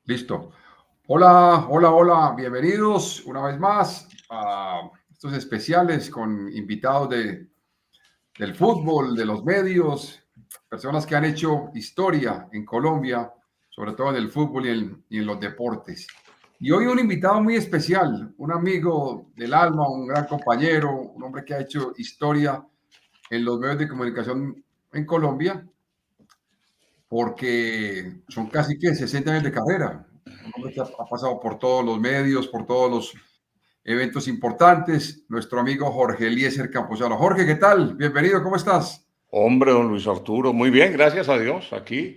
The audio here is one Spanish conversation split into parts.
Listo. Hola, hola, hola. Bienvenidos una vez más a estos especiales con invitados del fútbol, de los medios, personas que han hecho historia en Colombia, sobre todo en el fútbol y en los deportes. Y hoy un invitado muy especial, un amigo del alma, un gran compañero, un hombre que ha hecho historia en los medios de comunicación en Colombia porque son casi que 60 años de carrera. Un hombre que ha pasado por todos los medios, por todos los eventos importantes. Nuestro amigo Jorge Eliezer Campuzano. Jorge, ¿qué tal? Bienvenido, ¿cómo estás? Hombre, don Luis Arturo, muy bien, gracias a Dios, aquí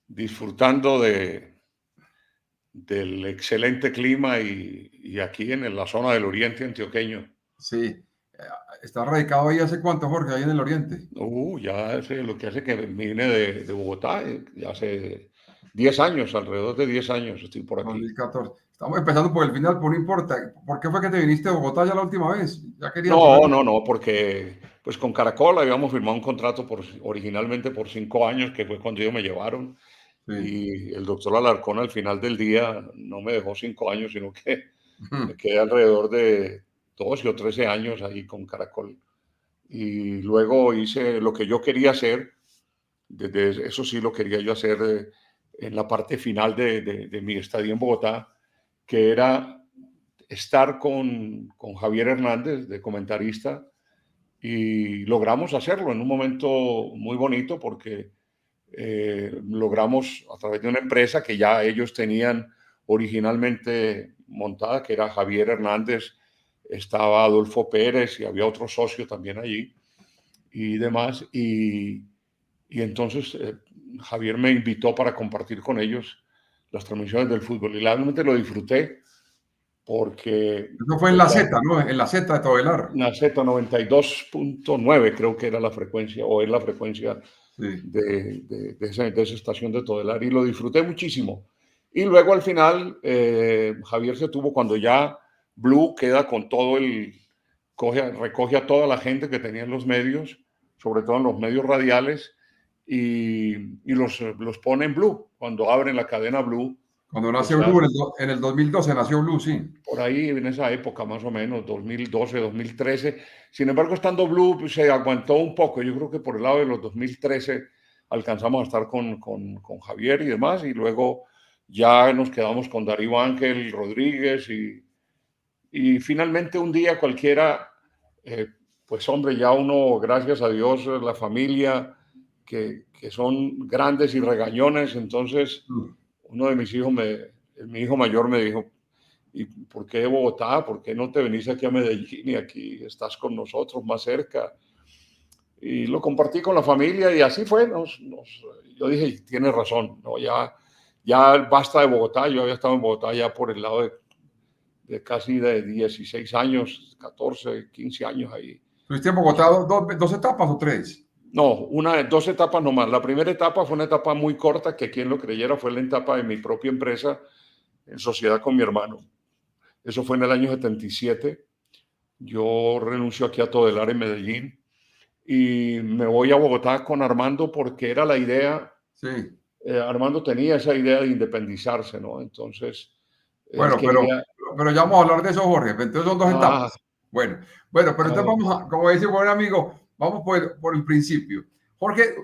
disfrutando del excelente clima y aquí en la zona del Oriente Antioqueño. Sí. ¿Está radicado ahí hace cuánto, Jorge, ahí en el Oriente? Ya hace lo que hace que vine de Bogotá, ya hace 10 años, alrededor de 10 años estoy por aquí. 2014. Estamos empezando por el final, pero no importa. ¿Por qué fue que te viniste a Bogotá ya la última vez? Ya querías volver. No, porque pues con Caracol habíamos firmado un contrato originalmente por 5 años, que fue cuando ellos me llevaron. Sí. Y el doctor Alarcón al final del día no me dejó 5 años, sino que me quedé alrededor de 12 o 13 años ahí con Caracol. Y luego hice lo que yo quería hacer, desde eso sí lo quería yo hacer en la parte final de mi estadía en Bogotá, que era estar con Javier Hernández de comentarista, y logramos hacerlo en un momento muy bonito porque logramos a través de una empresa que ya ellos tenían originalmente montada, que era Javier Hernández, estaba Adolfo Pérez y había otro socio también allí y demás. Y entonces Javier me invitó para compartir con ellos las transmisiones del fútbol y realmente lo disfruté porque Eso fue en pues la ya Z, ¿no? En la Z de Todelar. la Z92.9 creo que era la frecuencia o es la frecuencia Sí. de esa estación de Todelar y lo disfruté muchísimo. Y luego al final, Javier se tuvo cuando ya Blue queda con todo recoge a toda la gente que tenía en los medios, sobre todo en los medios radiales, y los pone en Blue. Cuando abren la cadena Blue, Cuando pues nació ya Blue, en el 2012 nació Blue, sí. por ahí en esa época más o menos, 2012, 2013. Sin embargo, estando Blue pues, se aguantó un poco. Yo creo que por el lado de los 2013 alcanzamos a estar con Javier y demás, y luego ya nos quedamos con Darío Ángel Rodríguez y finalmente un día cualquiera, eh, pues hombre, ya uno, gracias a Dios, la familia, que son grandes y regañones, entonces Mm. uno de mis hijos, mi hijo mayor me dijo, ¿y por qué Bogotá? ¿Por qué no te venís aquí a Medellín y aquí estás con nosotros más cerca? Y lo compartí con la familia y así fue. Yo dije, tienes razón, no, ya basta de Bogotá. Yo había estado en Bogotá ya por el lado de casi de 16 años, 14, 15 años ahí. ¿Tuviste en Bogotá dos etapas o tres? No, dos etapas nomás. La primera etapa fue una etapa muy corta, que quien lo creyera fue la etapa de mi propia empresa en sociedad con mi hermano. Eso fue en el año 77. Yo renuncio aquí a Todelar en Medellín y me voy a Bogotá con Armando porque era la idea, Sí. Armando tenía esa idea de independizarse, ¿no? Entonces, él Bueno, pero, quería, pero ya vamos a hablar de eso, Jorge. Entonces son dos ah, etapas. Bueno, bueno, pero a entonces ver, vamos a, como dice un buen amigo, vamos por el principio. Jorge,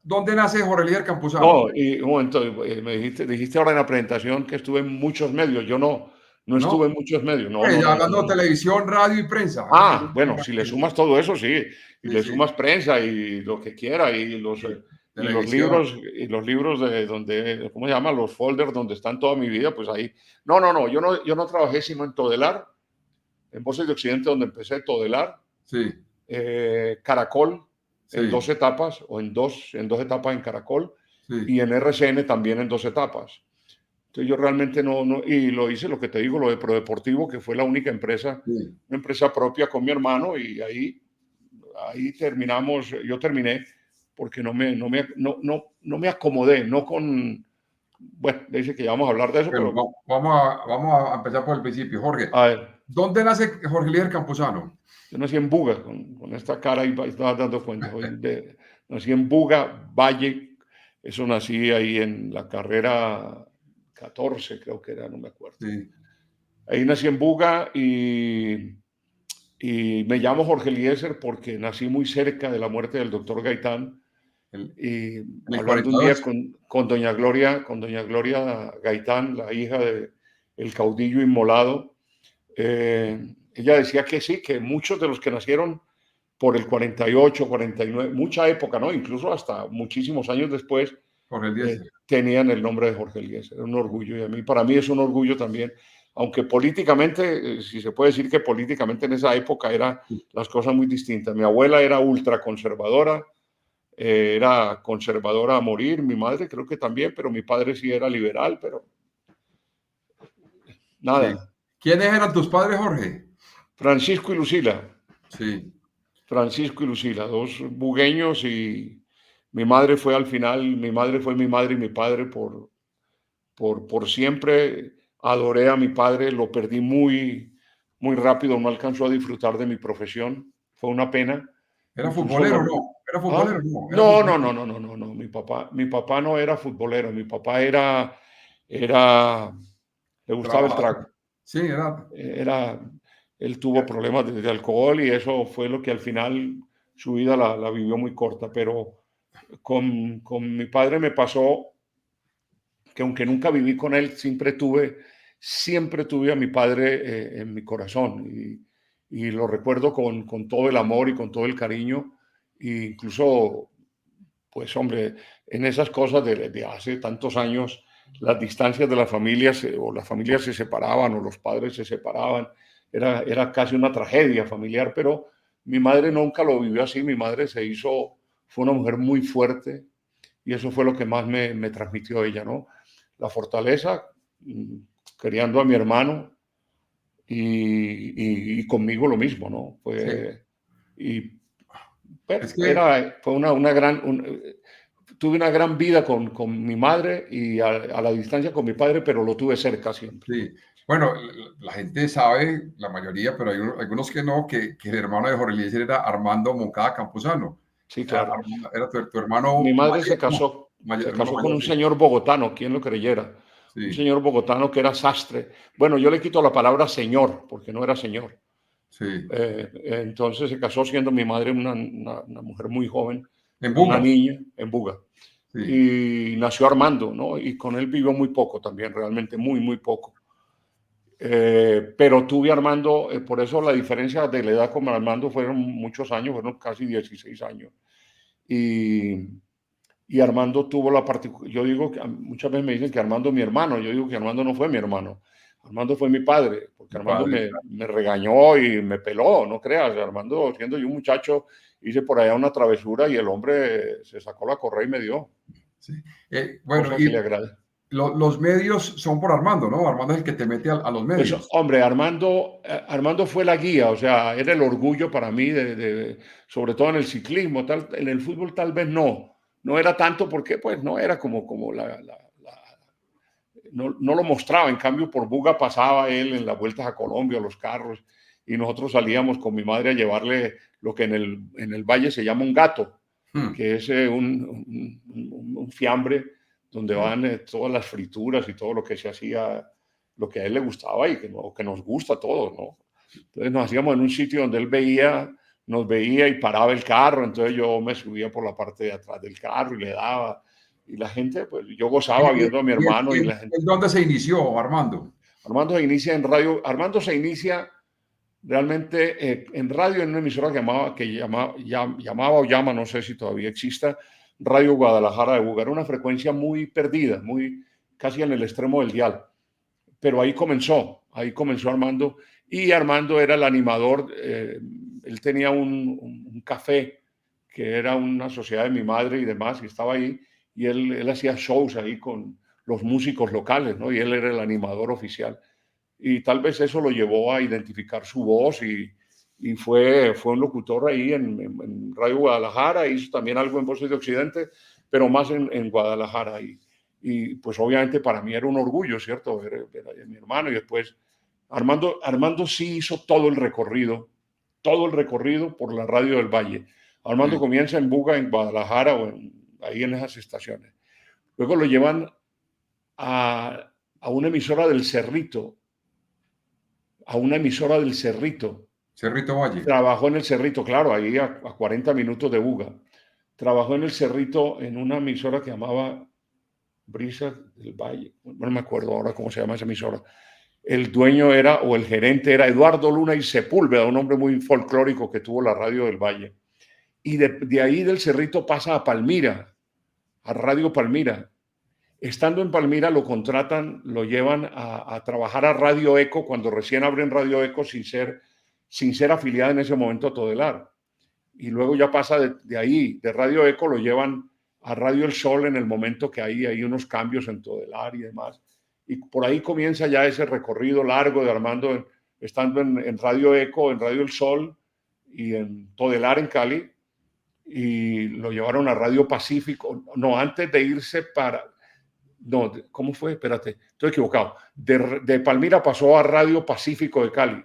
¿dónde nace Jorge Líder Campuzano? no, y un momento, dijiste ahora en la presentación que estuve en muchos medios, yo no ¿No? estuve en muchos medios, no, no, Ya no, no, hablando no, de no. televisión, radio y prensa. Bueno, si le sumas todo eso, sí, y Sí, le sí, sumas prensa y lo que quiera, sí. y los Televisión. libros, de donde, ¿cómo se llama? Los folders donde están toda mi vida, pues ahí. No, yo no trabajé sino en Todelar, en Voces de Occidente, donde empecé Todelar, Sí, Caracol, en sí, dos etapas, o en dos etapas en Caracol, sí, y en RCN también en dos etapas. Entonces yo realmente no, y lo hice, lo que te digo, lo de Prodeportivo, que fue la única empresa, sí. una empresa propia con mi hermano, y ahí terminamos, yo terminé porque no me acomodé, no con, bueno, dice que ya vamos a hablar de eso, Bueno, pero vamos a empezar por el principio. Jorge, a ver, ¿dónde nace Jorge Líder Campuzano? yo nací en Buga, con esta cara y estaba dando cuenta, nací en Buga, Valle, eso nací ahí en la 14, creo que era, no me acuerdo. Sí. Ahí nací en Buga y me llamo Jorge Eliezer porque nací muy cerca de la muerte del doctor Gaitán. En Y el hablando un día 42. con doña Gloria Gaitán, la hija de el caudillo inmolado, ella decía que sí, que muchos de los que nacieron por el 48, 49, mucha época, ¿no? Incluso hasta muchísimos años después, Jorge Eliezer. tenían el nombre de Jorge Eliezer. Era un orgullo y para mí es un orgullo también, aunque políticamente, si se puede decir que políticamente en esa época eran las cosas muy distintas. Mi abuela era ultraconservadora, era conservadora a morir, mi madre creo que también, pero mi padre sí era liberal, pero Sí. nada. ¿Quiénes eran tus padres, Jorge? Francisco y Lucila. Sí. Francisco y Lucila, dos bugueños, y mi madre fue al final, mi madre fue mi madre y mi padre por siempre. Adoré a mi padre, lo perdí muy rápido, no alcanzó a disfrutar de mi profesión, fue una pena. ¿Era Incluso futbolero? no, No. ¿Era futbolero? ¿ah? No. Era No, no, futbolero. no, no, no, no, no. Mi papá no era futbolero, mi papá era, le gustaba el trago. Trabajador. Sí, era. Era, él tuvo problemas de alcohol y eso fue lo que al final su vida la vivió muy corta, pero con mi padre me pasó que aunque nunca viví con él, siempre tuve a mi padre en mi corazón y lo recuerdo con todo el amor y con todo el cariño, e incluso, pues hombre, en esas cosas de hace tantos años, las distancias de las familias o las familias se separaban o los padres se separaban, era casi una tragedia familiar, pero mi madre nunca lo vivió así, mi madre fue una mujer muy fuerte y eso fue lo que más me transmitió ella, ¿no? La fortaleza, mm, criando a mi hermano y conmigo lo mismo, ¿no? Sí. Y, bueno, Es que, fue tuve una gran vida con mi madre y a la distancia con mi padre, pero lo tuve cerca siempre. sí. Bueno, la gente sabe, la mayoría, pero hay algunos que no, que el hermano de Jorge Eliezer era Armando Moncada Campuzano. Sí, claro. Era tu Mi hermano madre mayor, no, se hermano casó con mayor, un sí. señor bogotano, quien lo creyera. Un Sí, señor bogotano que era sastre. Bueno, yo le quito la palabra señor, porque no era señor. sí. Entonces se casó siendo mi madre una mujer muy joven, En era una Buga. niña en Buga. Sí, Y nació Armando, ¿no? Y con él vivió muy poco también, realmente muy poco. Pero tuve a Armando, por eso la diferencia de la edad con Armando fueron muchos años, fueron casi 16 años. Y, y Armando tuvo la particularidad, yo digo que muchas veces me dicen que Armando es mi hermano, yo digo que Armando no fue mi hermano, Armando fue mi padre, porque mi Armando padre. me regañó y me peló, no creas, Armando siendo yo un muchacho hice por allá una travesura y el hombre se sacó la correa y me dio, Sí. Bueno, cosa que le y agrade. los medios son por Armando, ¿no? Armando es el que te mete a los Pues medios. hombre, Armando fue la guía, o sea, era el orgullo para mí, sobre todo en el ciclismo, en el fútbol tal vez no era tanto porque pues no era como no lo mostraba, en cambio por Buga pasaba él en las vueltas a Colombia, los carros, y nosotros salíamos con mi madre a llevarle lo que en el valle se llama un gato, Hmm. que es un fiambre donde Sí, van todas las frituras y todo lo que se hacía, lo que a él le gustaba y que nos gusta a todos, ¿no? Entonces nos hacíamos en un sitio donde nos veía y paraba el carro, entonces yo me subía por la parte de atrás del carro y le daba, y la gente, pues yo gozaba ¿Y, viendo a mi hermano y la gente. en dónde se inició Armando? Armando se inicia realmente en radio, en una emisora llamaba o llama, no sé si todavía exista, Radio Guadalajara de Buga. Era una frecuencia muy perdida, casi en el extremo del dial. Pero ahí comenzó Armando. Y Armando era el animador, él tenía un café que era una sociedad de mi madre y demás, y estaba ahí, y él hacía shows ahí con los músicos locales, ¿no? Y él era el animador oficial y tal vez eso lo llevó a identificar su voz y fue un locutor ahí en Radio Guadalajara, hizo también algo en Voces de Occidente, pero más en Guadalajara. Y pues obviamente para mí era un orgullo, ¿cierto? Ver a mi hermano y después Armando sí hizo todo el recorrido por la radio del Valle. Armando Sí, comienza en Buga, en Guadalajara ahí en esas estaciones. Luego lo llevan a a una emisora del Cerrito, a una emisora del Cerrito. Cerrito Valle. Trabajó en el Cerrito, claro, ahí a 40 minutos de Buga. Trabajó en el Cerrito en una emisora que llamaba Brisa del Valle. No me acuerdo ahora cómo se llama esa emisora. El dueño era, o el gerente era Eduardo Luna y Sepúlveda, un hombre muy folclórico que tuvo la radio del Valle. Y de ahí del Cerrito pasa a Palmira, a Radio Palmira. Estando en Palmira lo contratan, lo llevan a trabajar a Radio Eco cuando recién abren Radio Eco sin ser afiliada en ese momento a Todelar. Y luego ya pasa de ahí, de Radio Eco, lo llevan a Radio El Sol en el momento que hay unos cambios en Todelar y demás. Y por ahí comienza ya ese recorrido largo de Armando, estando en Radio Eco, en Radio El Sol y en Todelar en Cali. Y lo llevaron a Radio Pacífico, no, antes de irse para... No, ¿cómo fue? Espérate, estoy equivocado. De Palmira pasó a Radio Pacífico de Cali,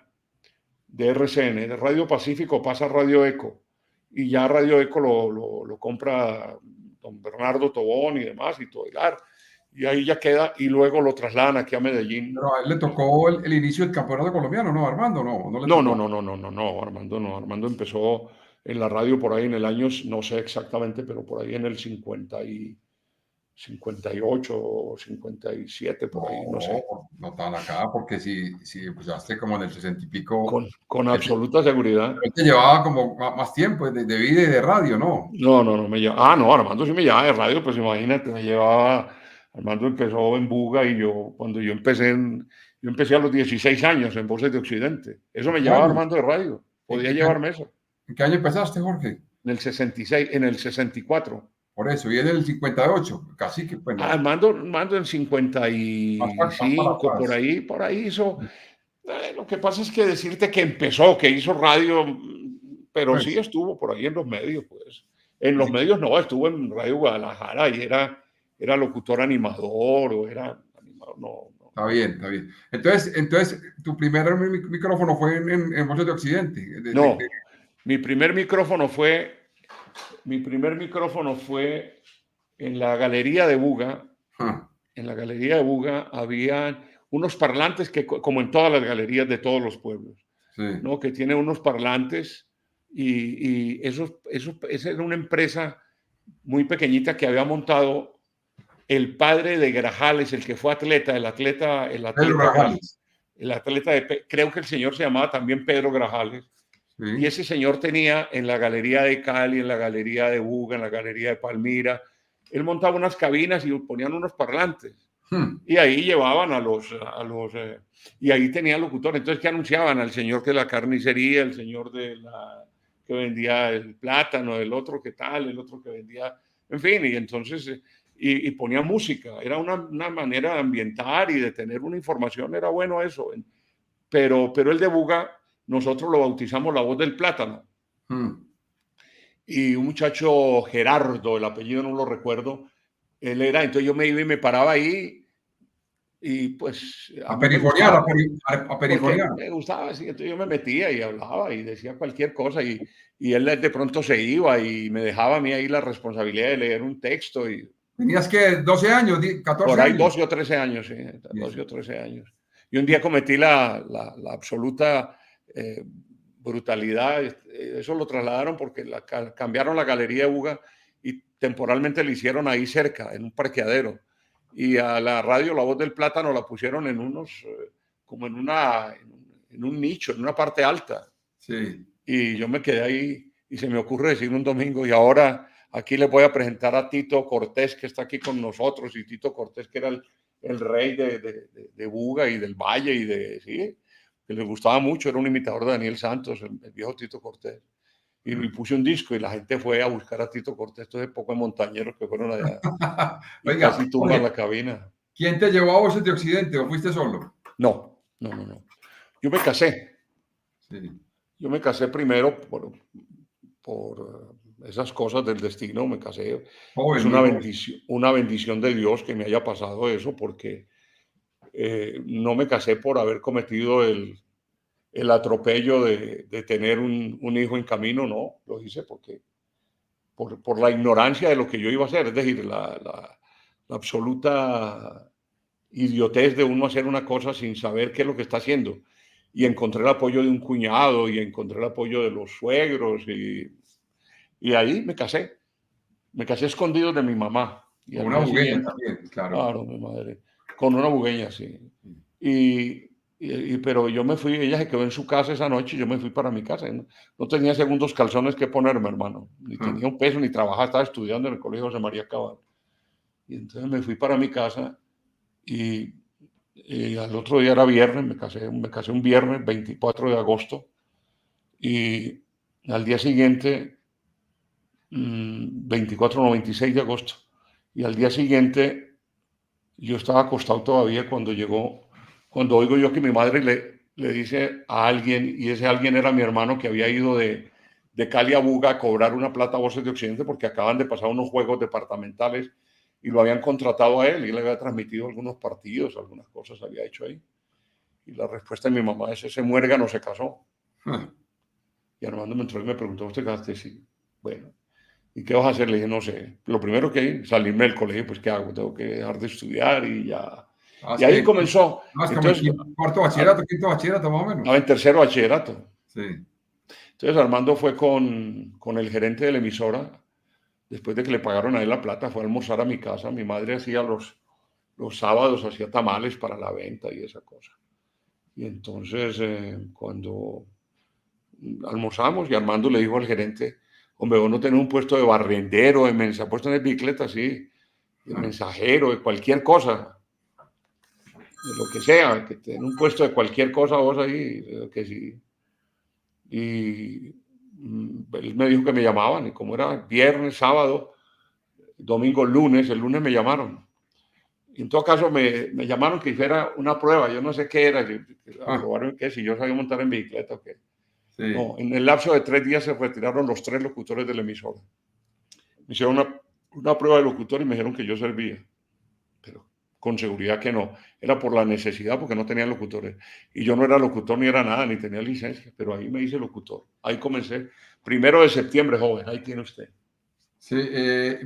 de RCN. De Radio Pacífico pasa a Radio Eco. Y ya Radio Eco lo compra don Bernardo Tobón y demás, y Todelar. Y ahí ya queda, y luego lo trasladan aquí a Medellín. Pero a él le tocó el inicio del campeonato colombiano, ¿no, Armando? No le No, tocó. no, Armando no. Armando empezó en la radio por ahí en el año, no sé exactamente, pero por ahí en el 58 o 57, por ahí, no sé. No tan acá, porque si empezaste como en el 60 y pico. Con absoluta seguridad. Él te llevaba como más tiempo de vida y de radio, ¿no? No, me llevaba. Ah, no, Armando sí me llevaba de radio, pues imagínate, me llevaba. Armando empezó en Buga y cuando yo empecé a los 16 años en Voces de Occidente. Eso me llevaba Armando de radio. Podía llevarme eso. ¿En qué año empezaste, Jorge? En el 66, en el 64. Por eso, y en el 58, casi que pues. Armando en 55, por ahí hizo. Lo que pasa es que decirte que empezó, que hizo radio, pero pues, sí estuvo por ahí en los medios, pues. En los medios no, estuvo en Radio Guadalajara y era locutor animador o era animador, no. Está bien. Entonces, tu primer micrófono fue en Voces de Occidente. No, mi primer micrófono fue en la galería de Buga. En la galería de Buga había unos parlantes que, como en todas las galerías de todos los pueblos, sí, ¿no? Que tiene unos parlantes y esa era una empresa muy pequeñita que había montado el padre de Grajales, el que fue atleta, Pedro Grajales. Creo que el señor se llamaba también Pedro Grajales. Sí. Y ese señor tenía en la galería de Cali, en la galería de Buga, en la galería de Palmira, él montaba unas cabinas y ponían unos parlantes. Y ahí llevaban y ahí tenían locutores. Entonces, ¿qué anunciaban? Al señor de la carnicería, el señor que vendía el plátano, el otro que tal, el otro que vendía, en fin, y entonces, y ponía música. Era una manera de ambientar y de tener una información, era bueno eso. Pero el de Buga, nosotros lo bautizamos La Voz del Plátano. Y un muchacho, Gerardo, el apellido no lo recuerdo, él era, entonces yo me iba y me paraba ahí y pues... A perifonear. Me gustaba, así, entonces yo me metía y hablaba y decía cualquier cosa y él de pronto se iba y me dejaba a mí ahí la responsabilidad de leer un texto. Y ¿tenías que 12 años, 14 por ahí años? 12 o 13 años, sí, 12 o 13 años. Y un día cometí la absoluta... brutalidad. Eso lo trasladaron porque cambiaron la galería de Buga y temporalmente la hicieron ahí cerca, en un parqueadero. Y a la radio La Voz del Plátano la pusieron en como en un nicho, en una parte alta. Sí. Y yo me quedé ahí y se me ocurre decir un domingo, y ahora aquí les voy a presentar a Tito Cortés, que está aquí con nosotros, y Tito Cortés, que era el rey de Buga y del Valle y ¿sí? Que les gustaba mucho, era un imitador de Daniel Santos, el viejo Tito Cortés. Y puse un disco y la gente fue a buscar a Tito Cortés, estos pocos montañeros que fueron allá. Y oiga, casi tumban la cabina. ¿Quién te llevó a Voces de Occidente o fuiste solo? No. Yo me casé. Sí. Yo me casé primero por esas cosas del destino, me casé. Joven, es una bendición de Dios que me haya pasado eso, porque no me casé por haber cometido el atropello de tener un hijo en camino, no, lo hice porque por la ignorancia de lo que yo iba a hacer, es decir, la absoluta idiotez de uno hacer una cosa sin saber qué es lo que está haciendo. Y encontré el apoyo de un cuñado y encontré el apoyo de los suegros y ahí me casé. Me casé escondido de mi mamá. Y Con al una día bugueña siguiente, también, claro. claro, mi madre, con una bugueña, sí. Pero yo me fui, ella se quedó en su casa esa noche y yo me fui para mi casa. No tenía segundos calzones que ponerme, hermano. Ni tenía un peso, ni trabajaba, estaba estudiando en el Colegio José María Cabal. Y entonces me fui para mi casa y al otro día era viernes, me casé un viernes 24 de agosto y al día siguiente, 24 no, 26 de agosto, y al día siguiente yo estaba acostado todavía cuando oigo yo que mi madre le dice a alguien, y ese alguien era mi hermano que había ido de Cali a Buga a cobrar una plata a Voces de Occidente porque acaban de pasar unos juegos departamentales y lo habían contratado a él y él había transmitido algunos partidos, algunas cosas había hecho ahí. Y la respuesta de mi mamá es: ese muérgano se casó. Y Armando me entró y me preguntó: ¿usted casaste? Sí. Bueno, ¿y qué vas a hacer? Le dije: no sé. Lo primero que salirme del colegio, pues ¿qué hago? Tengo que dejar de estudiar y ya. Y ahí Que, comenzó. no, es como Entonces, cuarto bachillerato, quinto bachillerato, más o estaba menos. en tercero bachillerato. Sí. Entonces Armando fue con el gerente de la emisora, después de que le pagaron a él la plata, fue a almorzar a mi casa. Mi madre hacía los sábados, hacía tamales para la venta y esa cosa. Y entonces, cuando almorzamos, y Armando le dijo al gerente: hombre, vos no tenés un puesto de barrendero, de mensaje, puesto en el bicicleta, sí, de mensajero, de cualquier cosa, de lo que sea, que tenés un puesto de cualquier cosa vos ahí, que sí. Y él me dijo que me llamaban, y como era viernes, sábado, domingo, lunes, el lunes me llamaron. Y en todo caso me llamaron que hiciera una prueba, yo no sé qué era, a probar qué, si yo sabía montar en bicicleta o qué. Sí. No, en el lapso de 3 días se retiraron los 3 locutores de la emisora. Me hicieron una prueba de locutor y me dijeron que yo servía, pero con seguridad que no. Era por la necesidad, porque no tenían locutores. Y yo no era locutor ni era nada, ni tenía licencia, pero ahí me hice locutor. Ahí comencé. 1 de septiembre, joven, ahí tiene usted. Sí,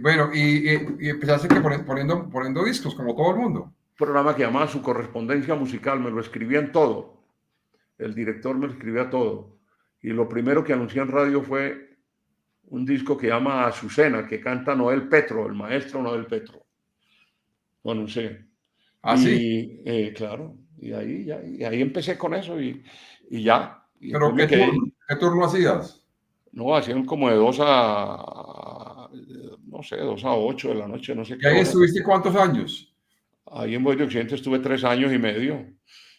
bueno, y empezaste que poniendo discos, como todo el mundo. Un programa que llamaba Su Correspondencia Musical, me lo escribían todo. El director me lo escribía todo. Y lo primero que anuncié en radio fue un disco que llama Azucena, que canta Noel Petro, el maestro Noel Petro. Lo anuncié. Ah, sí. Claro, y ahí empecé con eso y ya. Y después Pero me quedé, qué turno hacías? no, hacían como de 2 a, no sé, 2 a 8 de la noche, no sé ¿Y qué ahí hora. estuviste cuántos años? Ahí en Voz de Occidente estuve 3 años y medio,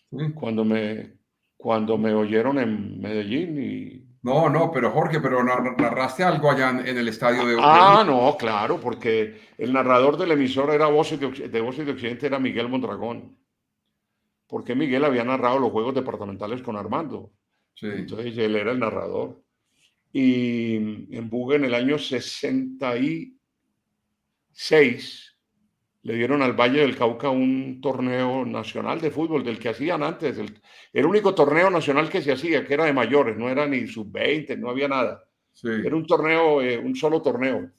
Sí. cuando me oyeron en Medellín y... No, no, pero Jorge, pero narraste algo allá en el estadio de Ah, no, claro, porque el narrador de la emisora era Voces de Occidente, era Miguel Mondragón, porque Miguel había narrado los juegos departamentales con Armando, y Sí. entonces él era el narrador. Y en Buga, en el año 66, le dieron al Valle del Cauca un torneo nacional de fútbol del que hacían antes, el único torneo nacional que se hacía, que era de mayores, no era ni sub-20, no había nada, era Sí. un torneo, un solo torneo.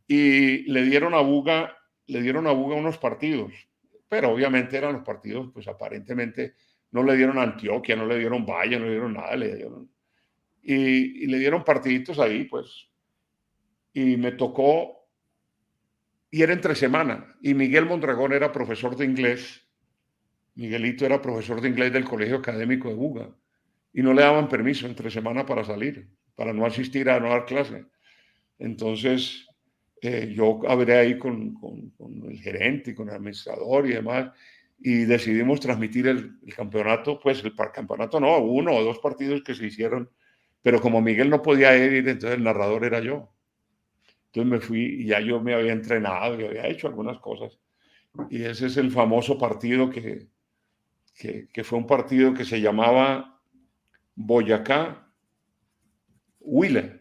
Y le dieron a Buga unos partidos, pero obviamente eran los partidos, pues aparentemente no le dieron a Antioquia, no le dieron Valle, no le dieron nada, y le dieron partiditos ahí, pues, y me tocó, y era entre semana, y Miguel Mondragón era profesor de inglés, Miguelito era profesor de inglés del Colegio Académico de Buga, y no le daban permiso entre semana para salir, para no asistir a no dar clase. Entonces, yo hablé ahí con el gerente y con el administrador y demás, y decidimos transmitir el campeonato, pues el campeonato no, 1 o 2 partidos que se hicieron, pero como Miguel no podía ir, entonces el narrador era yo. Entonces me fui y ya yo me había entrenado y había hecho algunas cosas. Y ese es el famoso partido que fue un partido que se llamaba Boyacá Huila.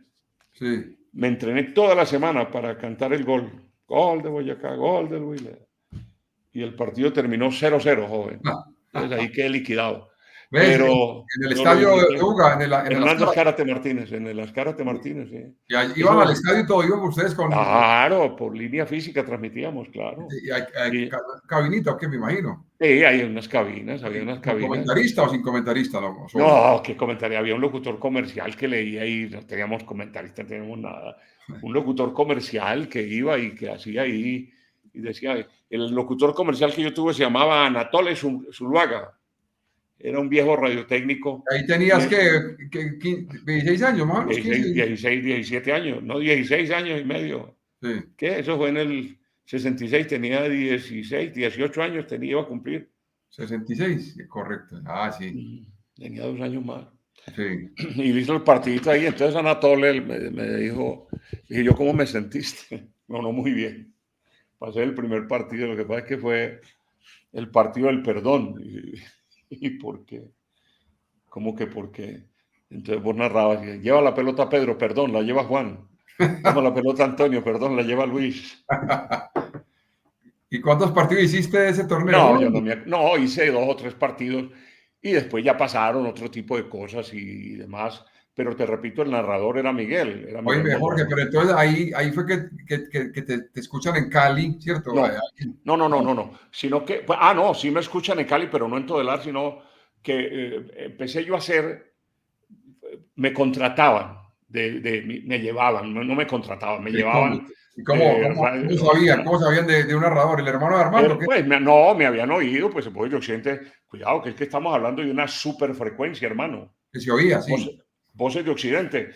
Sí. Me entrené toda la semana para cantar el gol. Gol de Boyacá, gol del Huila. Y el partido terminó 0-0, joven. Entonces ahí quedé liquidado. ¿Ves? pero En el no lo estadio de disfruté. Uga, en el Hernando Azcárate. Azcárate Martínez, en el Azcárate Martínez, sí. Y ahí iban al Eso, estadio y todo, iban ustedes con. claro, por línea física transmitíamos, claro. Y hay Y cabinita, ¿o qué? Me imagino. sí, había unas ¿Con cabinas. comentarista o sin comentarista? No, solo. No, qué comentario. Había un locutor comercial que leía y no teníamos comentaristas, no teníamos nada. Un locutor comercial que iba y que hacía ahí y decía, el locutor comercial que yo tuve se llamaba Anatole Zuluaga. Era un viejo radiotécnico Ahí y tenías que 16 años, más o menos 15. 17 años, no, 16 años y medio. Sí, ¿Qué? Eso fue en el 66, tenía 16, 18 años, iba a cumplir. 66, correcto. Ah, sí, Tenía 2 años más. sí. Y hizo el partidito ahí. Entonces Anatole me dijo, dije yo, ¿cómo me sentiste? No, no, muy bien. Pasé el primer partido, lo que pasa es que fue el partido del perdón. ¿Y por qué? ¿Cómo que por qué? Entonces vos narrabas, lleva la pelota Pedro, perdón, la lleva Juan. Toma la pelota Antonio, perdón, la lleva Luis. ¿Y cuántos partidos hiciste de ese torneo? No, Uno. yo no hice 2 o 3 partidos y después ya pasaron otro tipo de cosas y demás. Pero te repito, el narrador era Miguel Oye, Jorge, Mondragón. pero entonces ahí fue que te escuchan en Cali, ¿cierto? No, no. Sino que, pues, no, sí me escuchan en Cali, pero no en Todelar, sino que empecé yo a hacer, me contrataban, me llevaban, no me contrataban, me ¿Y cómo? llevaban ¿Y cómo, de cómo, cómo radio. sabían? ¿Cómo sabían de un narrador? ¿El hermano de Armando? ¿Qué? Pues no, me habían oído, pues Voces de Occidente, cuidado, que es que estamos hablando de una superfrecuencia, hermano. Que se oía, sí. Voces, Voces de Occidente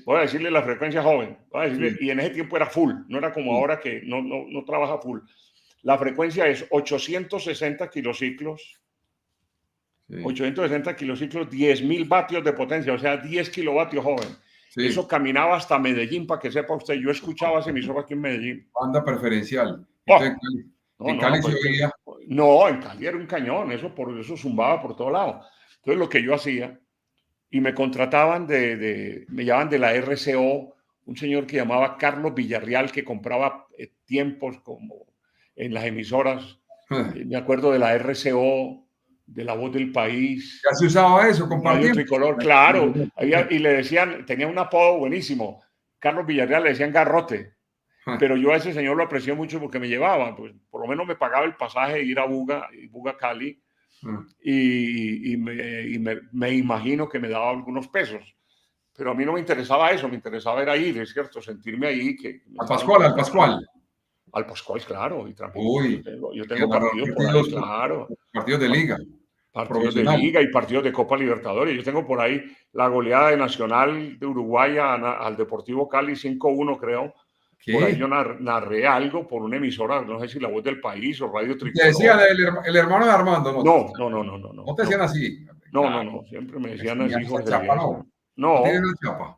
voy a decirle la frecuencia joven, voy a decirle, Sí, y en ese tiempo era full, no era como sí, ahora que no trabaja full. La frecuencia es 860 kilociclos, sí, 860 kilociclos, 10.000 vatios de potencia, o sea, 10 kilovatios joven. Eso sí. caminaba hasta Medellín, para que sepa usted. Yo escuchaba ese emisor aquí en Medellín. Banda preferencial. Entonces, ¡Oh! No, En Cali se pues que oía. no, en Cali era un cañón, eso zumbaba por todo lado. Entonces lo que yo hacía, y me contrataban me llamaban de la RCO, un señor que llamaba Carlos Villarreal, que compraba tiempos como en las emisoras. Me acuerdo de la RCO, de La Voz del País, Ya se usaba eso, Radio compartimos. Tricolor, claro. Y le decían, tenía un apodo buenísimo. Carlos Villarreal le decían Garrote. Pero yo a ese señor lo aprecié mucho porque me llevaba, pues por lo menos me pagaba el pasaje de ir a Buga Cali, me imagino que me daba algunos pesos. Pero a mí no me interesaba eso, me interesaba era ir, es cierto, sentirme ahí, que me Al estaban Pascual, al contratando. Pascual. Al Pascual, claro, y transmitir. Uy, Yo y a tengo narrar partidos por ahí, partidos, claro. partidos de liga, Partidos de profesional. Liga y partidos de Copa Libertadores. Yo tengo por ahí la goleada de Nacional de Uruguay al Deportivo Cali 5-1, creo. Por ahí ¿Qué? yo narré algo por una emisora, no sé si La Voz del País o Radio Y te decían Tricolor. el hermano de Armando, ¿no? No. No te decían así. Claro, Siempre me pues decían tenías así, esa Jorge chapa, Eliezer. no. No tienes No, la chapa.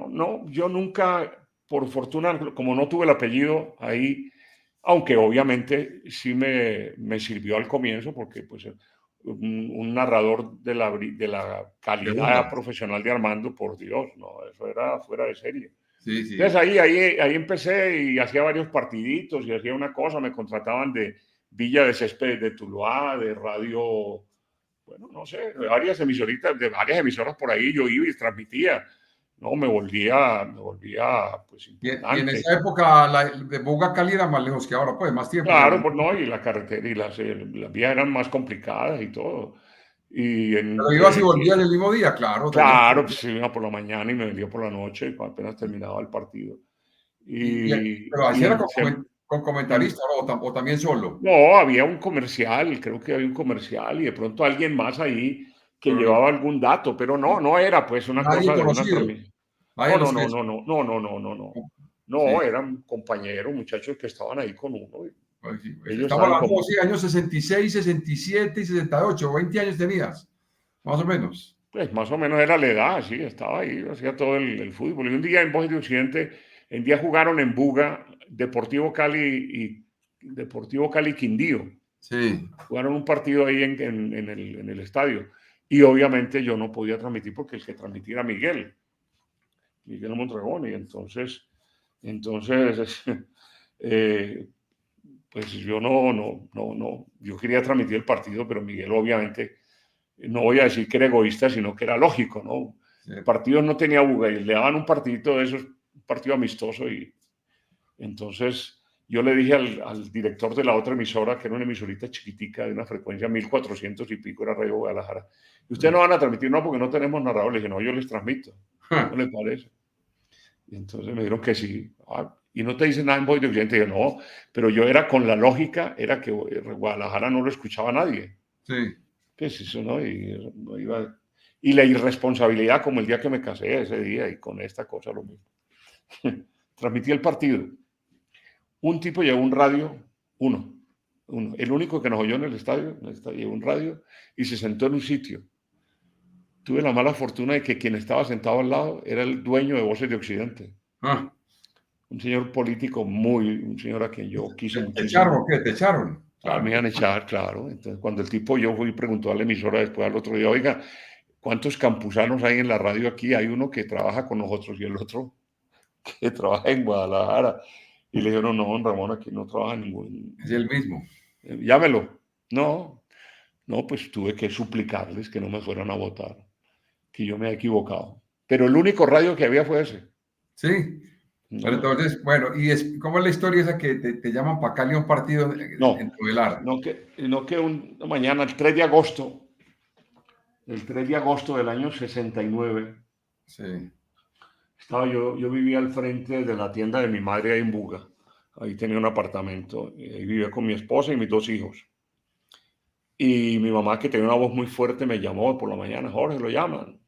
no. Yo nunca, por fortuna, como no tuve el apellido ahí, aunque obviamente sí me sirvió al comienzo, porque pues un narrador de la De una. calidad profesional de Armando, por Dios, no, eso era fuera de serie. Sí, Entonces sí. ahí empecé y hacía varios partiditos y hacía una cosa, me contrataban de Villa de Céspedes de Tuluá, de radio, bueno, no sé, de varias emisoras por ahí, yo iba y transmitía. No, me volvía pues Y en importante. esa época de Buga Cali era más lejos que ahora, pues, más tiempo. Claro, pues no, y la carretera y las vías eran más complicadas y todo. Y Pero ibas y entre, volvías el mismo día, claro, tenías que. claro, pues iba por la mañana y me venía por la noche, apenas terminaba el partido. Y, y- Y, pero así y era en, sem- con mm, comentarista, ¿no? O también solo. no, había un comercial, creo que había un comercial y de pronto alguien más ahí que Pero llevaba algún dato, pero no era pues una nadie cosa de una conocido. transmisión. Nadie No, de no, los que. no, no, no, no, no, no, no, no. No, Sí. eran compañeros, muchachos que estaban ahí con uno. Pues sí, pues Ellos estamos estaban hablando, como, sí, años 66, 67 y 68, 20 años tenías, más o menos. pues más o menos era la edad, sí, estaba ahí, hacía todo el fútbol. Y un día en Voz de Occidente, en día jugaron en Buga, Deportivo Cali Quindío. Sí. Jugaron un partido ahí en el estadio. Y obviamente yo no podía transmitir porque el que transmitía era Miguel Mondragón. Y entonces eh, pues yo no, yo quería transmitir el partido, pero Miguel obviamente no voy a decir que era egoísta, sino que era lógico, ¿no? Sí. El partido no tenía buga y le daban un partidito de esos, un partido amistoso, y entonces yo le dije al director de la otra emisora, que era una emisorita chiquitica de una frecuencia 1400 y pico, era Radio Guadalajara, y ustedes no van a transmitir, no, porque no tenemos narrador. Le dije, no, yo les transmito, ¿no les parece? Y entonces me dijeron que sí. Y no te dicen nada en Voz de Occidente. Y yo, no, pero yo era con la lógica, era que Guadalajara no lo escuchaba a nadie. Sí. Pues eso, ¿no? Y, no iba, y la irresponsabilidad, como el día que me casé ese día, y con esta cosa lo mismo. Transmití el partido. Un tipo llevó un radio, uno, el único que nos oyó en el estadio, llevó un radio y se sentó en un sitio. Tuve la mala fortuna de que quien estaba sentado al lado era el dueño de Voces de Occidente. Un señor político un señor a quien yo quise muchísimo. ¿Te echaron o qué? ¿Te echaron? Claro, me iban a echar, claro. Entonces, cuando el tipo, yo fui y preguntó a la emisora después al otro día, oiga, ¿cuántos campusanos hay en la radio aquí? Hay uno que trabaja con nosotros y el otro que trabaja en Guadalajara. Y le dijeron, no, don Ramón, aquí no trabaja ningún. Es el mismo. Llámelo. No, pues tuve que suplicarles que no me fueran a votar, que yo me había equivocado. Pero el único radio que había fue ese. Sí. Pero entonces, bueno, ¿cómo es la historia esa que te llaman para Cali a un partido en Todelar? No, que una mañana, el 3 de agosto del año 69, sí. yo vivía al frente de la tienda de mi madre ahí en Buga. Ahí tenía un apartamento, y ahí vivía con mi esposa y mis 2 hijos. Y mi mamá, que tenía una voz muy fuerte, me llamó por la mañana, Jorge, lo llaman.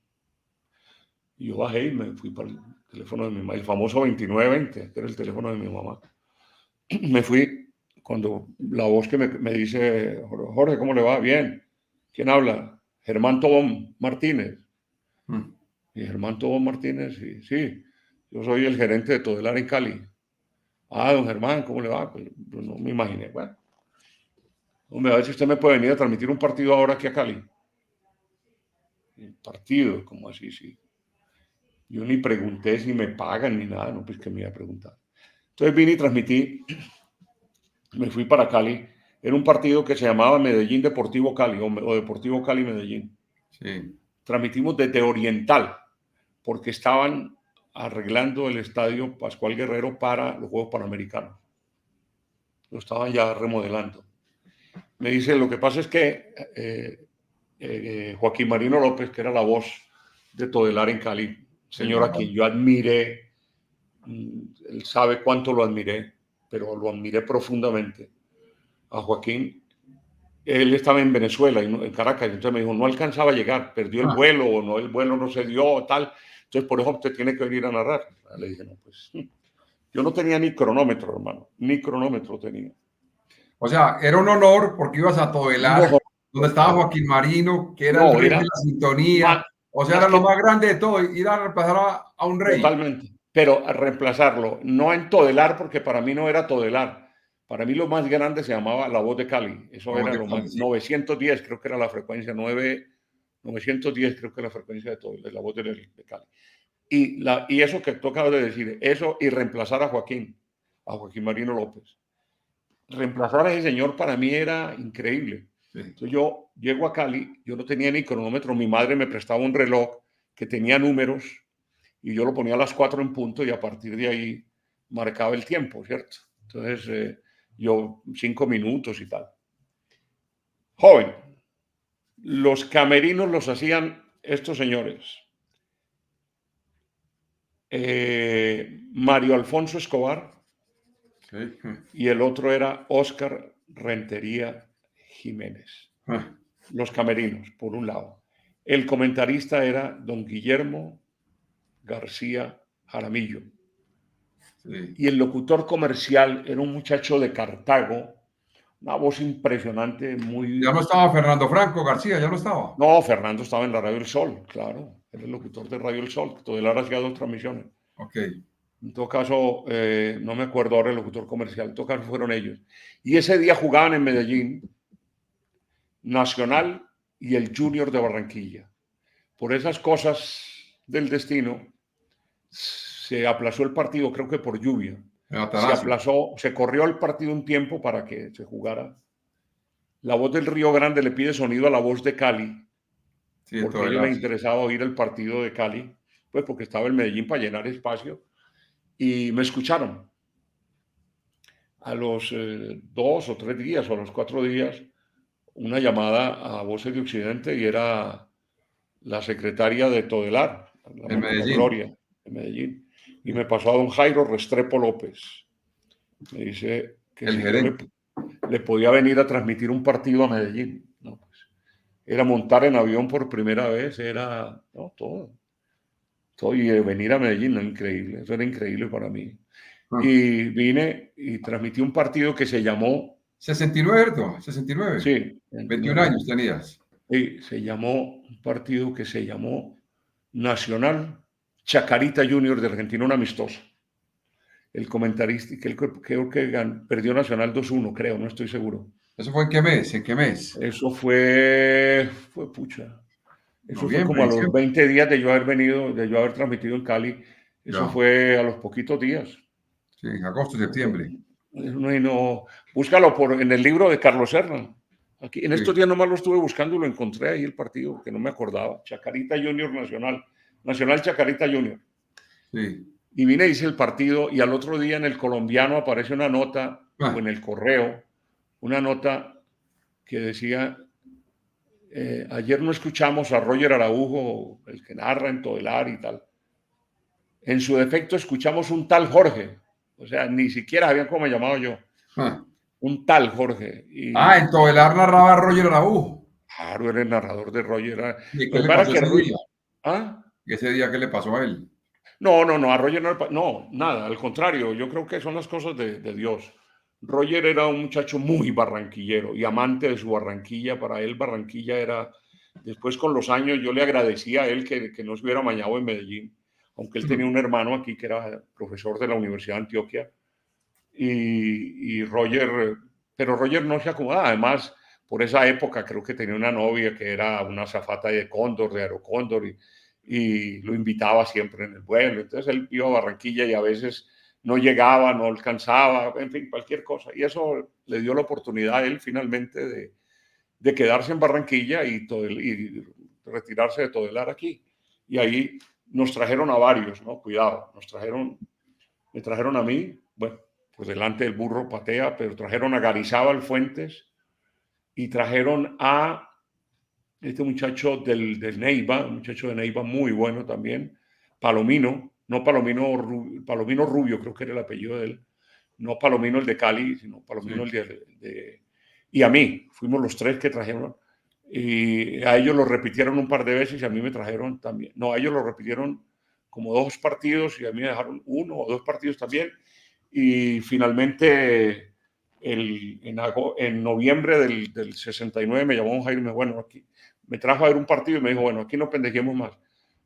Y yo bajé y me fui para el teléfono de mi mamá, el famoso 2920, que era el teléfono de mi mamá. Me fui cuando la voz que me dice, Jorge, ¿cómo le va? Bien. ¿Quién habla? Germán Tobón Martínez. Y Germán Tobón Martínez, sí, yo soy el gerente de Todelar en Cali. Don Germán, ¿cómo le va? Pues, no me imaginé. Bueno, hombre, a ver si usted me puede venir a transmitir un partido ahora aquí a Cali. El partido, ¿cómo así? Sí. Yo ni pregunté si me pagan ni nada, no, pues que me iba a preguntar. Entonces vine y transmití, me fui para Cali. Era un partido que se llamaba Medellín Deportivo Cali o Deportivo Cali Medellín. Sí. Transmitimos desde Oriental, porque estaban arreglando el estadio Pascual Guerrero para los Juegos Panamericanos. Lo estaban ya remodelando. Me dice, lo que pasa es que Joaquín Marino López, que era la voz de Todelar en Cali, señor a quien yo admiré, él sabe cuánto lo admiré, pero lo admiré profundamente. A Joaquín, él estaba en Venezuela, en Caracas, entonces me dijo, no alcanzaba a llegar, perdió el vuelo, o no, el vuelo no se dio, tal, entonces por eso usted tiene que venir a narrar. Le dije, no, pues, yo no tenía ni cronómetro, hermano, ni cronómetro tenía. O sea, era un honor porque ibas a Todelar, donde estaba Joaquín Marino, que era el rey de la sintonía. O sea, era lo más grande de todo, ir a reemplazar a un rey. Totalmente, pero a reemplazarlo, no en Todelar, porque para mí no era Todelar. Para mí lo más grande se llamaba La Voz de Cali. Eso era lo más, 910, creo que era la frecuencia, 910 creo que era la frecuencia de La Voz de Cali. Y eso que tú acabas de decir, eso y reemplazar a Joaquín Marino López. Reemplazar a ese señor para mí era increíble. Sí. Entonces yo llego a Cali, yo no tenía ni cronómetro, mi madre me prestaba un reloj que tenía números y yo lo ponía a las 4 en punto y a partir de ahí marcaba el tiempo, ¿cierto? Entonces yo 5 minutos y tal. Joven, los camerinos los hacían estos señores. Mario Alfonso Escobar, sí, y el otro era Óscar Rentería Jiménez. Los camerinos, por un lado. El comentarista era don Guillermo García Jaramillo. Sí. Y el locutor comercial era un muchacho de Cartago, una voz impresionante, muy... ¿Ya no estaba Fernando Franco García? ¿Ya no estaba? No, Fernando estaba en la Radio El Sol, claro. Era el locutor de Radio El Sol. Todelar hacía 2 transmisiones. Ok. En todo caso, no me acuerdo ahora el locutor comercial. En todo caso, fueron ellos. Y ese día jugaban en Medellín Nacional y el Junior de Barranquilla. Por esas cosas del destino, se aplazó el partido, creo que por lluvia. Se corrió el partido un tiempo para que se jugara. La Voz del Río Grande le pide sonido a La Voz de Cali Sí, en porque a todo el ellos les arte. interesaba oír el partido de Cali, pues porque estaba el Medellín para llenar espacio, y me escucharon. A los 2 o 3 días o a los 4 días, una llamada a Voces de Occidente y era la secretaria de Todelar, la En Mónica Medellín. Gloria, de Medellín, y me Sí. pasó a don Jairo Restrepo López. Me dice que El si yo gerente. le podía venir a transmitir un partido a Medellín. No, pues, era montar en avión por primera vez, era no, todo. Todo y venir a Medellín, no, increíble, eso era increíble para mí. Ah. Y vine y transmití un partido que se llamó, 69, ¿cierto? 69. sí, 21 29. años tenías. Y se llamó un partido que se llamó Nacional Chacarita Junior de Argentina, un amistoso. El comentarista, que creo que perdió Nacional 2-1, creo, no estoy seguro. ¿Eso fue en qué mes? ¿En qué mes? Eso fue pucha. Eso fue Noviembre, como a los diciembre. 20 días de yo haber venido, de yo haber transmitido en Cali. Eso Ya. fue a los poquitos días. Sí, agosto, septiembre. No, no, búscalo en el libro de Carlos Serna. Aquí, en estos Sí, días nomás lo estuve buscando y lo encontré ahí el partido, que no me acordaba. Chacarita Junior Nacional. Nacional Chacarita Junior. sí. Y vine y hice el partido y al otro día en el colombiano aparece una nota, o Ah, en el correo, una nota que decía, ayer no escuchamos a Roger Araujo, el que narra en Todelar y tal. En su defecto escuchamos un tal Jorge. O sea, ni siquiera sabían cómo me llamaba yo. ah. Un tal Jorge. Ah, en Todelar narraba Roger Araujo. Claro, era el narrador de Roger. ¿Y qué Lo que le pasa es pasó que ese día? ¿Ah? ¿Ese día qué le pasó a él? No, no, no, a Roger no, nada, al contrario, yo creo que son las cosas de Dios. Roger era un muchacho muy barranquillero y amante de su Barranquilla. Para él, Barranquilla era, después con los años, yo le agradecía a él que no se hubiera mañado en Medellín, aunque él tenía un hermano aquí que era profesor de la Universidad de Antioquia. Y Roger, pero Roger no se acomodaba. Además, por esa época creo que tenía una novia que era una azafata de Cóndor, de Aerocóndor, y lo invitaba siempre en el vuelo. Entonces él iba a Barranquilla y a veces no llegaba, no alcanzaba, en fin, cualquier cosa. Y eso le dio la oportunidad a él finalmente de quedarse en Barranquilla y retirarse de Todelar aquí. Y ahí nos trajeron a varios, ¿no? Cuidado, me trajeron a mí, bueno, por delante del burro patea, pero trajeron a Garizábal Fuentes y trajeron a este muchacho del Neiva, un muchacho de Neiva muy bueno también, Palomino, no Palomino, Palomino Rubio, creo que era el apellido de él, no Palomino el de Cali, sino Palomino Sí. el y a mí, fuimos los tres que trajeron, y a ellos lo repitieron un par de veces y a mí me trajeron también, no, a ellos lo repitieron como 2 partidos y a mí me dejaron 1 o 2 partidos también, y finalmente en noviembre del 69 me llamó un Jaime, bueno, aquí me trajo a ver un partido y me dijo, bueno, aquí no pendejemos más.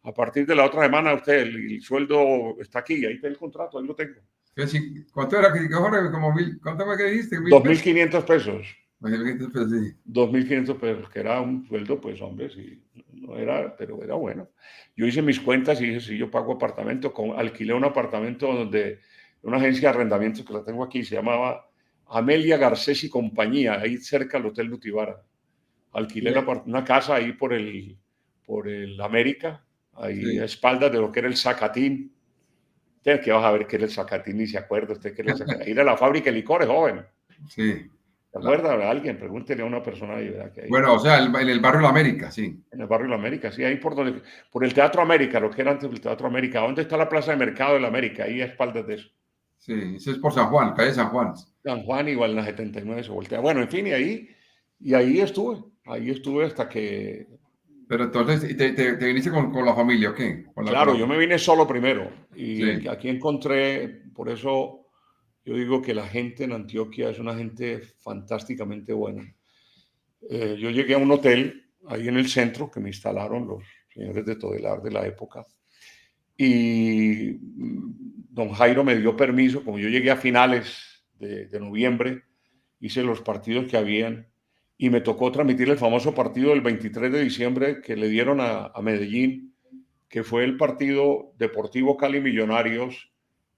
A partir de la otra semana usted, el sueldo está aquí, ahí está el contrato, ahí lo tengo. ¿Cuánto era? Jorge, como ¿cuánto me que dijiste? ¿1.000 pesos? 2.500 pesos. 1.500 pesos, sí. 2.500 pesos, que era un sueldo, pues hombre, sí, no era, pero era bueno. Yo hice mis cuentas y dije, si yo pago apartamento, alquilé un apartamento donde una agencia de arrendamientos que la tengo aquí, se llamaba Amelia Garcés y Compañía, ahí cerca del Hotel Lutibara. Alquilé una casa ahí por el América, ahí a Sí. espaldas de lo que era el Zacatín. Usted que vas a ver qué era el Zacatín, ni se acuerda usted qué era el Zacatín. Ahí era la fábrica de licores, joven. Sí. ¿Se acuerda de alguien? Pregúntele a una persona ahí, ¿verdad? Que ahí, Bueno, o sea, en el barrio La América, sí. en el barrio de la América, sí, ahí por el Teatro América, lo que era antes el Teatro América. ¿Dónde está la Plaza de Mercado de la América? Ahí a espaldas de eso. Sí, ese es por San Juan, calle San Juan. San Juan, igual en la 79 se voltea. Bueno, en fin, y ahí estuve hasta que, Pero entonces, ¿te viniste con la familia o qué? claro, yo me vine solo primero y Sí. aquí encontré, por eso yo digo que la gente en Antioquia es una gente fantásticamente buena. Yo llegué a un hotel ahí en el centro que me instalaron los señores de Todelar de la época y don Jairo me dio permiso, como yo llegué a finales de noviembre, hice los partidos que habían y me tocó transmitir el famoso partido del 23 de diciembre que le dieron a Medellín, que fue el partido Deportivo Cali Millonarios,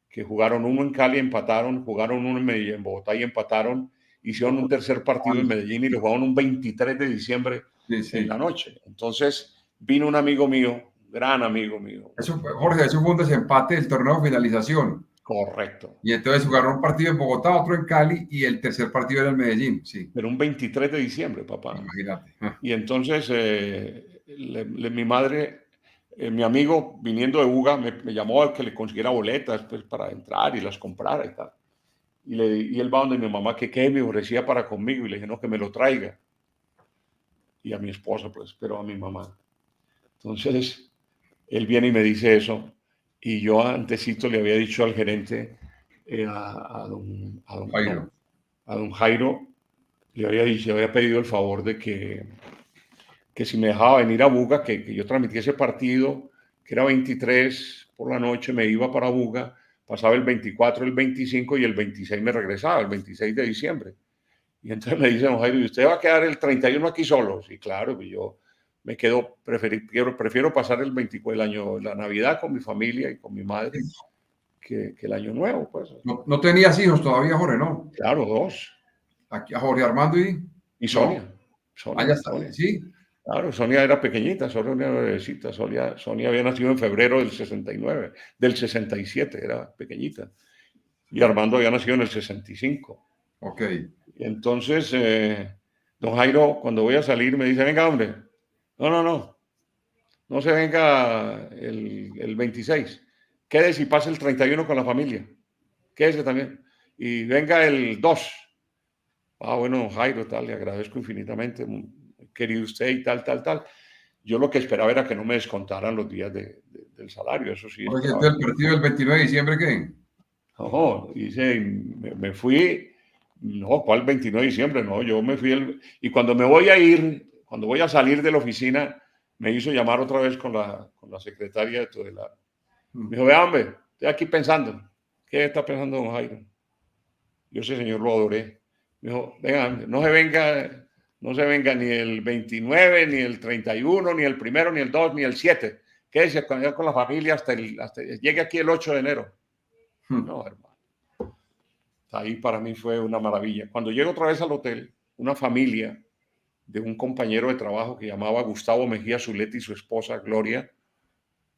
que jugaron uno en Cali, empataron, jugaron uno en Medellín, en Bogotá y empataron, hicieron un tercer partido en Medellín y lo jugaron un 23 de diciembre Sí, en sí. la noche. Entonces, vino un amigo mío, gran amigo mío. Eso, Jorge, eso fue un desempate del torneo de finalización. Correcto. Y entonces jugaron un partido en Bogotá, otro en Cali y el tercer partido era en Medellín, sí. Pero un 23 de diciembre, papá. Imagínate. Y entonces mi madre, mi amigo viniendo de Buga, me llamó a que le consiguiera boletas pues, para entrar y las comprara y tal. Y él va donde mi mamá, que qué me ofrecía para conmigo. Y le dije, no, que me lo traiga. Y a mi esposa, pues, pero a mi mamá. Entonces, él viene y me dice eso. Y yo antesito le había dicho al gerente, Jairo. a don Jairo, le había dicho, le había pedido el favor de que si me dejaba venir a Buga, que yo transmitiese partido, que era 23 por la noche, me iba para Buga, pasaba el 24, el 25 y el 26 me regresaba, el 26 de diciembre. Y entonces me dice don Jairo, ¿y usted va a quedar el 31 aquí solo? Sí, claro, y yo me quedo, prefiero pasar el 24, el año, la Navidad con mi familia y con mi madre que el año nuevo, pues. No, no tenías hijos todavía, Jorge, ¿no? Claro, dos. Aquí a Jorge Armando y... Y No. Sonia, Ah, ya está. Sonia. Sí. Claro, Sonia era pequeñita, Sonia era bebecita. Sonia había nacido en febrero del 69, del 67, era pequeñita. Y Armando había nacido en el 65. Ok. Y entonces, don Jairo, cuando voy a salir, me dice, venga, hombre. No se venga el 26. Quédese y pase el 31 con la familia. Quédese también. Y venga el 2. Ah, bueno, don Jairo, tal, le agradezco infinitamente. Querido usted y tal, tal, tal. Yo lo que esperaba era que no me descontaran los días del salario, eso sí Oye, esperaba. entonces el partido del 29 de diciembre, ¿qué? No, me fui, no, ¿cuál 29 de diciembre? No, yo me fui, y cuando me voy a ir, cuando voy a salir de la oficina, me hizo llamar otra vez con la secretaria de Todelar. Me dijo, vea, hombre, estoy aquí pensando. ¿Qué está pensando don Jairo? Yo ese señor lo adoré. Me dijo, venga, no se venga ni el 29, ni el 31, ni el primero, ni el 2, ni el 7. Quédese con la familia hasta llegue aquí el 8 de enero. No, hermano. Ahí para mí fue una maravilla. Cuando llego otra vez al hotel, una familia de un compañero de trabajo que llamaba Gustavo Mejía Zuleta y su esposa Gloria,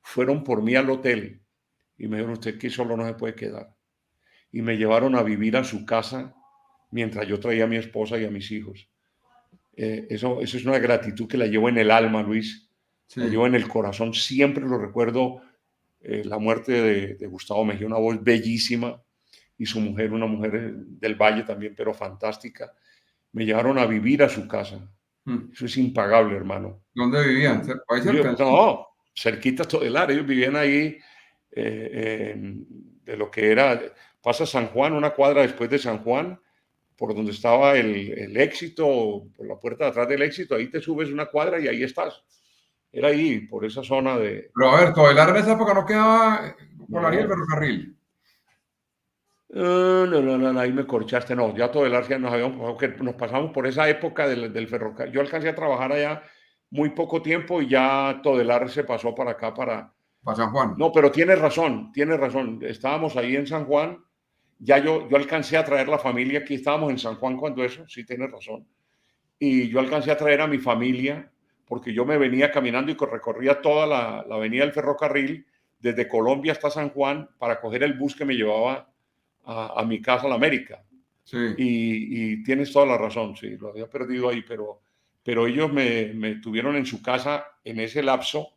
fueron por mí al hotel y me dijeron, usted aquí solo no se puede quedar. Y me llevaron a vivir a su casa mientras yo traía a mi esposa y a mis hijos. Eso es una gratitud que la llevo en el alma, Luis. Sí. La llevo en el corazón. Siempre lo recuerdo. La muerte de Gustavo Mejía, una voz bellísima, y su mujer, una mujer del Valle también, pero fantástica. Me llevaron a vivir a su casa. Eso es impagable, hermano. ¿Dónde vivían? ¿Ahí cerca? No, cerquita Todelar. Ellos vivían ahí de lo que era, pasa San Juan, una cuadra después de San Juan, por donde estaba el Éxito, por la puerta de atrás del Éxito, ahí te subes una cuadra y ahí estás. Era ahí, por esa zona de... Pero a ver, Todelar en esa época no quedaba por la línea del No, ferrocarril. no, ahí me corchaste. No, ya Todelar ya nos pasamos por esa época del ferrocarril. Yo alcancé a trabajar allá muy poco tiempo y ya Todelar se pasó para acá, para... Para San Juan. No, pero tienes razón. Estábamos ahí en San Juan. Ya yo alcancé a traer la familia aquí. Estábamos en San Juan cuando eso, sí tienes razón. Y yo alcancé a traer a mi familia porque yo me venía caminando y recorría toda la avenida del ferrocarril desde Colombia hasta San Juan para coger el bus que me llevaba a mi casa, a la América. Sí. Y tienes toda la razón, sí, lo había perdido ahí, pero ellos me tuvieron en su casa en ese lapso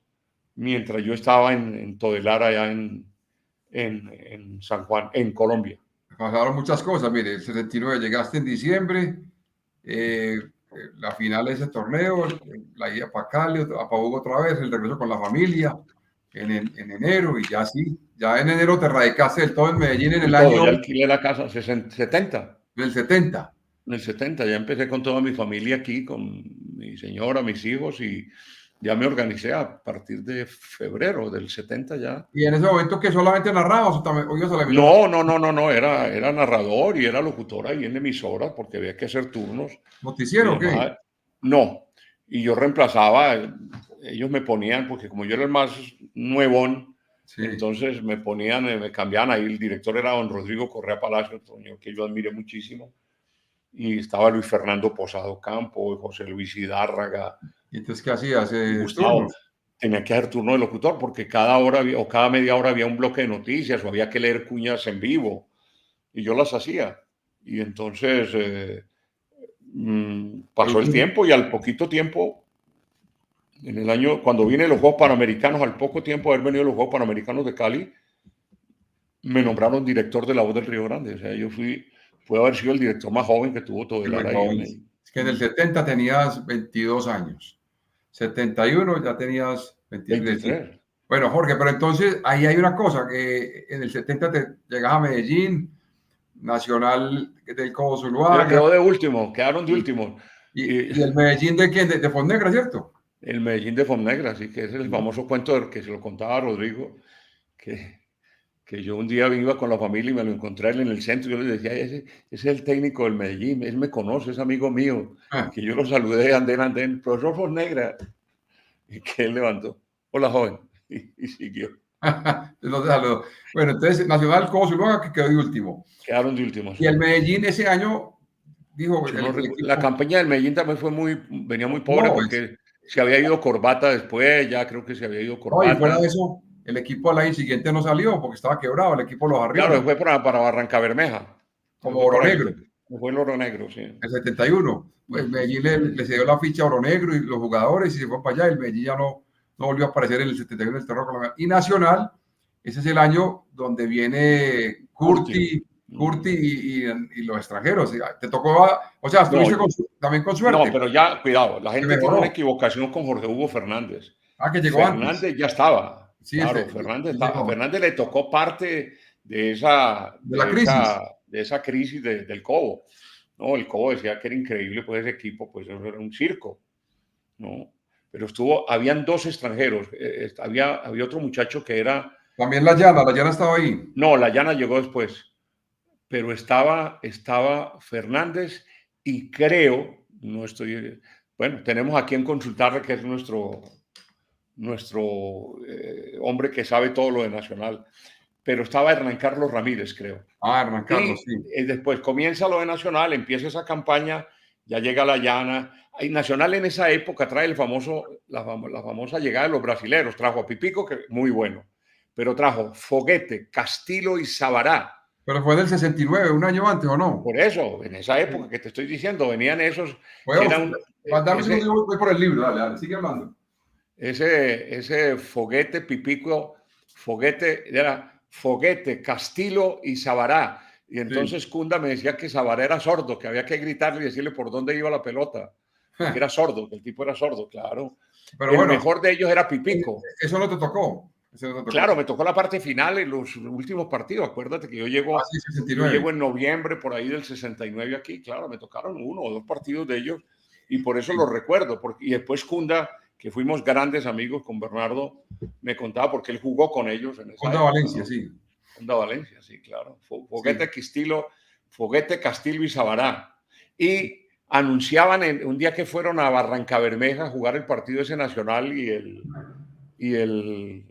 mientras yo estaba en Todelar, allá en San Juan, en Colombia. Pasaron muchas cosas. Mire, el 69 llegaste en diciembre, la final de ese torneo, la ida para Cali, a Pabugo otra vez, el regreso con la familia en enero y ya sí, ya en enero te radicaste del todo en Medellín en el Y todo, año ya alquilé la casa 70. del 70. En el 70 ya empecé con toda mi familia aquí, con mi señora, mis hijos, y ya me organicé a partir de febrero del 70 ya. Y en ese momento que solamente narrabas o también oías a la emisora. No, era narrador y era locutor ahí en emisoras porque había que hacer turnos. ¿Noticiero o qué? No, y yo reemplazaba, ellos me ponían, porque como yo era el más nuevón, Sí. entonces me ponían, me cambiaban ahí, el director era don Rodrigo Correa Palacio, señor que yo admiré muchísimo, y estaba Luis Fernando Posado Campo, José Luis Hidárraga, ¿Y entonces qué hacías? Gustavo. Turnos. tenía que hacer turno de locutor porque cada hora o cada media hora había un bloque de noticias o había que leer cuñas en vivo y yo las hacía. Y entonces pasó el tiempo y al poquito tiempo, en el año, cuando vine los Juegos Panamericanos, al poco tiempo de haber venido los Juegos Panamericanos de Cali, me nombraron director de La Voz del Río Grande. O sea, pude haber sido el director más joven que tuvo Todelar ahí. Es que en el 70 tenías 22 años. 71 ya tenías 23. Bueno, Jorge, pero entonces ahí hay una cosa, que en el 70 te llegas a Medellín, Nacional del Cobo Zuluaga. Quedó de último, quedaron de último. ¿Y el Medellín de quién? De Fonnegra, ¿cierto? El Medellín de Fonnegra, sí, que es el famoso cuento que se lo contaba a Rodrigo, que yo un día iba con la familia y me lo encontré en el centro y yo le decía, ese es el técnico del Medellín, él me conoce, es amigo mío. Y que yo lo saludé, andén, profesor Fonnegra. Y que él levantó, hola joven, y siguió. Bueno, entonces Nacional Cobo Zuluaga que quedó de último. Quedaron de último. Y el Medellín ese año dijo... La campaña del Medellín también venía muy pobre porque se había ido Corbata después, ya creo que se había ido Corbata. No, y fuera de eso, el equipo al año siguiente no salió porque estaba quebrado, el equipo los arriba. Claro, fue para Barranca Bermeja. Como Oro Negro. Fue el Oro Negro, sí. El 71. Pues Medellín le cedió la ficha a Oro Negro y los jugadores y se fue para allá. El Medellín ya no volvió a aparecer en el 71 en el terror colombiano. Y Nacional, ese es el año donde viene Curti y los extranjeros. Te tocó, o sea, estuviste también con suerte. No, pero ya, cuidado, la gente tiene una equivocación con Jorge Hugo Fernández. Que llegó Fernández antes. ya estaba. Sí, claro, Fernández estaba. A Fernández le tocó parte de esa crisis del Cobo. No, el Cobo decía que era increíble, pues ese equipo, pues eso era un circo, ¿no? Pero habían dos extranjeros, había otro muchacho que era... También la Llana estaba ahí. No, la Llana llegó después, pero estaba Fernández y creo, no estoy... Bueno, tenemos a quien consultarle, que es nuestro hombre que sabe todo lo de Nacional, pero estaba Hernán Carlos Ramírez, creo. Hernán Carlos, sí. Y después comienza lo de Nacional, empieza esa campaña, ya llega la Llana. Y Nacional en esa época trae la famosa llegada de los brasileros. Trajo a Pipico, que muy bueno, pero trajo Foguete, Castillo y Sabará. Pero fue del 69, un año antes, ¿o no? Por eso, en esa época que te estoy diciendo, venían esos... Dame un segundo, voy por el libro, dale, sigue hablando. Ese Foguete, Pipico, Foguete, era Foguete, Castillo y Sabará. Y entonces Cunda me decía que Sabará era sordo, que había que gritarle y decirle por dónde iba la pelota. Que era sordo, que el tipo era sordo, claro. Pero el mejor de ellos era Pipico. Eso no te tocó. Claro, me tocó la parte final en los últimos partidos. Acuérdate que yo llego en noviembre por ahí del 69 aquí. Claro, me tocaron 1 o 2 partidos de ellos y por eso los recuerdo. Y después Cunda, que fuimos grandes amigos con Bernardo, me contaba porque él jugó con ellos. Cunda Valencia, sí. Cunda Valencia, sí, claro. Foguete, Castillo y Sabará. Y anunciaban un día que fueron a Barranca Bermeja a jugar el partido ese nacional y el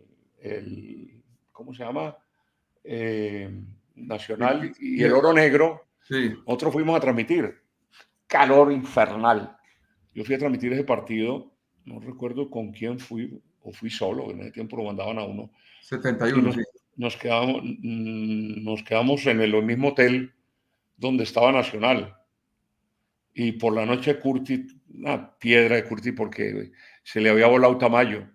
¿cómo se llama? Nacional y el Oro Negro. Sí. Nosotros fuimos a transmitir. Calor infernal. Yo fui a transmitir ese partido, no recuerdo con quién fui, o fui solo, en ese tiempo lo mandaban a uno. 71, sí. Nos quedamos en el mismo hotel donde estaba Nacional. Y por la noche Curti, una piedra de Curti porque se le había volado Tamayo.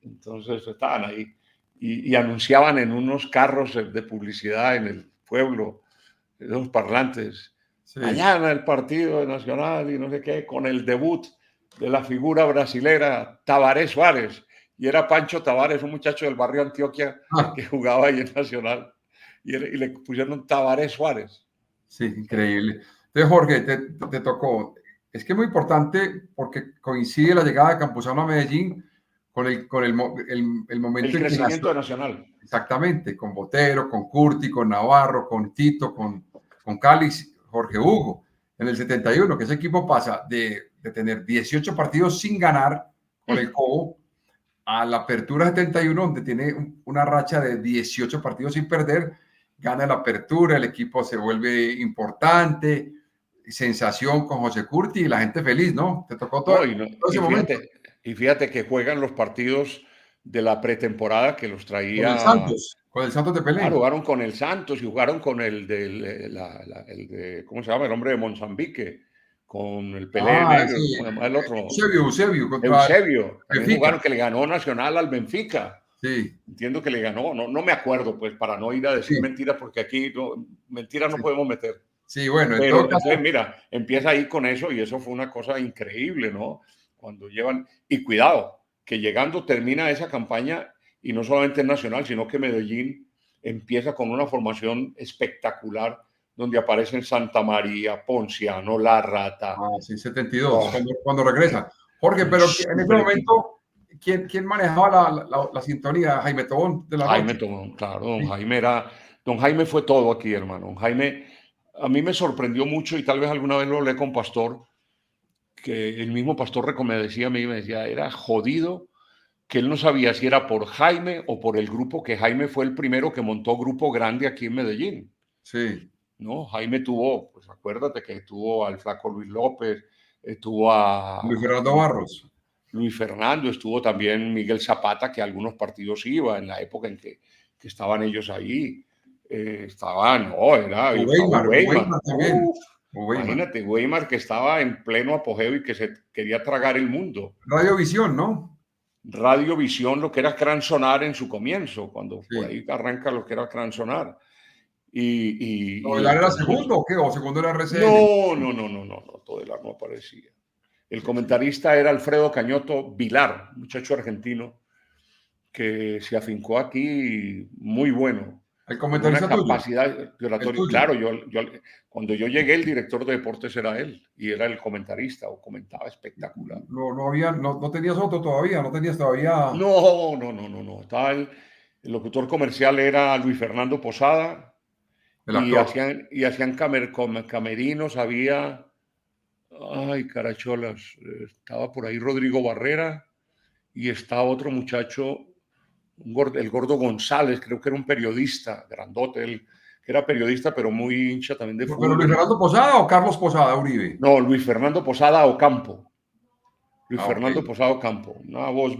Entonces estaban ahí y anunciaban en unos carros de publicidad en el pueblo, los parlantes, mañana el partido Nacional y no sé qué, con el debut de la figura brasilera Tabaré Suárez. Y era Pancho Tavares, un muchacho del barrio Antioquia que jugaba ahí en Nacional. Y le pusieron Tabaré Suárez. Sí, increíble. Entonces, Jorge, te tocó. Es que es muy importante porque coincide la llegada de Campuzano a Medellín con el momento... El crecimiento de Nacional. Exactamente, con Botero, con Curti, con Navarro, con Tito, con Cáliz, Jorge Hugo. En el 71, que ese equipo pasa de tener 18 partidos sin ganar con el Cobo a la Apertura 71, donde tiene una racha de 18 partidos sin perder, gana la Apertura, el equipo se vuelve importante, sensación con José Curti y la gente feliz, ¿no? Te tocó todo ese momento. Y fíjate que juegan los partidos de la pretemporada que los traía. Con el Santos de Claro, Pelé. jugaron con el Santos y jugaron con el ¿cómo se llama? El hombre de Mozambique, con el Pelé Ah, negro, sí, ¿cómo se llama el otro? Eusebio contra Eusebio, también Benfica. jugaron, que le ganó Nacional al Benfica. Sí, Entiendo que le ganó, no me acuerdo, pues para no ir a decir sí, mentiras, porque aquí no, mentiras no sí. podemos meter. Sí, bueno, en todo Pero entonces, caso, mira, empieza ahí con eso y eso fue una cosa increíble, ¿no? Cuando llevan, y cuidado, que llegando termina esa campaña y no solamente es nacional, sino que Medellín empieza con una formación espectacular donde aparecen Santa María, Ponciano, La Rata. sí, 72, Oh, cuando regresa. Jorge, un pero en ese super equipo. momento, ¿quién manejaba la sintonía? Jaime Tobón de la Jaime Noche. Tomón, claro, Sí, don Jaime fue todo aquí, hermano. Don Jaime, a mí me sorprendió mucho y tal vez alguna vez lo hablé con Pastor, que el mismo Pastor me decía a mí, me decía, era jodido que él no sabía si era por Jaime o por el grupo, que Jaime fue el primero que montó grupo grande aquí en Medellín, sí. ¿no? Jaime tuvo, pues acuérdate que tuvo al Flaco Luis López, tuvo a Luis Fernando Barros. Luis Fernando, estuvo también Miguel Zapata, que a algunos partidos iba en la época en que estaban ellos ahí. Estaban, no, estaba Weimar. Weimar también. Weimar. Imagínate, Weimar que estaba en pleno apogeo y que se quería tragar el mundo. Radiovisión, ¿no? Radiovisión, lo que era Gran Sonar en su comienzo, cuando por Sí. ahí arranca lo que era Gran Sonar. Y ¿Todelar era entonces, segundo o qué? ¿O segundo era RCN? no, Todelar no aparecía. El Sí, sí. comentarista era Alfredo Cañoto Vilar, muchacho argentino, que se afincó aquí muy bueno, El con una comentarista tuyo, capacidad de el oratorio. tuyo. Claro, cuando yo llegué, el director de deportes era él y era el comentarista o comentaba espectacular. No tenías otro todavía, no tenías todavía No. Estaba el locutor comercial era Luis Fernando Posada el actor. y hacían camerinos, había, ay, caracholas, estaba por ahí Rodrigo Barrera y estaba otro muchacho, el gordo González, creo que era un periodista, grandote, él, que era periodista, pero muy hincha también de ¿Pero Luis fútbol. Fernando Posada o Carlos Posada Uribe? No, Luis Fernando Posada Ocampo. Luis Ah, ok. Fernando Posada Ocampo, una voz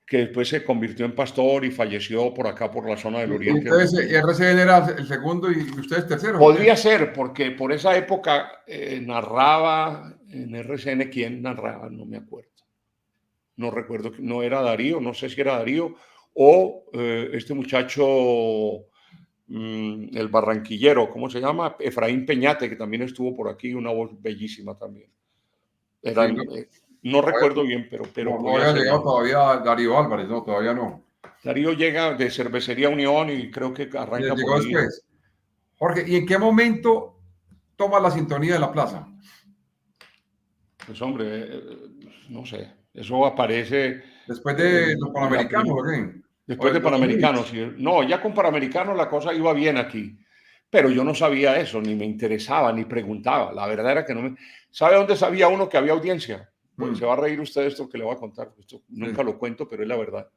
que después se convirtió en pastor y falleció por acá, por la zona del Y oriente entonces argentino. RCN era el segundo y ustedes terceros, ¿o qué? Podría ser, porque por esa época narraba en RCN, ¿quién narraba? No me acuerdo. No recuerdo, no era Darío, no sé si era Darío, o este muchacho, el barranquillero, ¿cómo se llama? Efraín Peñate, que también estuvo por aquí, una voz bellísima también. Sí, no, Eran, no recuerdo bien, pero no podía había ser llegado ellos. todavía Darío Álvarez, no, todavía no. Darío llega de Cervecería Unión y creo que arranca por Llegó ahí. después. Jorge, ¿y en qué momento toma la sintonía de la plaza? Pues hombre, no sé, eso aparece ¿Después de los en la Panamericanos o qué? ¿O después de de los 2000? Panamericanos. No, ya con Panamericanos la cosa iba bien aquí, pero yo no sabía eso, ni me interesaba, ni preguntaba. La verdad era que no me... ¿Sabe dónde sabía uno que había audiencia? Pues se va a reír usted de esto que le voy a contar. Esto nunca Sí. lo cuento, pero es la verdad.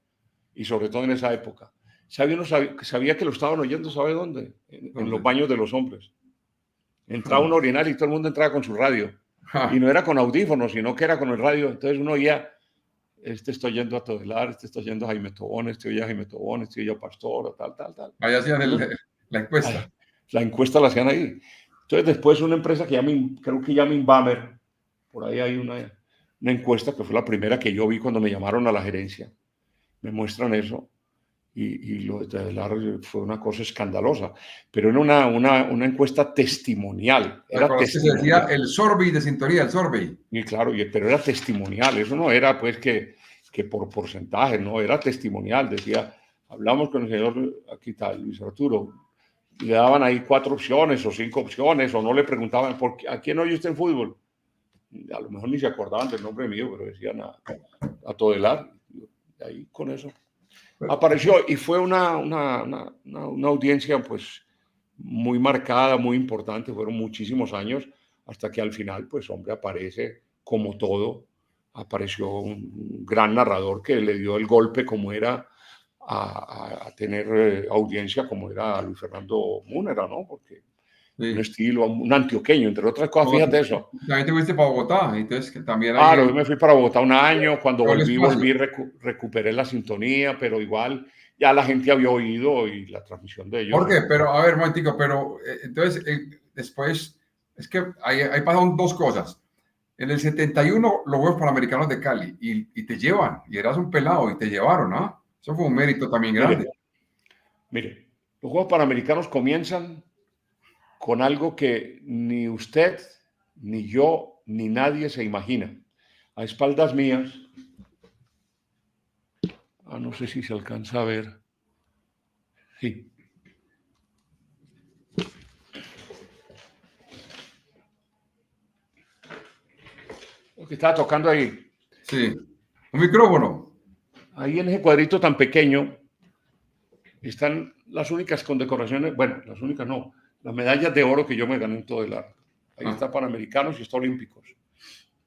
Y sobre todo en esa época. Sabía que lo estaban oyendo, ¿sabe dónde? En los ¿Dónde? baños de los hombres. Entraba un orinal y todo el mundo entraba con su radio. Y Ja, no era con audífonos, sino que era con el radio. Entonces uno oía, este está yendo a Todelar, este está yendo a Jaime Tobón, este oye a Jaime Tobón, este oye a Pastor, tal. ahí hacían Uno, la encuesta. la encuesta la hacían ahí. Entonces después una empresa que creo que llama Inbamer, por ahí hay una encuesta que fue la primera que yo vi cuando me llamaron a la gerencia. Me muestran eso y lo de Todelar fue una cosa escandalosa, pero era una encuesta testimonial, ¿Te era acuerdas que se decía testimonial. el sorbet de sintonía, el sorbet? Y claro, pero era testimonial, eso no era pues que por porcentaje, no, era testimonial, decía, hablamos con el señor, aquí tal, Luis Arturo, y le daban ahí 4 opciones o 5 opciones, o no le preguntaban, ¿a quién oye usted en fútbol? A lo mejor ni se acordaban del nombre mío, pero decían a Todelar, y ahí con eso. Apareció y fue una audiencia pues muy marcada, muy importante, fueron muchísimos años, hasta que al final, pues hombre, aparece como todo, apareció un gran narrador que le dio el golpe como era a tener audiencia como era Luis Fernando Múnera, ¿no? Porque un Sí. estilo, un antioqueño, entre otras cosas, No, fíjate eso. también te fuiste para Bogotá, entonces que también ahí Claro, yo me fui para Bogotá un año, cuando el volví, espacio. recuperé la sintonía, pero igual ya la gente había oído y la transmisión de ellos. Jorge, pero a ver, un momentico, pero entonces después, es que ahí pasaron dos cosas. En el 71 los Juegos Panamericanos de Cali y te llevan, y eras un pelado y te llevaron, ¿ah? Eso fue un mérito también grande. Mire, mire, los Juegos Panamericanos comienzan con algo que ni usted, ni yo, ni nadie se imagina. A espaldas mías, no sé si se alcanza a ver, sí. Lo que estaba tocando ahí, Sí. Un micrófono. ahí en ese cuadrito tan pequeño, están las únicas condecoraciones, bueno, las únicas no, las medallas de oro que yo me gané en todo el arte. Ahí Ah, está Panamericanos y está Olímpicos.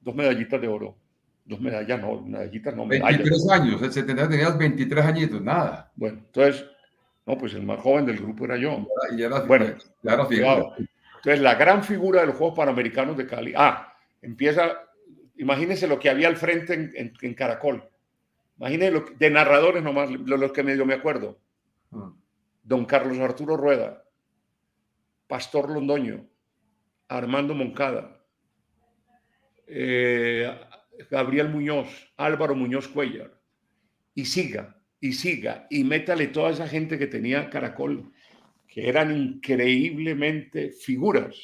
2 medallitas de oro. 2 medallas, no, medallitas, no, medallas de 23 oro. años, el 70 tenías 23 añitos, nada. Bueno, entonces, no, pues el más joven del grupo era yo. Y Bueno, ya era figura. cuidado. Entonces, la gran figura de los Juegos Panamericanos de Cali. Empieza, imagínense lo que había al frente en Caracol. Imagínense de narradores nomás, los que medio me acuerdo. Ah, Don Carlos Arturo Rueda, Pastor Londoño, Armando Moncada, eh, Gabriel Muñoz, Álvaro Muñoz Cuellar, y siga, y métale toda esa gente que tenía Caracol, que eran increíblemente figuras,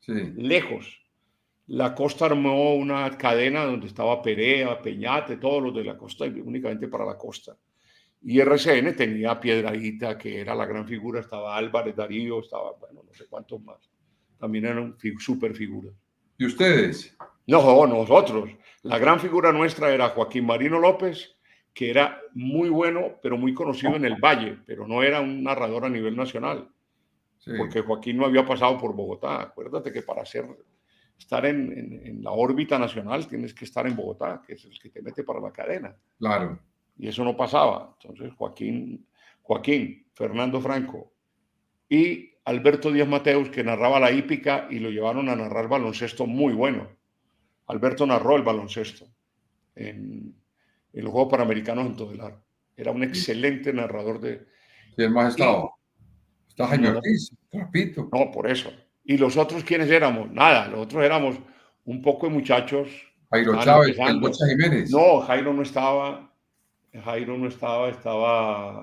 sí, lejos. La Costa armó una cadena donde estaba Perea, Peñate, todos los de la costa, únicamente para la costa. Y RCN tenía a Piedradita, que era la gran figura, estaba Álvarez Darío, estaba, bueno, no sé cuántos más. También eran super figuras. ¿y ustedes? No, nosotros. La gran figura nuestra era Joaquín Marino López, que era muy bueno, pero muy conocido en el Valle, pero no era un narrador a nivel nacional, Sí, porque Joaquín no había pasado por Bogotá. Acuérdate que para estar en la órbita nacional tienes que estar en Bogotá, que es el que te mete para la cadena. claro. Y eso no pasaba. Entonces Joaquín, Fernando Franco y Alberto Díaz Mateus, que narraba la hípica y lo llevaron a narrar baloncesto muy bueno. Alberto narró el baloncesto en los Juegos Panamericanos en Todelar. Era un Sí, excelente narrador de... sí, el más Y estado. Está Jaime no, Ortiz, Trapito. no, por eso. ¿Y los otros quiénes éramos? Nada, los otros éramos un poco de muchachos que Jairo estaban Chávez, el empezando. Bocha Jiménez. No, Jairo no estaba,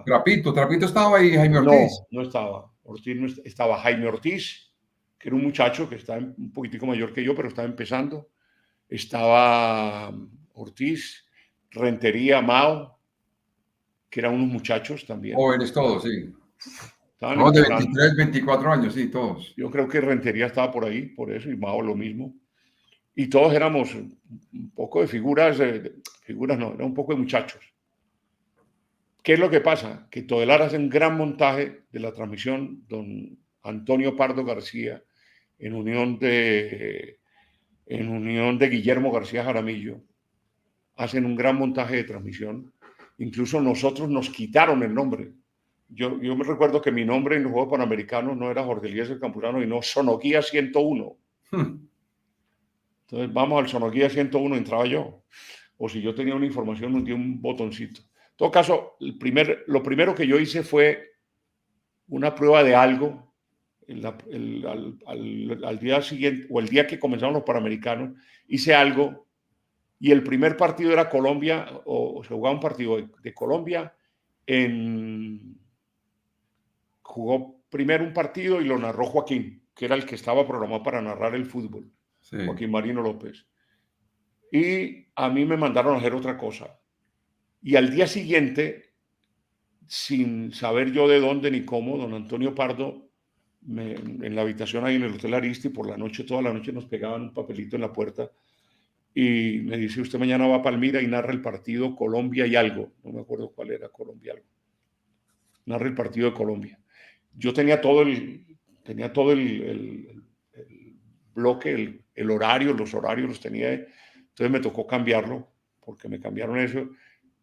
Trapito estaba ahí, Jaime Ortiz. no estaba. Ortiz no estaba Jaime Ortiz, que era un muchacho que está un poquitico mayor que yo, pero estaba empezando. Estaba Ortiz, Rentería, Mao, que eran unos muchachos también. Jóvenes todos, sí. Estaban Todos de empezando. 23, 24 años, sí, todos. Yo creo que Rentería estaba por ahí, por eso, y Mao lo mismo. Y todos éramos un poco de figuras, figuras no, era un poco de muchachos. ¿Qué es lo que pasa? Que Todelar hace un gran montaje de la transmisión, don Antonio Pardo García, en unión de Guillermo García Jaramillo, hacen un gran montaje de transmisión. Incluso nosotros nos quitaron el nombre. Yo me recuerdo que mi nombre en los Juegos Panamericanos no era Jorge Eliezer Campuzano y no Sonoguía 101. Entonces vamos al Sonoguía 101, entraba yo. O si yo tenía una información, un día un botoncito. En todo caso, lo primero que yo hice fue una prueba de algo al día siguiente o el día que comenzaron los Panamericanos. Hice algo y el primer partido era Colombia, o se jugaba un partido de Colombia. Jugó primero un partido y lo narró Joaquín, que era el que estaba programado para narrar el fútbol, Sí. Joaquín Marino López. Y a mí me mandaron a hacer otra cosa. Y al día siguiente, sin saber yo de dónde ni cómo, don Antonio Pardo, en la habitación ahí en el Hotel Aristi, por la noche, toda la noche nos pegaban un papelito en la puerta y me dice, usted mañana va a Palmira y narra el partido Colombia y algo. No me acuerdo cuál era, Colombia algo. Narra el partido de Colombia. Yo tenía todo el bloque, el horario, los horarios los tenía. Entonces me tocó cambiarlo, porque me cambiaron eso.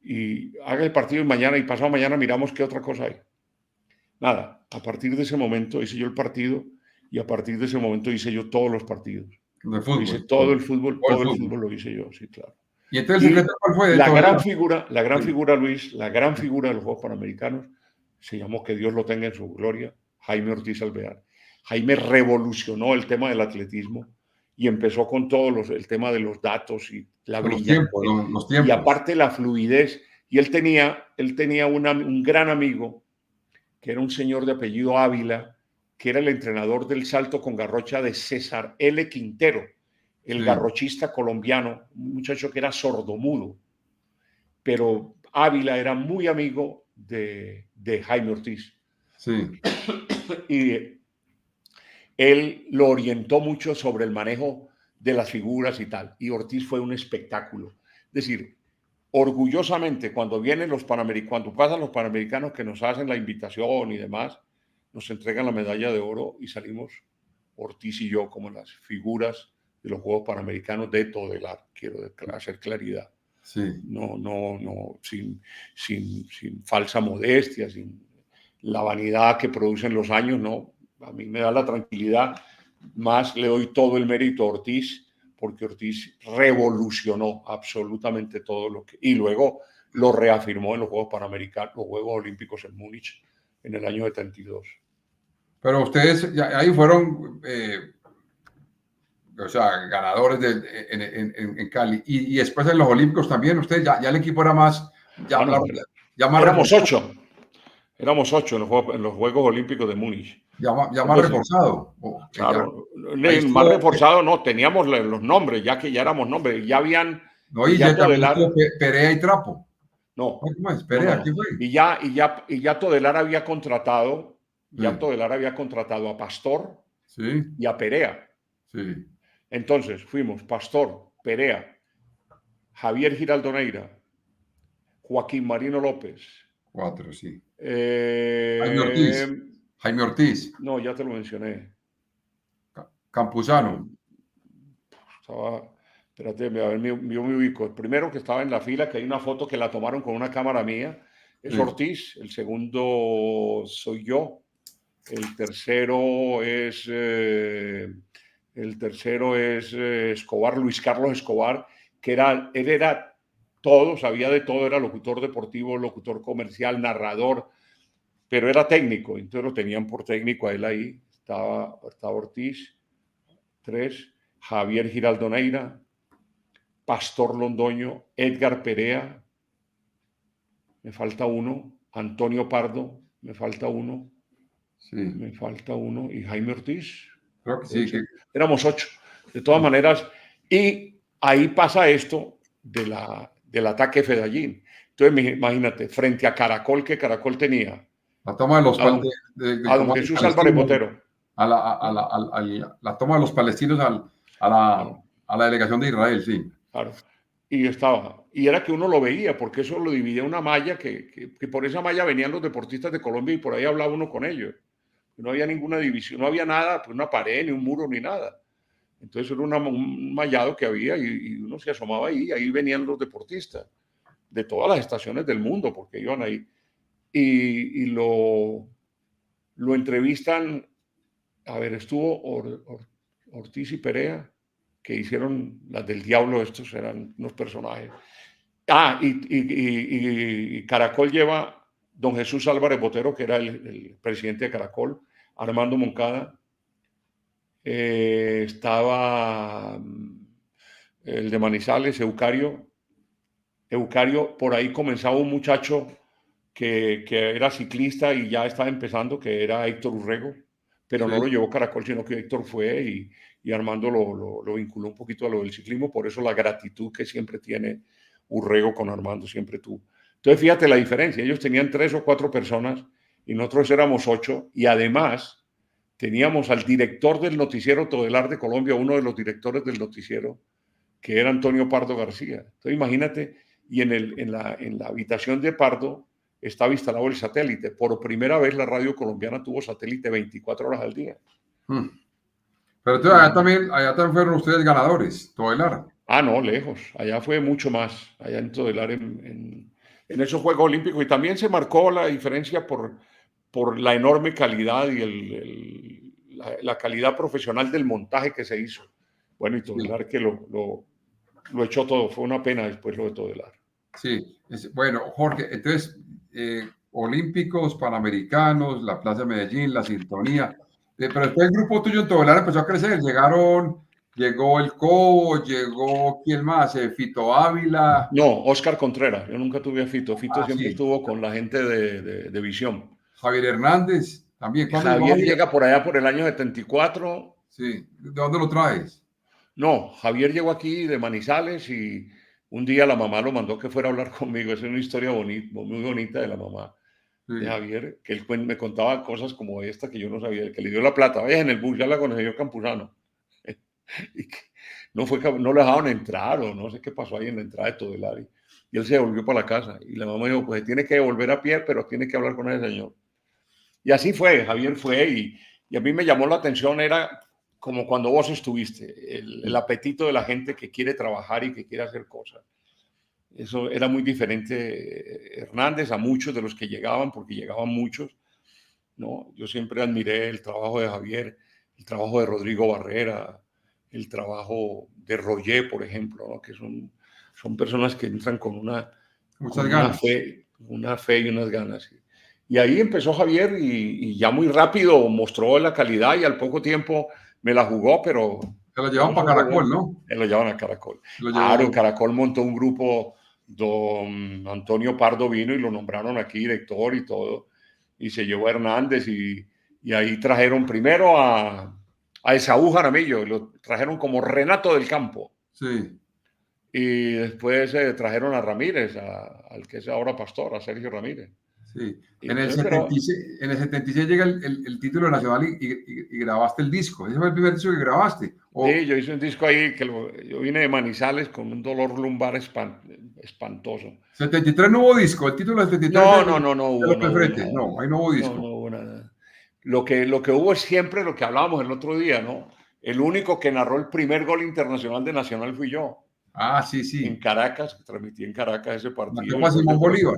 Y haga el partido y mañana y pasado mañana miramos qué otra cosa hay. Nada, a partir de ese momento hice yo el partido y a partir de ese momento hice yo todos los partidos. De Yo hice fútbol. todo el fútbol, Todo el todo el fútbol. fútbol lo hice yo, sí, claro. ¿Y entonces el Y secreto cuál fue de la todo gran eso? figura, Luis, la gran figura de los Juegos Panamericanos, se llamó, que Dios lo tenga en su gloria, Jaime Ortiz Alvear. Jaime revolucionó el tema del atletismo y empezó con el tema de los datos y la Los tiempos, brillantez. los Y tiempos. aparte la fluidez. Y él tenía un gran amigo, que era un señor de apellido Ávila, que era el entrenador del salto con garrocha de César L. Quintero, el garrochista colombiano, un muchacho que era sordomudo. Pero Ávila era muy amigo de Jaime Ortiz. Sí. Y él lo orientó mucho sobre el manejo de las figuras y tal. Y Ortiz fue un espectáculo. Es decir, orgullosamente, cuando pasan los Panamericanos, que nos hacen la invitación y demás, nos entregan la medalla de oro y salimos Ortiz y yo como las figuras de los Juegos Panamericanos de Todelar. Quiero hacer claridad. Sí. No, sin falsa modestia, sin la vanidad que producen los años, no. A mí me da la tranquilidad, más le doy todo el mérito a Ortiz, porque Ortiz revolucionó absolutamente todo lo que... Y luego lo reafirmó en los Juegos Panamericanos, los Juegos Olímpicos en Múnich, en el año 72. Pero ustedes ahí fueron, o sea, ganadores en Cali. Y después en los Olímpicos también, ustedes ya el equipo era más, ya más reforzado. Éramos ocho en los Juegos Olímpicos de Múnich. Ya más reforzado. Claro, más reforzado no, teníamos los nombres, ya que ya éramos nombres, ya habían... No, y ya Todelar, Perea y Trapo. No, ¿Cómo es? Perea, ¿quién fue? Y ya Todelar había contratado, Todelar había contratado a Pastor y a Perea. Sí. Entonces fuimos Pastor, Perea, Javier Giraldoneira, Joaquín Marino López. 4, sí. Jaime Ortiz. No, ya te lo mencioné. Campuzano. Espérate, a ver, yo me ubico. El primero que estaba en la fila, que hay una foto que la tomaron con una cámara mía, es Ortiz. El segundo soy yo. El tercero es Escobar, Luis Carlos Escobar, que él era todo, sabía de todo, era locutor deportivo, locutor comercial, narrador, pero era técnico, entonces lo tenían por técnico a él ahí. Estaba Ortiz, 3, Javier Giraldoneira, Pastor Londoño, Edgar Perea, me falta uno, Antonio Pardo, me falta uno, me falta uno, y Jaime Ortiz. Creo que sí. Éramos 8, de todas maneras, y ahí pasa esto del ataque Fedallín. Entonces, imagínate, frente a Caracol, que Caracol tenía la toma de los a don Jesús Álvarez Botero, la toma de los palestinos a la delegación de Israel, sí. Claro. Y era que uno lo veía, porque eso lo dividía una malla, que por esa malla venían los deportistas de Colombia y por ahí hablaba uno con ellos. No había ninguna división, no había nada, pues una pared, ni un muro, ni nada. Entonces era un mallado que había y uno se asomaba ahí, y ahí venían los deportistas de todas las estaciones del mundo, porque iban ahí. Y lo entrevistan, a ver, estuvo Ortiz y Perea, que hicieron las del diablo, estos eran unos personajes. Y Caracol lleva don Jesús Álvarez Botero, que era el presidente de Caracol, Armando Moncada, estaba el de Manizales, Eucario, por ahí comenzaba un muchacho que era ciclista y ya estaba empezando, que era Héctor Urrego, pero no lo llevó Caracol, sino que Héctor fue y Armando lo vinculó un poquito a lo del ciclismo, por eso la gratitud que siempre tiene Urrego con Armando, siempre tuvo. Entonces fíjate la diferencia, ellos tenían 3 o 4 personas y nosotros éramos 8, y además teníamos al director del noticiero Todelar de Colombia, uno de los directores del noticiero, que era Antonio Pardo García. Entonces imagínate, y en la habitación de Pardo estaba instalado el satélite. Por primera vez la radio colombiana tuvo satélite 24 horas al día. Pero entonces allá también fueron ustedes ganadores, Todelar. No, lejos. Allá fue mucho más. Allá en Todelar, en esos Juegos Olímpicos. Y también se marcó la diferencia por la enorme calidad y la calidad profesional del montaje que se hizo. Bueno, y Todelar que lo echó todo. Fue una pena después lo de Todelar. Sí, bueno, Jorge, entonces, Olímpicos, Panamericanos, la Plaza de Medellín, la Sintonía, pero después el grupo tuyo en Todelar empezó a crecer, llegó el Cobo, llegó, ¿quién más? Fito Ávila. No, Oscar Contreras, yo nunca tuve a Fito. Fito siempre Sí. estuvo con la gente de Visión. Javier Hernández, también. ¿Cuándo llegó Javier Javier? llega por allá por el año 74. Sí, ¿de dónde lo traes? No, Javier llegó aquí de Manizales y un día la mamá lo mandó que fuera a hablar conmigo. Es una historia muy bonita de la mamá de Sí. Javier, que él me contaba cosas como esta que yo no sabía, que le dio la plata. Vaya en el bus, ya la con el señor Campuzano. Y que no le dejaban entrar o no sé qué pasó ahí en la entrada de Todelar. Y él se volvió para la casa. Y la mamá dijo, pues tiene que volver a pie, pero tiene que hablar con ese señor. Y así fue, Javier fue y a mí me llamó la atención, era como cuando vos estuviste, el apetito de la gente que quiere trabajar y que quiere hacer cosas. Eso era muy diferente, Hernández, a muchos de los que llegaban, porque llegaban muchos, ¿no? Yo siempre admiré el trabajo de Javier, el trabajo de Rodrigo Barrera, el trabajo de Roger, por ejemplo, ¿no? Que son personas que entran con Muchas ganas. una fe y unas ganas. Y ahí empezó Javier y ya muy rápido mostró la calidad y al poco tiempo me la jugó, pero Se lo llevan para Caracol, ¿no? lo llevan a Caracol. Lo Claro, llevó. Caracol montó un grupo, don Antonio Pardo vino y lo nombraron aquí director y todo, y se llevó a Hernández y ahí trajeron primero a Esaú Jaramillo, lo trajeron como Renato del Campo. Sí. Y después trajeron a Ramírez, al que es ahora pastor, a Sergio Ramírez. Sí. Y En el entonces, 76 llega el título nacional y grabaste el disco. ¿Ese fue el primer disco que grabaste? sí, yo hice un disco ahí que yo vine de Manizales con un dolor lumbar espantoso. 73 no hubo disco, el título del 73 No, de, no de hubo, López Frete. nada. No, ahí no hubo No disco. hubo nada. Lo que hubo es siempre lo que hablábamos el otro día, ¿no? El único que narró el primer gol internacional de Nacional fui yo. Ah, sí, En sí. Caracas, transmití en Caracas ese La partido. Copa Simón Bolívar.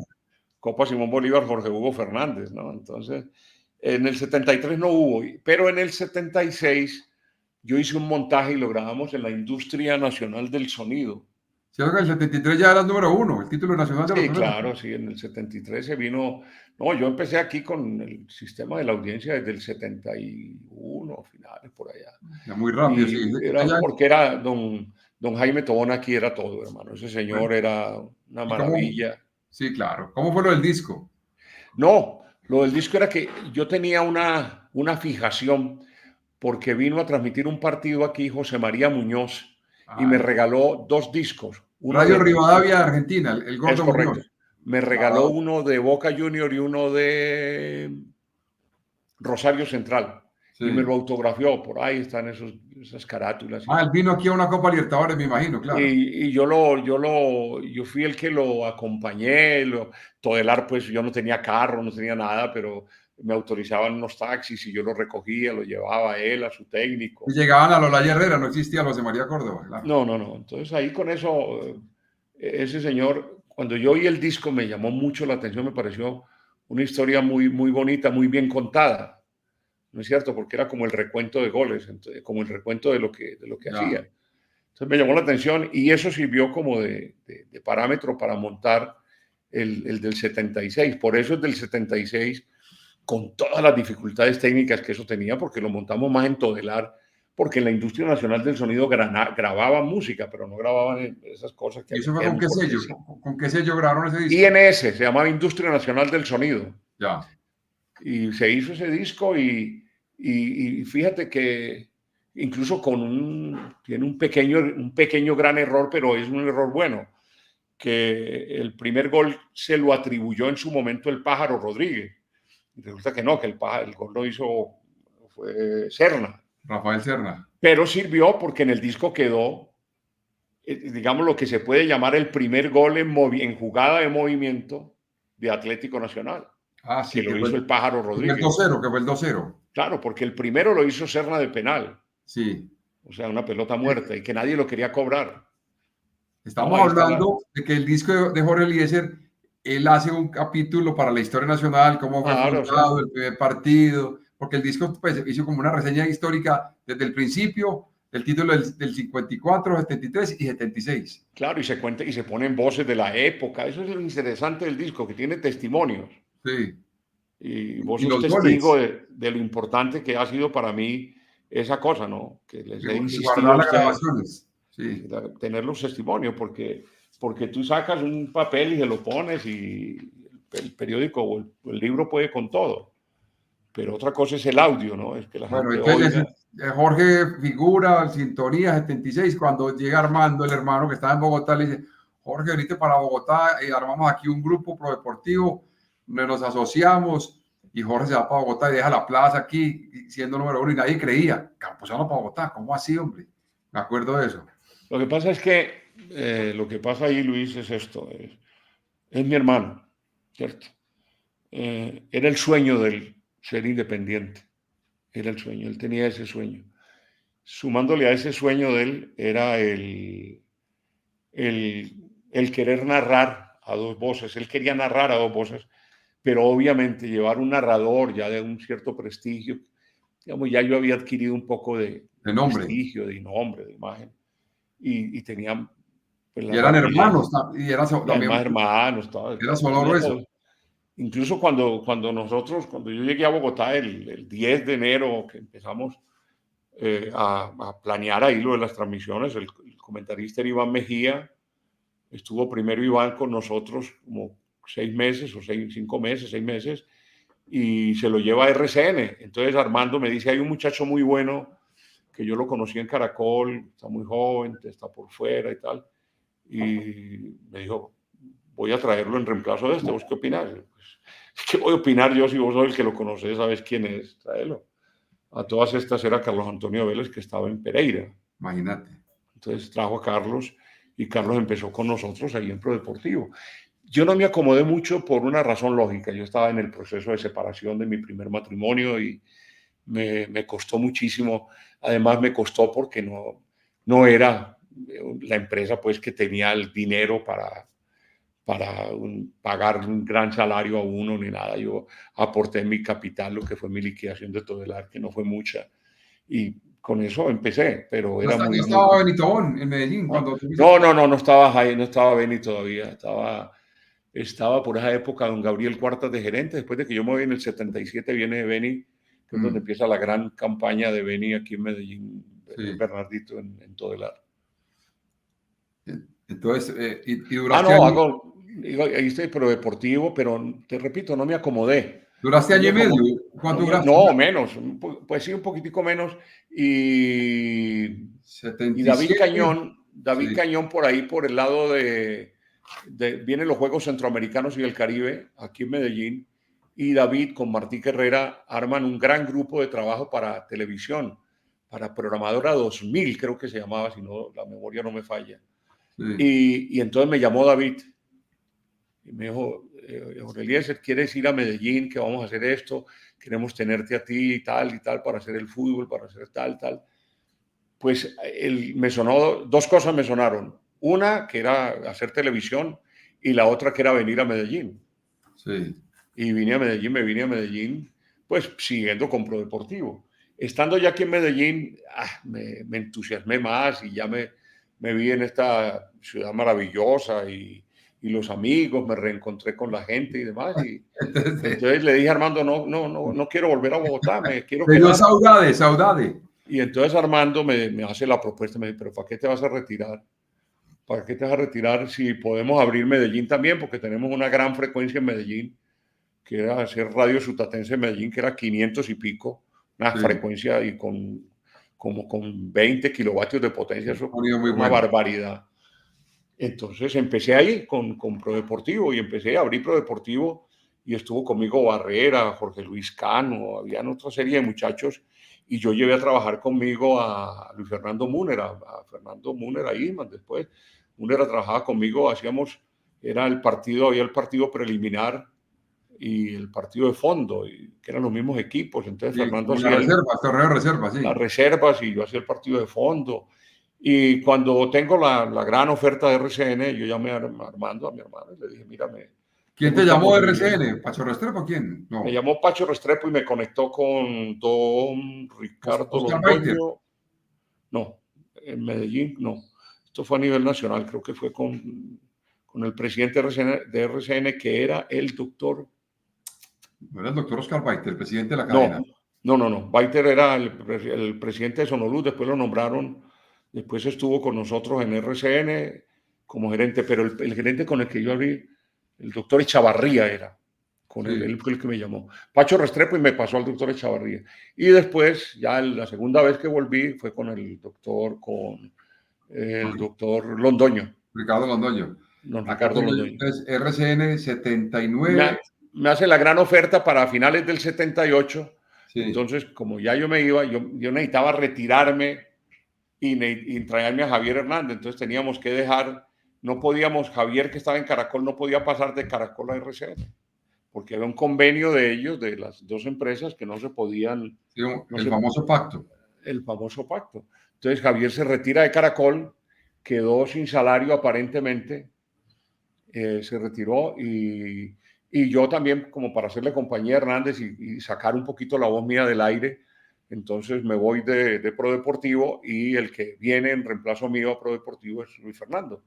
Copa Simón Bolívar, Jorge Hugo Fernández, ¿no? Entonces, en el 73 no hubo, pero en el 76 yo hice un montaje y lo grabamos en la Industria Nacional del Sonido. Creo que el 73 ya era el número uno, el título nacional de los Sí, primeros. claro, sí, en el 73 se vino. No, yo empecé aquí con el sistema de la audiencia desde el 71, finales por allá. Ya muy rápido, sí. Y era porque era don Jaime Tobón aquí, era todo, hermano. Ese señor Bueno, era una ¿y cómo? maravilla. Sí, claro. ¿Cómo fue lo del disco? No, lo del disco era que yo tenía una fijación porque vino a transmitir un partido aquí José María Muñoz y me Ah, regaló dos discos. Uno Radio de, Rivadavia de Argentina, el es Gordo correcto. Muñoz. Me regaló Claro. uno de Boca Junior y uno de Rosario Central. Sí. Y me lo autografió. Por ahí están esas carátulas. Ah, él vino aquí a una Copa Libertadores, me imagino, claro. Y yo fui el que lo acompañé. Todelar, pues yo no tenía carro, no tenía nada, pero me autorizaban unos taxis y yo lo recogía, lo llevaba a él, a su técnico. Y llegaban a Lolaya Herrera, no existía los de María Córdoba, claro. No. Entonces ahí con eso, ese señor, cuando yo oí el disco me llamó mucho la atención, me pareció una historia muy, muy bonita, muy bien contada. ¿No es cierto? Porque era como el recuento de goles, como el recuento de lo que Ya. hacía. Entonces me llamó la atención y eso sirvió como de parámetro para montar el del 76. Por eso es del 76, con todas las dificultades técnicas que eso tenía, porque lo montamos más en Todelar, porque en la Industria Nacional del Sonido grababan música, pero no grababan esas cosas que ¿Y eso había fue que con qué sello? cortesía. ¿Con qué sello grabaron ese disco? INS, se llamaba Industria Nacional del Sonido. Ya. Y se hizo ese disco y fíjate que incluso tiene un pequeño gran error, pero es un error bueno, que el primer gol se lo atribuyó en su momento el Pájaro Rodríguez. Y resulta que no, que el gol lo hizo fue Serna. Rafael Serna. Pero sirvió porque en el disco quedó, digamos, lo que se puede llamar el primer gol en jugada de movimiento de Atlético Nacional, Ah, que sí, lo hizo el Pájaro que fue el Rodríguez. 2-0, que fue el 2-0. Claro, porque el primero lo hizo Serna de penal, Sí. o sea, una pelota muerta y que nadie lo quería cobrar. Estamos No, ahí está hablando de que el disco de Jorge Eliezer, él hace un capítulo para la historia nacional, cómo fue Claro, fundado sí. el primer partido, porque el disco pues, hizo como una reseña histórica desde el principio, el título del 54, 73 y 76. Claro, y se cuenta y se ponen voces de la época. Eso es lo interesante del disco, que tiene testimonios. Sí. Y vos Y sos los testigo goles. de lo importante que ha sido para mí esa cosa, ¿no? Que les he Y insistido guardar a las ustedes grabaciones. Sí. tener los testimonios, porque tú sacas un papel y se lo pones y el periódico o el libro puede con todo. Pero otra cosa es el audio, ¿no? Es que la Bueno, gente entonces oiga. Jorge figura, sintonía 76, cuando llega Armando, el hermano que estaba en Bogotá, le dice, Jorge, venite para Bogotá, armamos aquí un grupo prodeportivo, nos asociamos, y Jorge se va para Bogotá y deja la plaza aquí, siendo número uno, y nadie creía, Campuzano para Bogotá, ¿cómo así, hombre? Me acuerdo de eso. Lo que pasa es que lo que pasa ahí, Luis, es esto. Es mi hermano, ¿cierto? Era el sueño de él ser independiente. Era el sueño, él tenía ese sueño. Sumándole a ese sueño de él era el querer narrar a dos voces. Él quería narrar a dos voces, pero obviamente llevar un narrador ya de un cierto prestigio, digamos, ya yo había adquirido un poco de De nombre. prestigio, de nombre, de imagen, y tenía pues, Y la eran rapidez, hermanos, y era y también, además hermanos, era tenía sonoro eso. todo. Incluso cuando yo llegué a Bogotá el 10 de enero, que empezamos a planear ahí lo de las transmisiones, el comentarista era Iván Mejía, estuvo primero Iván con nosotros como 6 meses o 5 meses, 6 meses, y se lo lleva a RCN. Entonces Armando me dice, hay un muchacho muy bueno que yo lo conocí en Caracol, está muy joven, está por fuera y tal, y me dijo, voy a traerlo en reemplazo de este, ¿vos qué opinás? Pues, ¿qué voy a opinar yo si vos sos el que lo conoces, sabes quién es? Tráelo. A todas estas era Carlos Antonio Vélez, que estaba en Pereira. Imagínate. Entonces trajo a Carlos y Carlos empezó con nosotros ahí en Pro Deportivo. Yo no me acomodé mucho por una razón lógica. Yo estaba en el proceso de separación de mi primer matrimonio y me costó muchísimo. Además me costó porque no era la empresa pues que tenía el dinero para pagar un gran salario a uno ni nada. Yo aporté mi capital, lo que fue mi liquidación de Todelar, que no fue mucha. Y con eso empecé, pero era No muy, estaba muy... Benito Bon en Medellín ¿no? cuando tuviste. No estaba ahí, no estaba Beni todavía, estaba por esa época don Gabriel Cuartas de gerente, después de que yo me voy en el 77 viene Beni, que es donde empieza la gran campaña de Beni aquí en Medellín, Sí. Bernardito en Todelar. Entonces, y duraste No, año, ahí estoy pro deportivo, pero te repito, no me acomodé. duraste No año me y medio. acomodé. ¿Cuánto duraste? No, menos, pues sí, un poquitico menos. Y David 77. Cañón, David Sí. Cañón por ahí, por el lado vienen los Juegos Centroamericanos y del Caribe, aquí en Medellín, y David con Martí Herrera arman un gran grupo de trabajo para televisión, para Programadora 2000, creo que se llamaba, si no, la memoria no me falla. Sí. Y entonces me llamó David y me dijo, Jorge Eliezer, ¿quieres ir a Medellín? Que vamos a hacer esto, queremos tenerte a ti y tal para hacer el fútbol, para hacer tal. Pues me sonó, dos cosas me sonaron. Una, que era hacer televisión, y la otra, que era venir a Medellín. Sí. Y me vine a Medellín, pues siguiendo con Pro Deportivo. Estando ya aquí en Medellín, me entusiasmé más y ya me vi en esta ciudad maravillosa y los amigos, me reencontré con la gente y demás. Y entonces le dije a Armando, no quiero volver a Bogotá, me quiero Pero quedar. saudade, saudade. Y entonces Armando me hace la propuesta, me dice, pero ¿para qué te vas a retirar? ¿Para qué te vas a retirar si podemos abrir Medellín también? Porque tenemos una gran frecuencia en Medellín, que era hacer radio sutatense en Medellín, que era 500 y pico, una frecuencia y como con 20 kilovatios de potencia, eso Muy era una bueno. barbaridad. Entonces empecé ahí con Pro Deportivo y empecé a abrir Pro Deportivo y estuvo conmigo Barrera, Jorge Luis Cano, habían otra serie de muchachos y yo llevé a trabajar conmigo a Luis Fernando Múner, a Fernando Múner ahí, más después. Múner trabajaba conmigo, había el partido preliminar y el partido de fondo, que eran los mismos equipos. Entonces Sí, Fernando como la hacía reserva, torneo de reserva, sí. las reservas y yo hacía el partido de fondo. Y cuando tengo la gran oferta de RCN, yo llamé a Armando, a mi hermano, y le dije, mírame, ¿Quién te llamó de RCN? ¿Pacho Restrepo? ¿Quién? Me No. llamó Pacho Restrepo y me conectó con don Ricardo Oscar Baiter. Londoño. No, en Medellín no. Esto fue a nivel nacional, creo que fue con el presidente de RCN, que era el doctor. No era el doctor Oscar Baiter, el presidente de la cadena. No. Baiter era el presidente de Sonoluz, después lo nombraron, después estuvo con nosotros en RCN como gerente, pero el gerente con el que yo abrí, el doctor Echavarría era. Con Sí. él fue el que me llamó. Pacho Restrepo y me pasó al doctor Echavarría. Y después, ya la segunda vez que volví fue con el doctor Londoño. Ricardo Londoño. Don Ricardo Londoño. Entonces, RCN 79. Me hace la gran oferta para finales del 78. Sí. Entonces, como ya yo me iba, yo necesitaba retirarme y traerme a Javier Hernández. Entonces teníamos que dejar, no podíamos, Javier que estaba en Caracol no podía pasar de Caracol a RCN, porque había un convenio de ellos, de las dos empresas, que no se podían. Sí, el famoso pacto. El famoso pacto. Entonces Javier se retira de Caracol, quedó sin salario aparentemente, se retiró y yo también, como para hacerle compañía a Hernández y sacar un poquito la voz mía del aire, entonces me voy de Pro Deportivo y el que viene en reemplazo mío a Pro Deportivo es Luis Fernando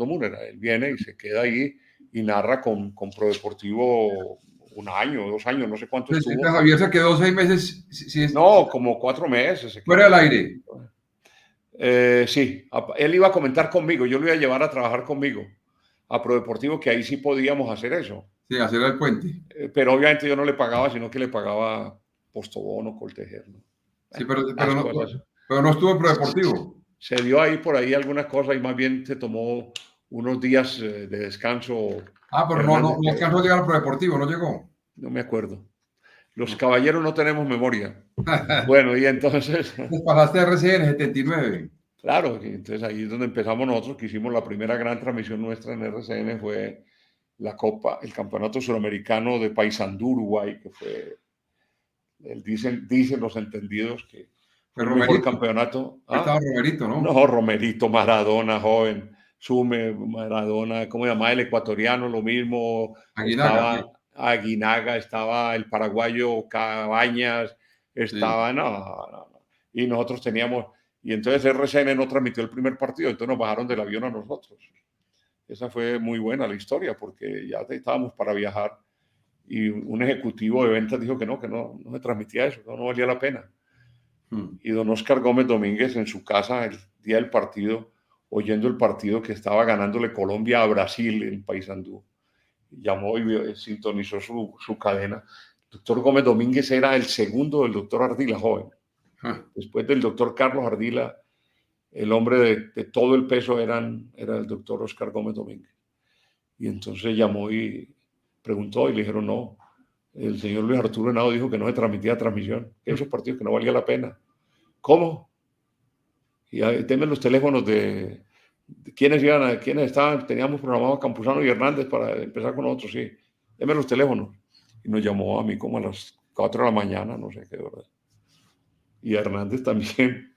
Múnera. Él viene y se queda ahí y narra con Pro Deportivo 1 año, 2 años, no sé cuánto estuvo. Javier se quedó 6 meses. No, como 4 meses. Fuera del aire. Sí, él iba a comentar conmigo, yo lo iba a llevar a trabajar conmigo a Pro Deportivo, que ahí sí podíamos hacer eso. Sí, hacer el puente. Pero obviamente yo no le pagaba, sino que le pagaba Postobón, Coltejer, ¿no? Sí, pero no estuvo en Pro Deportivo. Se dio ahí por ahí algunas cosas y más bien se tomó unos días de descanso. Pero no alcanzó a llegar al Pro Deportivo, ¿no llegó? No me acuerdo. Los caballeros no tenemos memoria. Bueno, y entonces... Pasaste a RCN 79. Claro, entonces ahí es donde empezamos nosotros, que hicimos la primera gran transmisión nuestra en RCN, fue la Copa, el Campeonato Suramericano de Paysandú, Uruguay, que fue, dicen los entendidos que fue el mejor campeonato. Estaba Romerito, ¿no? No, Romerito, Maradona, joven, Sume, Maradona, ¿cómo se llama? El ecuatoriano, lo mismo. Aguinaga. Estaba Aguinaga, estaba el paraguayo Cabañas, estaba, sí. No. Y nosotros teníamos, y entonces RCN no transmitió el primer partido, entonces nos bajaron del avión a nosotros. Esa fue muy buena la historia, porque ya estábamos para viajar y un ejecutivo de ventas dijo que no se transmitía eso, no valía la pena. Y don Oscar Gómez Domínguez en su casa el día del partido, oyendo el partido que estaba ganándole Colombia a Brasil en Paysandú, llamó y sintonizó su cadena. El doctor Gómez Domínguez era el segundo del doctor Ardila, joven. Después del doctor Carlos Ardila, el hombre de todo el peso era el doctor Oscar Gómez Domínguez. Y entonces llamó y preguntó y le dijeron no. El señor Luis Arturo Henao dijo que no se transmitía transmisión, que esos partidos que no valía la pena. ¿Cómo? Y denme los teléfonos de quiénes estaban, teníamos programado a Campuzano y Hernández para empezar con nosotros, sí. Denme los teléfonos. Y nos llamó a mí como a las 4 de la mañana, no sé qué, ¿verdad? Y a Hernández también.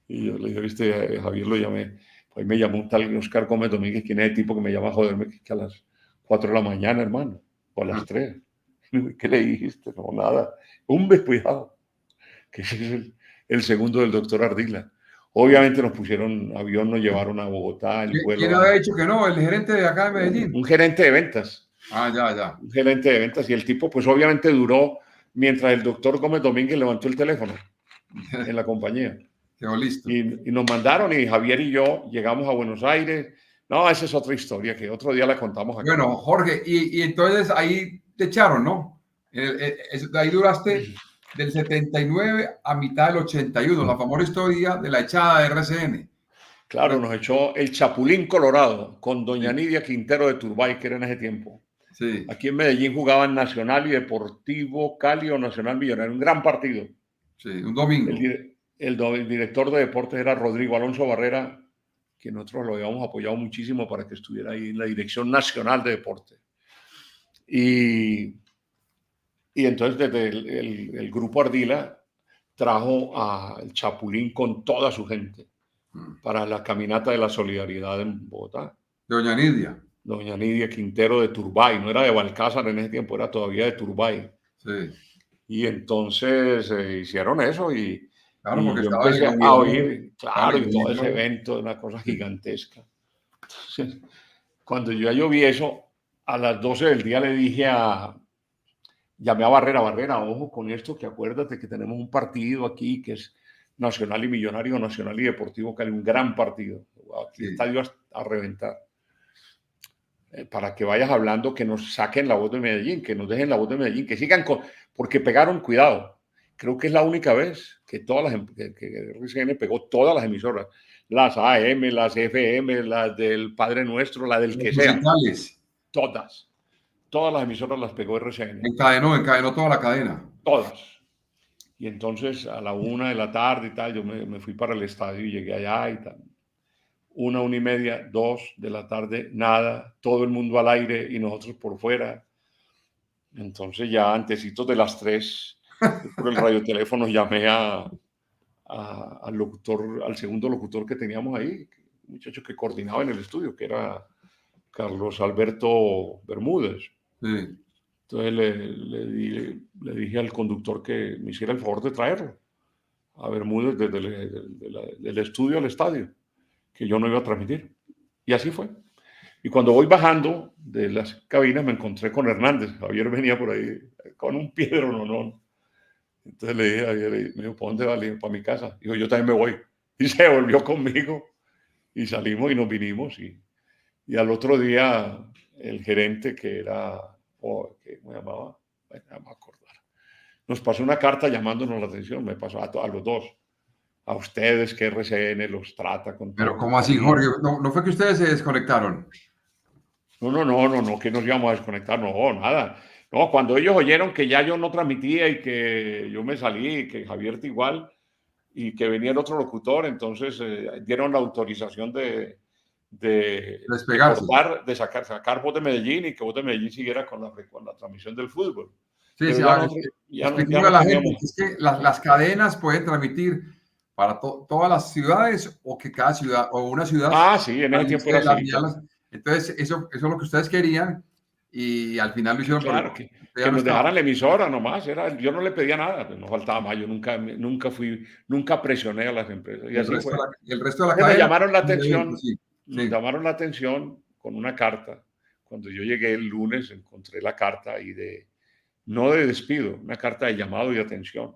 Y yo le dije, viste, Javier lo llamé. Pues me llamó un tal Oscar Gómez Domínguez, ¿quién es el tipo que me llama a joderme que a las 4 de la mañana, hermano? O a las 3. ¿Qué le dijiste? No, nada. Un descuidado. Que es el segundo del doctor Ardila. Obviamente nos pusieron avión, nos llevaron a Bogotá. ¿Quién había dicho que no? ¿El gerente de acá de Medellín? Un gerente de ventas. Ya. Un gerente de ventas. Y el tipo, pues obviamente duró mientras el doctor Gómez Domínguez levantó el teléfono en la compañía. Quedó listo. Y nos mandaron y Javier y yo llegamos a Buenos Aires. No, esa es otra historia que otro día la contamos aquí. Bueno, Jorge, y entonces ahí te echaron, ¿no? Ahí duraste del 79 a mitad del 81, la famosa historia de la echada de RCN. Claro, nos echó el Chapulín Colorado con doña Nidia Quintero de Turbay, que era en ese tiempo. Sí. Aquí en Medellín jugaban Nacional y Deportivo Cali o Nacional Millonario, un gran partido. Sí, un domingo. El director de deportes era Rodrigo Alonso Barrera, que nosotros lo habíamos apoyado muchísimo para que estuviera ahí en la Dirección Nacional de Deportes. Y entonces desde el grupo Ardila trajo al Chapulín con toda su gente para la caminata de la solidaridad en Bogotá. De doña Nidia. doña Nidia Quintero de Turbay, no era de Balcázar en ese tiempo, era todavía de Turbay. Sí. Y entonces hicieron eso Claro, y porque yo estaba el empecé a gobierno, oír, claro, claro, el y todo ese gobierno, evento, una cosa sí. gigantesca. Entonces, cuando yo vi eso, a las 12 del día le dije llamé a Barrera, ojo con esto, que acuérdate que tenemos un partido aquí que es Nacional y Millonario, Nacional y Deportivo Cali, un gran partido. Aquí Sí. estadio a reventar. Para que vayas hablando, que nos saquen la voz de Medellín, que nos dejen la voz de Medellín, que sigan con, porque pegaron, cuidado. Creo que es la única vez que que RCN pegó todas las emisoras, las AM, las FM, las del Padre Nuestro, la del Los que sea, musicales. todas las emisoras las pegó RCN, Encadenó toda la cadena. todas. Y entonces a la 1 de la tarde y tal, yo me fui para el estadio y llegué allá y tal. 1, 1:30, 2 de la tarde, nada, todo el mundo al aire y nosotros por fuera. Entonces ya antecitos de las 3, yo por el radioteléfono llamé al locutor, al segundo locutor que teníamos ahí, un muchacho que coordinaba en el estudio, que era Carlos Alberto Bermúdez. Sí. Entonces le dije al conductor que me hiciera el favor de traerlo a Bermúdez desde del estudio al estadio, que yo no iba a transmitir. Y así fue. Y cuando voy bajando de las cabinas me encontré con Hernández. Javier venía por ahí con un piedro, no. Entonces le dije a Javier, me dijo, ¿para dónde va? Le dije, para mi casa. Dijo, yo también me voy. Y se volvió conmigo y salimos y nos vinimos. Y al otro día el gerente que era, ¿cómo me llamaba? Bueno, no me acordar. Nos pasó una carta llamándonos la atención, me pasó a los dos. A ustedes que RCN los trata con Pero todo ¿cómo así, Jorge? cariño. No fue que ustedes se desconectaron. No, que nos íbamos a desconectar, no, nada. No, cuando ellos oyeron que ya yo no transmitía y que yo me salí, y que Javier igual, y que venía el otro locutor, entonces dieron la autorización de Despegarse. cortar, de sacar Voz de Medellín y que Voz de Medellín siguiera con la transmisión del fútbol. Sí, Pero sí, ya nosotros ya expliquémosle a no la gente teníamos. que es que las cadenas pueden transmitir para todas las ciudades o que cada ciudad o una ciudad Ah, sí, en ese tiempo realice era las así, claro. señales. Entonces, eso es lo que ustedes querían y al final lo Sí, hicieron, pero claro, usted ya que no nos estaba. dejaran la emisora nomás, yo no le pedía nada, pues no faltaba más, yo nunca presioné a las empresas, y Y así fue. el resto de la Entonces cadena, sí, nos sí, llamaron la atención con una carta. Cuando yo llegué el lunes encontré la carta no de despido, una carta de llamado y atención,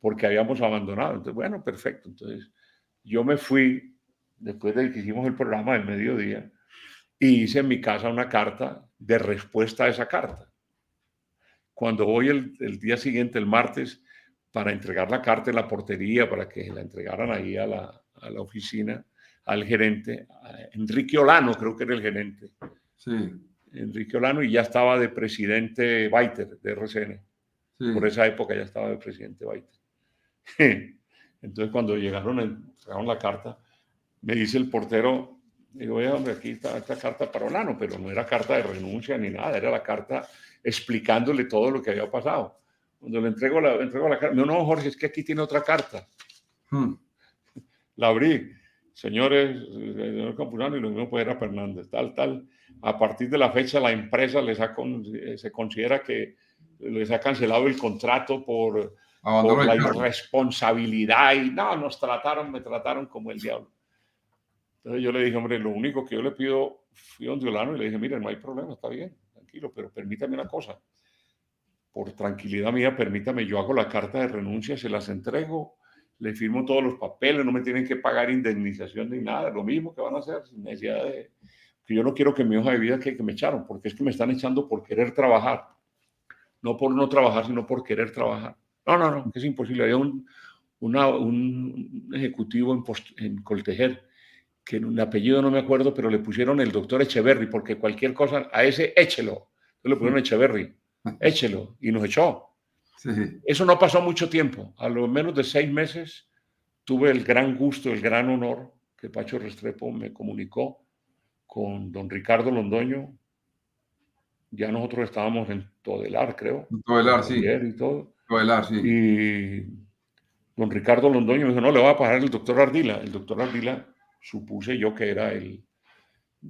porque habíamos abandonado. Entonces, bueno, perfecto. Entonces, yo me fui, después de que hicimos el programa del mediodía, y hice en mi casa una carta de respuesta a esa carta. Cuando voy el día siguiente, el martes, para entregar la carta en la portería, para que la entregaran ahí a la oficina, al gerente, Enrique Olano, creo que era el gerente, sí, Enrique Olano, y ya estaba de presidente Baiter, de RCN. Por sí. esa época ya estaba de presidente Baiter. Entonces, cuando entregaron la carta, me dice el portero, digo, oye, hombre, aquí está esta carta para Olano, pero no era carta de renuncia ni nada, era la carta explicándole todo lo que había pasado. Cuando le entrego la carta, no, Jorge, es que aquí tiene otra carta. Hmm. La abrí, señores, señor Campuzano, y lo mismo puede ir a Fernández, tal. A partir de la fecha, la empresa se considera que les ha cancelado el contrato Abandonó por el la cargo. irresponsabilidad y no, me trataron como el diablo. Entonces yo le dije, hombre, lo único que yo le pido, fui a don Diolano y le dije, mire, no hay problema, está bien, tranquilo, pero permítame una cosa, por tranquilidad mía, permítame, yo hago la carta de renuncia, se las entrego, le firmo todos los papeles, no me tienen que pagar indemnización ni nada, lo mismo que van a hacer, sin necesidad de... Que yo no quiero que mi hoja de vida que me echaron, porque es que me están echando por querer trabajar, no por no trabajar, sino por querer trabajar. No, que es imposible. Había un ejecutivo en Coltejer, que el apellido no me acuerdo, pero le pusieron el doctor Echeverry, porque cualquier cosa, a ese échelo. Entonces le pusieron Echeverry, échelo, y nos echó. Sí. Eso no pasó mucho tiempo. A lo menos de 6 meses tuve el gran gusto, el gran honor que Pacho Restrepo me comunicó con don Ricardo Londoño. Ya nosotros estábamos en Todelar, creo, con Todelar, sí. Javier y todo. Todelar, sí. Y don Ricardo Londoño me dijo, no, le voy a pagar el doctor Ardila. El doctor Ardila supuse yo que era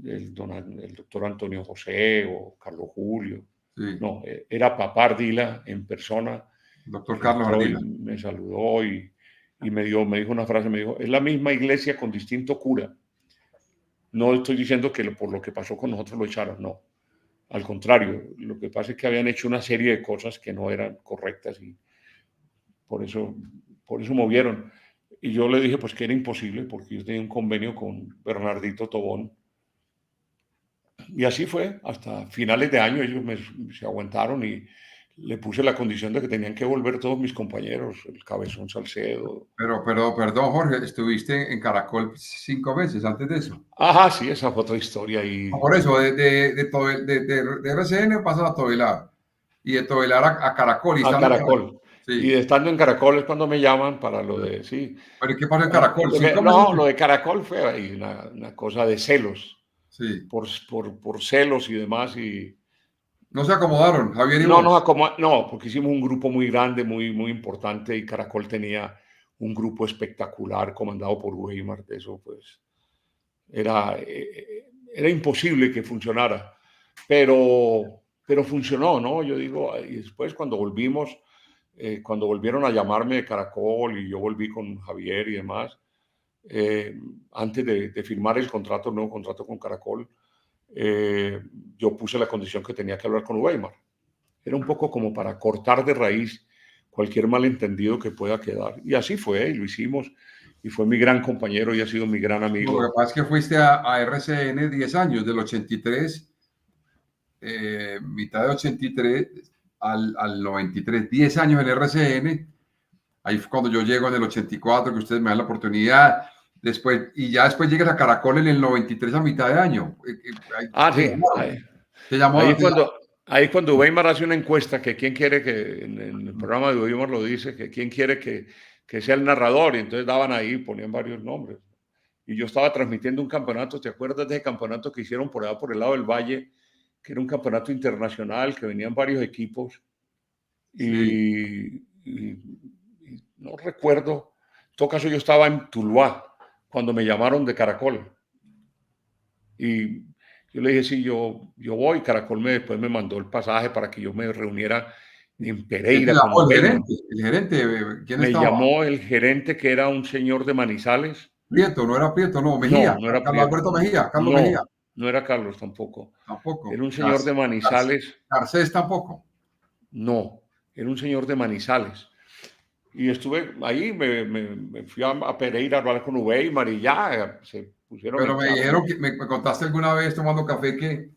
el doctor Antonio José o Carlos Julio. Sí. No, era Papá Ardila en persona. Doctor Que Carlos entró y Ardila. me saludó y me dijo una frase, me dijo, es la misma iglesia con distinto cura. No estoy diciendo que por lo que pasó con nosotros lo echaron, no. Al contrario, lo que pasa es que habían hecho una serie de cosas que no eran correctas y por eso, por eso movieron. Y yo le dije pues que era imposible porque yo tenía un convenio con Bernardito Tobón. Y así fue, hasta finales de año ellos se aguantaron y le puse la condición de que tenían que volver todos mis compañeros, el Cabezón Salcedo. Pero, perdón, Jorge, estuviste en Caracol 5 veces antes de eso. Ajá, sí, esa fue otra historia. Y Por eso, de RCN pasas a Todelar y de Todelar a Caracol y a estando en Caracol. Caracol. Y Sí. estando en Caracol es cuando me llaman para lo de, sí. ¿Pero qué pasó en Caracol? No, 5 meses. lo de Caracol fue ahí una cosa de celos, Sí. por celos y demás. Y No se acomodaron, Javier y no vos. nos acomodamos, no, porque hicimos un grupo muy grande, muy importante y Caracol tenía un grupo espectacular comandado por Weimar. Eso pues era imposible que funcionara, pero funcionó, ¿no? Yo digo, y después cuando volvieron a llamarme de Caracol y yo volví con Javier y demás, eh, antes de firmar el nuevo contrato con Caracol, eh, yo puse la condición que tenía que hablar con Weimar. Era un poco como para cortar de raíz cualquier malentendido que pueda quedar. Y así fue, y lo hicimos. Y fue mi gran compañero y ha sido mi gran Lo que amigo. pasa es que fuiste a RCN 10 años, del 83, mitad de 83 al 93, 10 años en RCN. Ahí fue cuando yo llego en el 84, que ustedes me dan la oportunidad. Después, y ya después llegas a Caracol en el 93 a mitad de año. Ah, Te sí. llamaron. Ahí es Te llamó. cuando Weimar hace una encuesta que quién quiere que, en el programa de Weimar lo dice, que quién quiere que sea el narrador. Y entonces daban ahí, ponían varios nombres. Y yo estaba transmitiendo un campeonato, ¿te acuerdas de ese campeonato que hicieron por allá por el lado del Valle? Que era un campeonato internacional, que venían varios equipos. Sí. Y no recuerdo. En todo caso, yo estaba en Tuluá cuando me llamaron de Caracol. Y yo le dije, sí, yo voy. Caracol después me mandó el pasaje para que yo me reuniera en ¿Quién te Pereira con llamó? El Weimar. gerente. El gerente, ¿quién Me estaba? llamó el gerente, que era un señor de Manizales. Prieto, no era Prieto, no, Mejía. No, no era Carlos Prieto. Alberto Mejía, Carlos Mejía. No, no era Carlos tampoco. Era Tampoco. un señor de Manizales. Garcés tampoco. No, era un señor de Manizales. Y estuve ahí, me fui a Pereira a hablar con Weimar y ya se pusieron Pero en me claro. dijeron que me contaste alguna vez tomando café que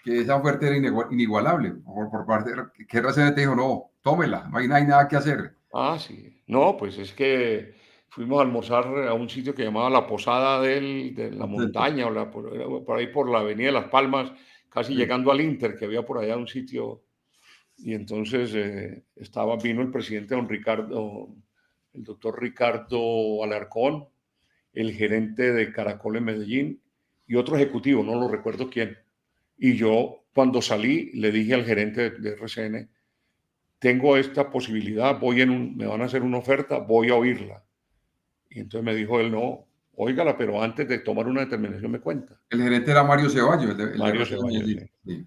esa oferta era inigualable. Por parte de que RCN te dijo, no, tómela, no hay nada que hacer. Ah, sí. No, pues es que fuimos a almorzar a un sitio que llamaba La Posada de la Montaña, por ahí por la Avenida de Las Palmas, casi Sí. llegando al Inter, que había por allá un sitio. Y entonces vino el presidente don Ricardo, el doctor Ricardo Alarcón, el gerente de Caracol en Medellín y otro ejecutivo, no lo recuerdo quién. Y yo cuando salí le dije al gerente de RCN, tengo esta posibilidad, me van a hacer una oferta, voy a oírla. Y entonces me dijo él, no, óigala, pero antes de tomar una determinación me cuenta. El gerente era Mario Ceballos, el de Mario RCN Ceballos, sí. Medellín. Sí.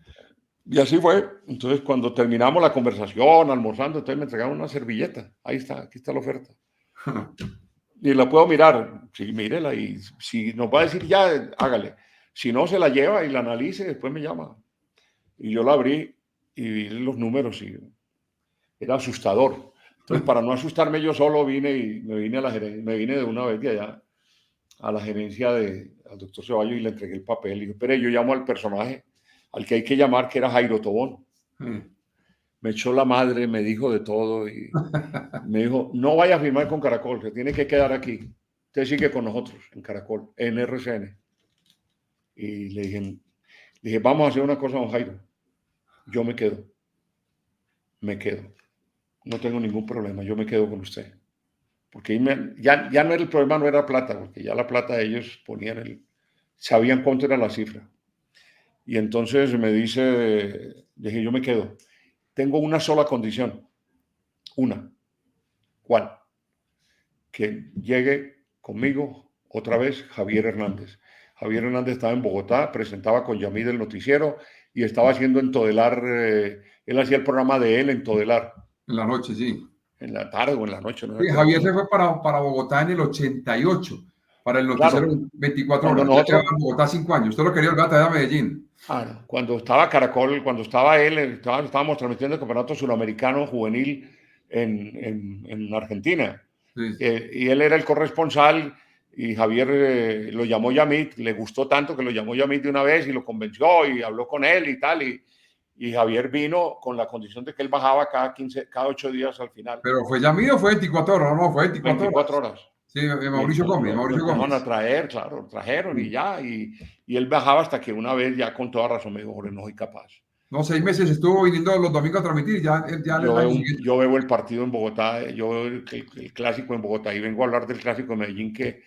Y así fue. Entonces, cuando terminamos la conversación, almorzando, entonces me entregaron una servilleta. Ahí está, aquí está la oferta. Y la puedo mirar. Sí, mírela. Y si nos va a decir ya, hágale. Si no, se la lleva y la analice y después me llama. Y yo la abrí y vi los números y era asustador. Entonces, para no asustarme yo solo, me vine de una vez de allá a la gerencia al doctor Ceballos y le entregué el papel. Y dije, espere, yo llamo al personaje al que hay que llamar, que era Jairo Tobón. Me echó la madre, me dijo de todo y me dijo, no vaya a firmar con Caracol, se tiene que quedar aquí. Usted sigue con nosotros en Caracol, en RCN. Y le dije, vamos a hacer una cosa, don Jairo. Yo me quedo. No tengo ningún problema, yo me quedo con usted. Porque ya no era el problema, no era plata, porque ya la plata ellos sabían cuánto era la cifra. Y entonces me dije, yo me quedo. Tengo una sola condición. Una. ¿Cuál? Que llegue conmigo otra vez Javier Hernández. Javier Hernández estaba en Bogotá, presentaba con Yamid el noticiero y estaba haciendo en Todelar, él hacía el programa de él en Todelar. En la noche, sí. En la tarde o en la noche, no sé Sí, qué hora Javier fue. se fue para Bogotá en el 88, para el noticiero Claro, 24 cuando horas. Ya llevaba nosotros, en Bogotá 5 años. Usted lo quería volver a traer a Medellín. cuando estaba Caracol, cuando estaba él, estábamos transmitiendo el campeonato suramericano juvenil en Argentina. Sí. Y él era el corresponsal y Javier lo llamó Yamit, le gustó tanto que lo llamó Yamit de una vez y lo convenció y habló con él y tal. Y Javier vino con la condición de que él bajaba cada 8 días al final. Pero fue ya mío, fue 24 horas, no, fue 24 24 horas. horas. Sí, Y Mauricio Gómez, lo Mauricio empezaron a Gómez. traer, claro, lo trajeron y Sí. ya. Y él bajaba hasta que una vez ya con toda razón me dijo, Jorge, no soy capaz. No, 6 meses estuvo viniendo los domingos a transmitir, ya el año siguiente. Yo veo el partido en Bogotá, yo veo el clásico en Bogotá y vengo a hablar del clásico de Medellín que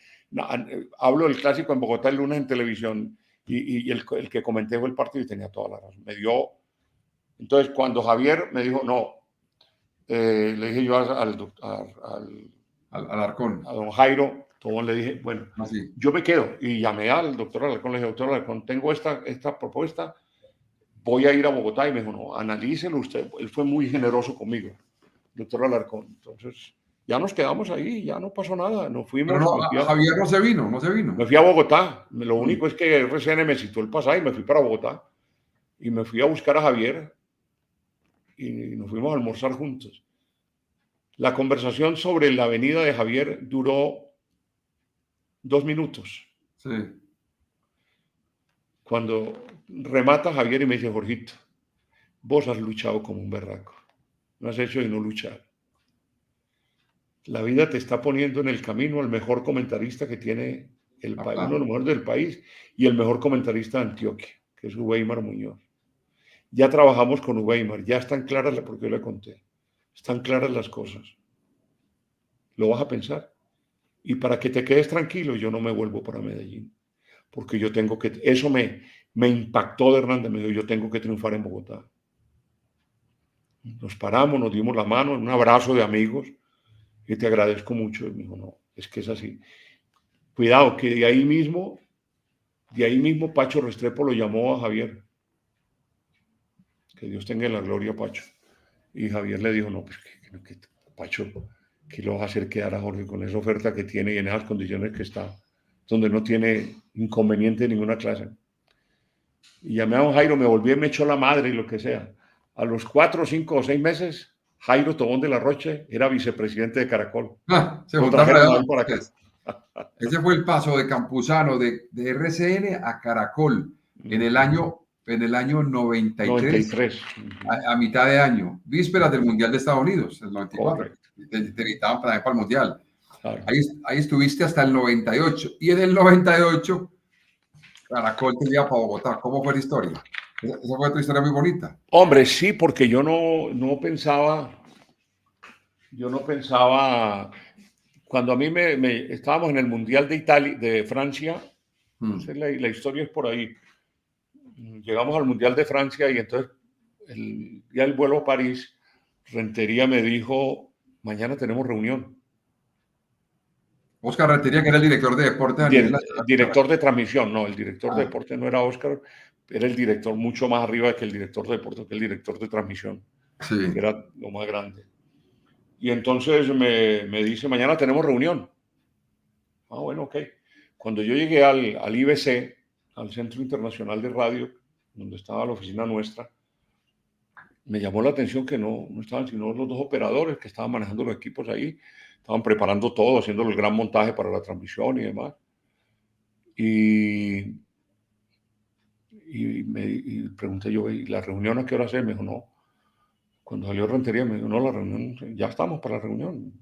hablo del clásico en Bogotá el lunes en televisión y el que comenté fue el partido y tenía toda la razón. Me dio. Entonces, cuando Javier me dijo, no, le dije yo Al Alarcón. a don Jairo, todo le dije, bueno, Así. yo me quedo. Y llamé al doctor Alarcón, le dije, doctor Alarcón, tengo esta propuesta, voy a ir a Bogotá. Y me dijo, no, analícelo usted. Él fue muy generoso conmigo, doctor Alarcón. Entonces, ya nos quedamos ahí, ya no pasó nada. Nos Pero fuimos, no, Javier no se vino, no se vino. me fui a Bogotá. Lo único es que RCN me citó el pasaje y me fui para Bogotá. Y me fui a buscar a Javier y nos fuimos a almorzar juntos. La conversación sobre la avenida de Javier duró 2 minutos. Sí. Cuando remata Javier y me dice, Jorgito, vos has luchado como un berraco. No has hecho y no luchar. La vida te está poniendo en el camino al mejor comentarista que tiene el país, uno de los mejores del país, y el mejor comentarista de Antioquia, que es Uweimar Muñoz. Ya trabajamos con Uweimar, ya están claras, porque yo le conté, están claras las cosas. Lo vas a pensar. Y para que te quedes tranquilo, yo no me vuelvo para Medellín, porque yo tengo que, eso me impactó de Hernández, me dijo, yo tengo que triunfar en Bogotá. Nos paramos, nos dimos la mano, un abrazo de amigos, y te agradezco mucho. Y me dijo, no, es que es así. Cuidado, que de ahí mismo Pacho Restrepo lo llamó a Javier. Que Dios tenga en la gloria, Pacho. Y Javier le dijo, no, pues que Pacho, ¿qué lo vas a hacer quedar a Jorge con esa oferta que tiene y en esas condiciones que está, donde no tiene inconveniente de ninguna clase? Y llamé a don Jairo, me volví y me echó la madre y lo que sea. A los 4, 5 o 6 meses, Jairo Tobón de la Roche era vicepresidente de Caracol. Se Lo juntaron trajeron allá. a él para acá. Ese fue el paso de Campuzano de RCN a Caracol en el año 93, 93. a mitad de año, vísperas del Mundial de Estados Unidos, el 94. Correcto. Te necesitaban para el Mundial. Claro. Ahí estuviste hasta el 98. Y en el 98, Caracol te lleva para Bogotá. ¿Cómo fue la historia? Esa fue tu historia muy bonita. Hombre, sí, porque yo no pensaba, cuando a mí estábamos en el Mundial de Italia, de Francia, la historia es por ahí. Llegamos al Mundial de Francia y entonces el día del vuelo a París, Rentería me dijo, mañana tenemos reunión. Oscar Rentería, que era el director de deportes a nivel nacional. Director de transmisión, no, el director de deporte no era Oscar, era el director mucho más arriba que el director de deporte, que el director de transmisión, sí, que era lo más grande. Y entonces me dice, mañana tenemos reunión. Ah, bueno, ok. Cuando yo llegué al IBC, al Centro Internacional de Radio, donde estaba la oficina nuestra, me llamó la atención que no estaban sino los dos operadores que estaban manejando los equipos ahí, estaban preparando todo, haciendo el gran montaje para la transmisión y demás. Y pregunté yo, ¿y la reunión a qué hora es? Me dijo, no. Cuando salió Rentería, me dijo, no, la reunión, ya estamos para la reunión.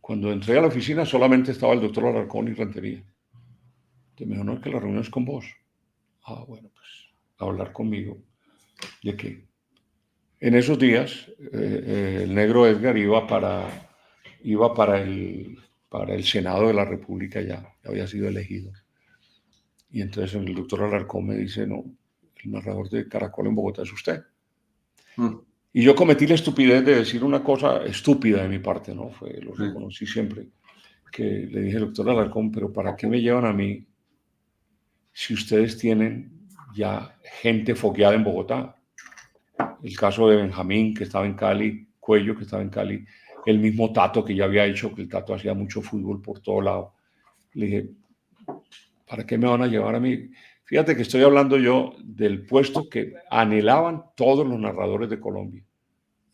Cuando entré a la oficina solamente estaba el doctor Alarcón y Rentería. Entonces me dijo, no, es que la reunión es con vos. Ah, bueno, pues a hablar conmigo. ¿De qué? En esos días, el negro Edgar iba para el Senado de la República, ya había sido elegido. Y entonces el doctor Alarcón me dice, no, el narrador de Caracol en Bogotá es usted. Y yo cometí la estupidez de decir una cosa estúpida de mi parte, ¿no? Lo reconocí siempre, que le dije al doctor Alarcón, pero ¿para qué me llevan a mí si ustedes tienen ya gente fogueada en Bogotá. El caso de Benjamín, que estaba en Cali, Cuello, que estaba en Cali, el mismo Tato, que ya había hecho, que el Tato hacía mucho fútbol por todo lado. Le dije, ¿para qué me van a llevar a mí? Fíjate que estoy hablando yo del puesto que anhelaban todos los narradores de Colombia.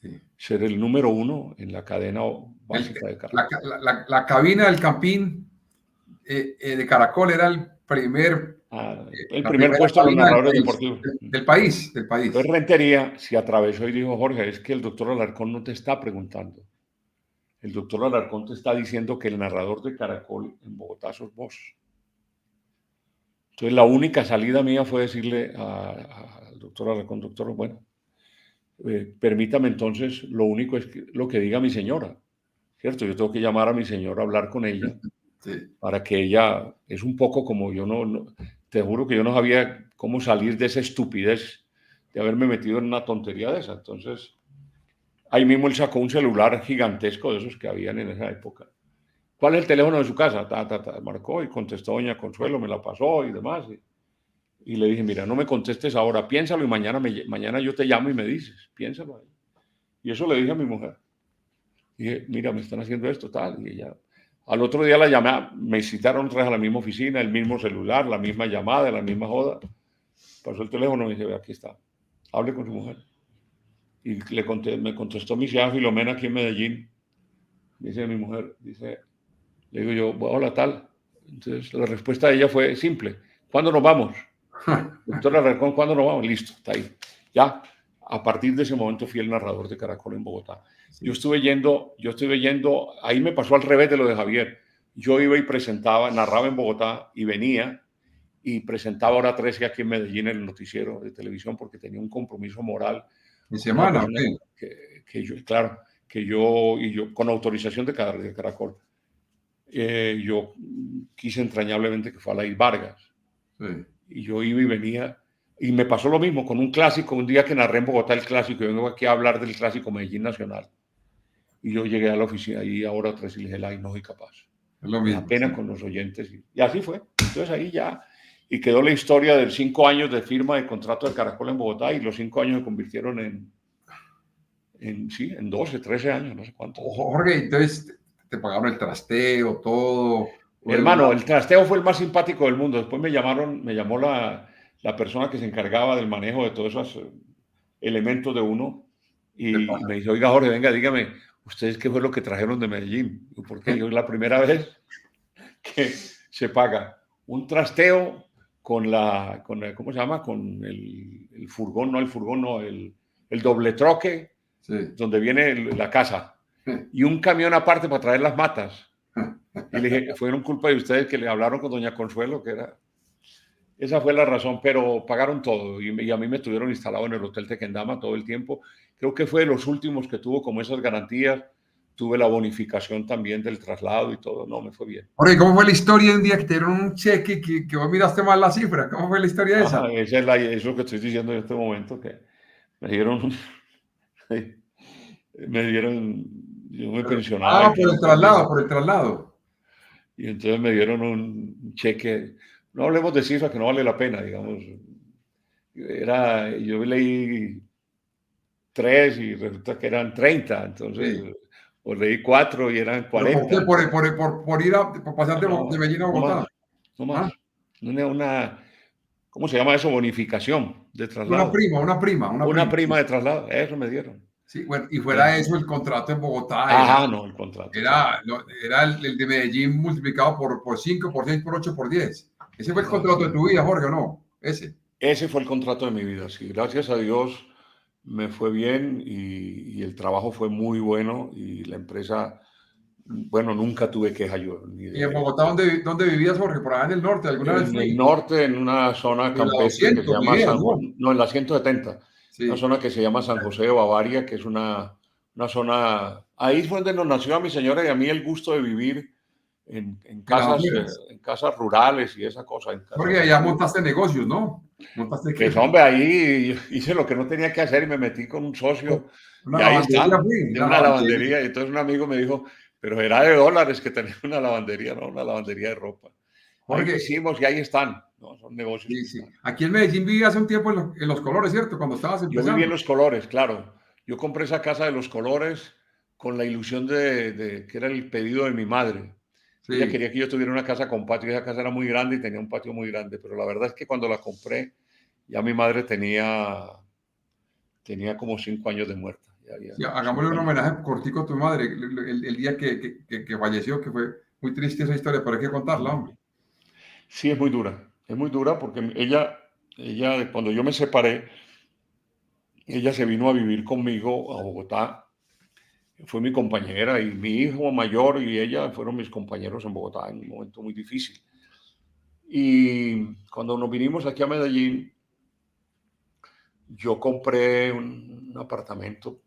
Sí. Ser el número 1 en la cadena básica de Caracol. La cabina del Campín de Caracol era el primer puesto de los narradores deportivos. Del país. Entonces Rentería se atravesó y dijo, Jorge, es que el doctor Alarcón no te está preguntando. El doctor Alarcón te está diciendo que el narrador de Caracol en Bogotá sos vos. Entonces la única salida mía fue decirle al doctor Alarcón, doctor, bueno, permítame entonces, lo único es que, lo que diga mi señora, ¿cierto? Yo tengo que llamar a mi señora, hablar con ella, sí, para que ella, es un poco como yo te juro que yo no sabía cómo salir de esa estupidez de haberme metido en una tontería de esa. Entonces, ahí mismo él sacó un celular gigantesco de esos que habían en esa época. ¿Cuál es el teléfono de su casa? Marcó y contestó doña Consuelo, me la pasó y demás. Y le dije, mira, no me contestes ahora, piénsalo y mañana yo te llamo y me dices, piénsalo ahí. Y eso le dije a mi mujer. Dije, mira, me están haciendo esto, tal. Y ella, al otro día la llamé, me citaron otra vez a la misma oficina, el mismo celular, la misma llamada, la misma joda. Pasó el teléfono y me dice, aquí está, hable con su mujer. Y me contestó mi hija Filomena aquí en Medellín. Dice mi mujer, le digo yo, hola, tal. Entonces la respuesta de ella fue simple, ¿cuándo nos vamos? Doctor Alarcón, ¿cuándo nos vamos? Listo, está ahí. Ya, a partir de ese momento fui el narrador de Caracol en Bogotá. Sí. Yo estuve yendo, ahí me pasó al revés de lo de Javier. Yo iba y presentaba, narraba en Bogotá y venía y presentaba Hora 13 aquí en Medellín en el noticiero de televisión porque tenía un compromiso moral. ¿En semana? Okay. Que yo con autorización de Caracol, yo quise entrañablemente que fuera Alain Vargas. Sí. Y yo iba y venía, y me pasó lo mismo con un clásico, un día que narré en Bogotá el clásico, y vengo aquí a hablar del clásico Medellín Nacional. Y yo llegué a la oficina y ahora otra vez y le dije, ay, no soy capaz. Es lo mismo. Apenas sí. Con los oyentes. Y así fue. Entonces ahí ya, y quedó la historia de 5 años de firma de contrato de Caracol en Bogotá, y los 5 años se convirtieron en 12, 13 años, no sé cuánto. Jorge, entonces te pagaron el trasteo, todo. Hermano, el trasteo fue el más simpático del mundo. Después me llamó la persona que se encargaba del manejo de todos esos elementos de uno y me dice, oiga Jorge, venga, dígame, ¿ustedes qué fue lo que trajeron de Medellín? Porque yo es la primera vez que se paga un trasteo con ¿cómo se llama? Con el furgón, el doble troque, sí, donde viene la casa, y un camión aparte para traer las matas. Y le dije que fueron culpa de ustedes que le hablaron con doña Consuelo, esa fue la razón, pero pagaron todo y a mí me tuvieron instalado en el Hotel Tequendama todo el tiempo. Creo que fue de los últimos que tuvo como esas garantías. Tuve la bonificación también del traslado y todo, no, me fue bien. Oye, ¿cómo fue la historia de un día que te dieron un cheque que vos miraste mal la cifra? ¿Cómo fue la historia de esa? Esa es lo que estoy diciendo en este momento, que me dieron, yo me pensionaba. Por el traslado. Y entonces me dieron un cheque, no hablemos de cifras que no vale la pena, digamos. Yo leí 3 y resulta que eran 30, entonces, sí, o leí 4 y eran 40. ¿Por pasar de Medellín a Bogotá? No más. ¿Cómo se llama eso? Bonificación de traslado. Una prima de traslado, eso me dieron. Sí, bueno, y fuera eso, el contrato en Bogotá. El contrato. Era el de Medellín multiplicado por 5, por 6, por 8, por 10. Ese fue el contrato de tu vida, Jorge, ¿o no? Ese fue el contrato de mi vida, sí. Gracias a Dios me fue bien y el trabajo fue muy bueno y la empresa, bueno, nunca tuve queja yo. ¿Y en Bogotá dónde vivías, Jorge? ¿Por allá en el norte? ¿Alguna vez fui? En el norte, en una zona campestre que se llama San Juan. No, en la 170. Sí. Una zona que se llama San José de Bavaria, que es una zona... Ahí fue donde nos nació a mi señora y a mí el gusto de vivir en casas rurales y esa cosa. Porque allá montaste negocios, ¿no? Pues hombre, ahí hice lo que no tenía que hacer y me metí con un socio. Y ahí está, una lavandería. Y entonces un amigo me dijo, pero era de dólares que tenía una lavandería, no una lavandería de ropa. ahí Jorge, hicimos y ahí están, ¿no? Son negocios sí, que sí. están. Aquí en Medellín viví hace un tiempo en los Colores, ¿cierto? Cuando estabas Yo viví en empezando. Los Colores, claro. Yo compré esa casa de Los Colores con la ilusión de que era el pedido de mi madre. Ella Sí. quería que yo tuviera una casa con patio. Esa casa era muy grande y tenía un patio muy grande, pero la verdad es que cuando la compré, ya mi madre tenía como 5 años de muerta. Ya había Sí, como hagámosle 5 un años. homenaje cortico a tu madre, el día que falleció, que fue muy triste esa historia, pero hay que contarla, hombre. Sí, es muy dura porque ella, cuando yo me separé, ella se vino a vivir conmigo a Bogotá. Fue mi compañera y mi hijo mayor y ella fueron mis compañeros en Bogotá en un momento muy difícil. Y cuando nos vinimos aquí a Medellín, yo compré un apartamento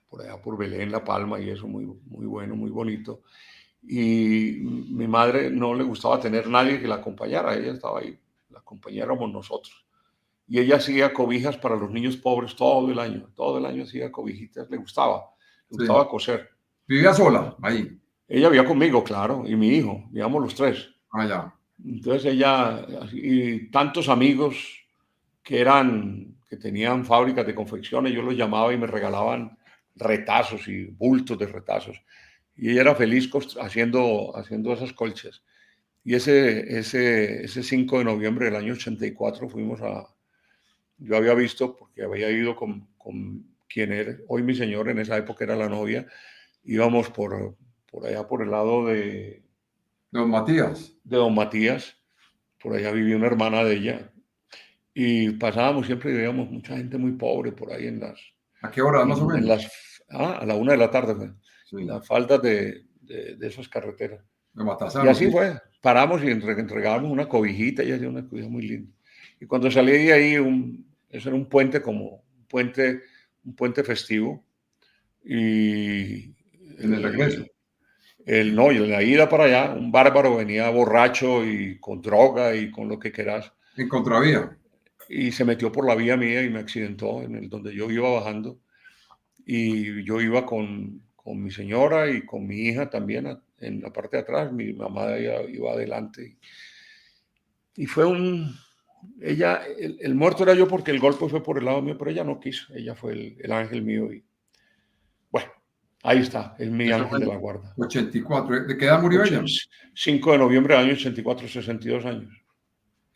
por allá por Belén, La Palma, y eso muy, muy bueno, muy bonito. Y mi madre no le gustaba tener nadie que la acompañara, ella estaba ahí, la acompañáramos nosotros. Y ella hacía cobijas para los niños pobres todo el año hacía cobijitas, le Sí. gustaba coser. Vivía sola, ahí, Ella vivía conmigo, claro, y mi hijo, vivíamos los tres. allá. Entonces ella, y tantos amigos que tenían fábricas de confecciones, yo los llamaba y me regalaban retazos y bultos de retazos. Y ella era feliz haciendo esas colchas. Y ese 5 de noviembre del año 84 yo había visto, porque había ido con quien era hoy mi señor, en esa época era la novia, íbamos por allá por el lado Don Matías. de Don Matías, por allá vivía una hermana de ella, y pasábamos siempre y veíamos mucha gente muy pobre por ahí ¿A qué hora, más o en menos? a la 1 de la tarde, fue, en Sí, las faldas de esas carreteras. de Y Matasano, así sí. fue, paramos y entregábamos una cobijita y hacía una cobija muy linda. Y cuando salí de ahí, eso era un puente un puente festivo, y En el regreso, no, y en la ida para allá, un bárbaro venía borracho y con droga y con lo que quieras, en Contravía. y se metió por la vía mía y me accidentó donde yo iba bajando. Y yo iba con mi señora y con mi hija también en la parte de atrás, mi mamá iba adelante. Y fue el muerto era yo porque el golpe fue por el lado mío, pero ella no quiso, ella fue el ángel mío. Y bueno, ahí está, es mi Eso fue ángel de en la guarda. 84. ¿De qué edad murió ella? 5 de noviembre del año 84, 62 años.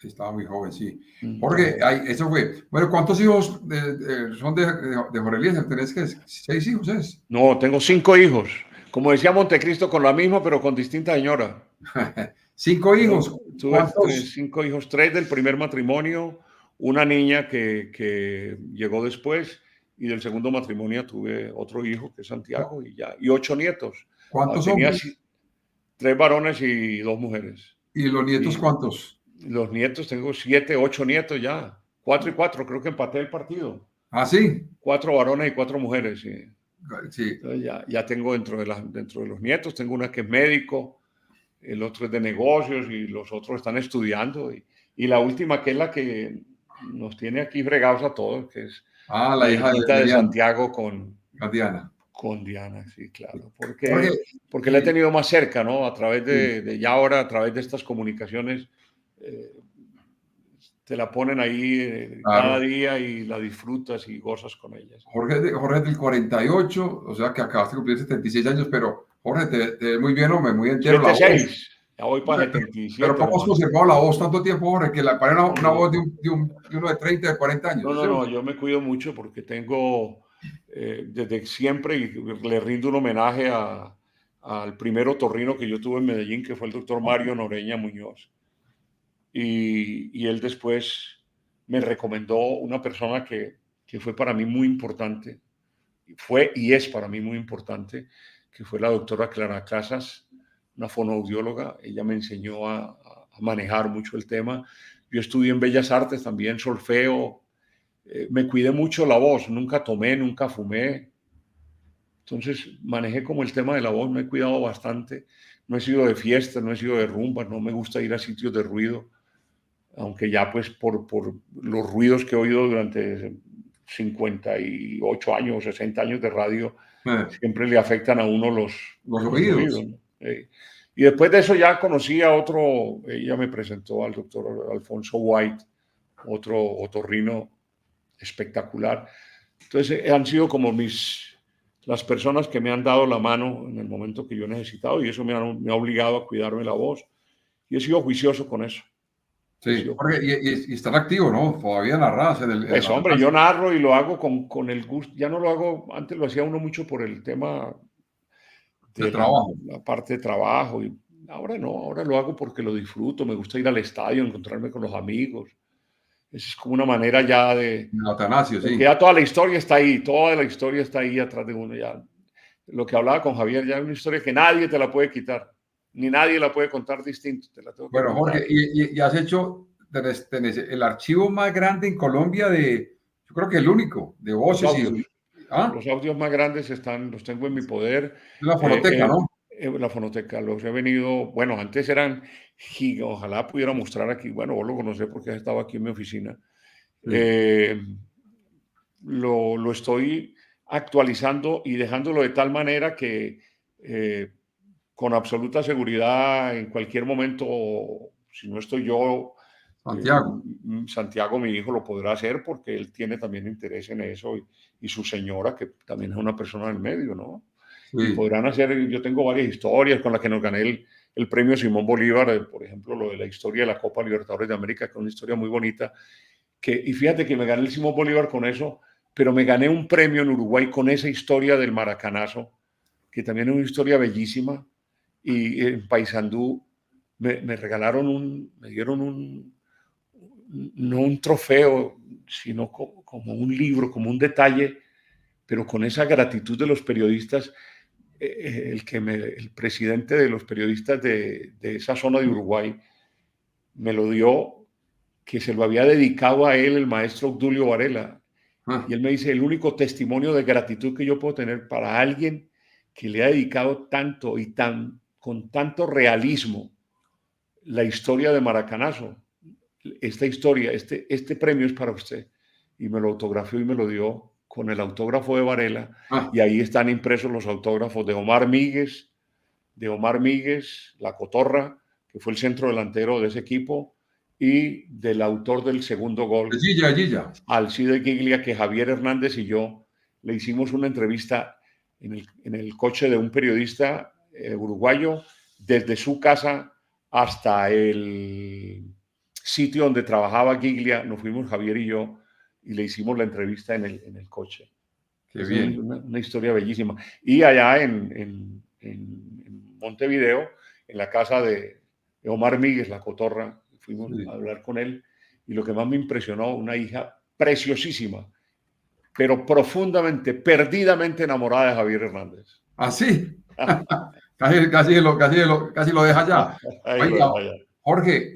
Estaba muy joven, sí. Está Jorge, joven. eso fue. Bueno, ¿cuántos hijos son de Jorge Eliezer? ¿Tenés que 6 hijos es? No, tengo 5 hijos. Como decía Montecristo, con la misma, pero con distinta señora. 5 hijos. Tuve ¿Cuántos? 5 hijos, 3 del primer matrimonio, una niña que llegó después, y del segundo matrimonio tuve otro hijo, que es Santiago, y 8 nietos. ¿Cuántos Tenía hombres? 3 varones y 2 mujeres. ¿Y los nietos Y cuántos? los nietos, tengo 7, 8 nietos ya. 4 y 4, creo que empaté el partido. Ah, sí. 4 varones y 4 mujeres. Sí. Sí. Entonces ya tengo dentro de los nietos, tengo una que es médico, el otro es de negocios y los otros están estudiando. Y la última, que es la que nos tiene aquí fregados a todos, que es Ah, la la hija hijita de de Diana, Santiago Diana. con Diana, sí, claro. Jorge, Porque la he y, tenido más cerca, ¿no? A través sí, ya ahora, a través de estas comunicaciones, eh, te la ponen ahí cada claro. día y la disfrutas y gozas con ellas. Jorge es del 48, o sea que acabaste de cumplir 76 años, pero Jorge, te ves muy bien, hombre, muy entero la voz. 76, ya voy para Pero 77, ¿cómo has hermano. conservado la voz tanto tiempo, Jorge? Que para una voz No, de uno de 30, de 40 años. ¿Sí? no, yo me cuido mucho porque tengo desde siempre, y le rindo un homenaje al primer otorrino que yo tuve en Medellín, que fue el doctor Mario Noreña Muñoz. Y él después me recomendó una persona que fue para mí muy importante, fue y es para mí muy importante, que fue la doctora Clara Casas, una fonoaudióloga. Ella me enseñó a manejar mucho el tema. Yo estudié en Bellas Artes también, solfeo. Me cuidé mucho la voz, nunca tomé, nunca fumé. Entonces manejé como el tema de la voz, me he cuidado bastante. No he sido de fiestas, no he sido de rumbas, no me gusta ir a sitios de ruido, aunque ya pues por los ruidos que he oído durante 58 años, 60 años de radio, Eh, siempre le afectan a uno los los oídos, oídos. ¿no? Y después de eso ya conocí a otro, ella me presentó al doctor Alfonso White, otro otorrino espectacular. Entonces han sido como las personas que me han dado la mano en el momento que yo he necesitado, y eso me ha obligado a cuidarme la voz, y he sido juicioso con eso. Sí, porque, y están activos, ¿no? Todavía narras Pues hombre, yo narro y lo hago con el gusto, ya no lo hago, antes lo hacía uno mucho por el tema del de trabajo. la parte de trabajo, y ahora no, ahora lo hago porque lo disfruto, me gusta ir al estadio, encontrarme con los amigos. Esa es como una manera ya Atanasio, porque sí. ya toda la historia está ahí, toda la historia está ahí atrás de uno ya. Lo que hablaba con Javier, ya es una historia que nadie te la puede quitar, ni nadie la puede contar distinto, te la tengo que Bueno, contar. Jorge, y has hecho tenés el archivo más grande en Colombia yo creo que el único, de Los voces audios, ¿ah? los audios más grandes los tengo en mi poder. La fonoteca, ¿no? La fonoteca, los he venido, bueno, antes eran ojalá pudiera mostrar aquí, bueno, vos lo conocés porque has estado aquí en mi oficina. Sí. Lo estoy actualizando y dejándolo de tal manera que con absoluta seguridad en cualquier momento, si no estoy yo, Santiago. Santiago, mi hijo, lo podrá hacer porque él tiene también interés en eso y su señora, que también es una persona del medio, ¿no? Y Sí. podrán hacer, yo tengo varias historias con las que nos gané el premio Simón Bolívar, por ejemplo, lo de la historia de la Copa Libertadores de América, que es una historia muy bonita, y fíjate que me gané el Simón Bolívar con eso, pero me gané un premio en Uruguay con esa historia del Maracanazo, que también es una historia bellísima, y en Paysandú me regalaron me dieron no un trofeo, sino como un libro, como un detalle, pero con esa gratitud de los periodistas, el presidente de los periodistas de esa zona de Uruguay me lo dio, que se lo había dedicado a él el maestro Obdulio Varela. Ah, Y él me dice, el único testimonio de gratitud que yo puedo tener para alguien que le ha dedicado tanto y con tanto realismo la historia de Maracanazo, esta historia, este premio es para usted. Y me lo autografió y me lo dio con el autógrafo de Varela. ah, Y ahí están impresos los autógrafos de Omar Míguez, La Cotorra, que fue el centro delantero de ese equipo, y del autor del segundo gol, Gilla, Gilla. Alcide Giglia, que Javier Hernández y yo le hicimos una entrevista en el coche de un periodista uruguayo, desde su casa hasta el sitio donde trabajaba Giglia. Nos fuimos Javier y yo y le hicimos la entrevista en el coche. Qué Es bien. una historia bellísima. Y allá en Montevideo, en la casa de Omar Míguez, La Cotorra, fuimos a Sí. hablar con él, y lo que más me impresionó, una hija preciosísima, pero profundamente, perdidamente enamorada de Javier Hernández. Así. Casi lo deja ya. Ahí lo Oiga, dejo allá. Jorge,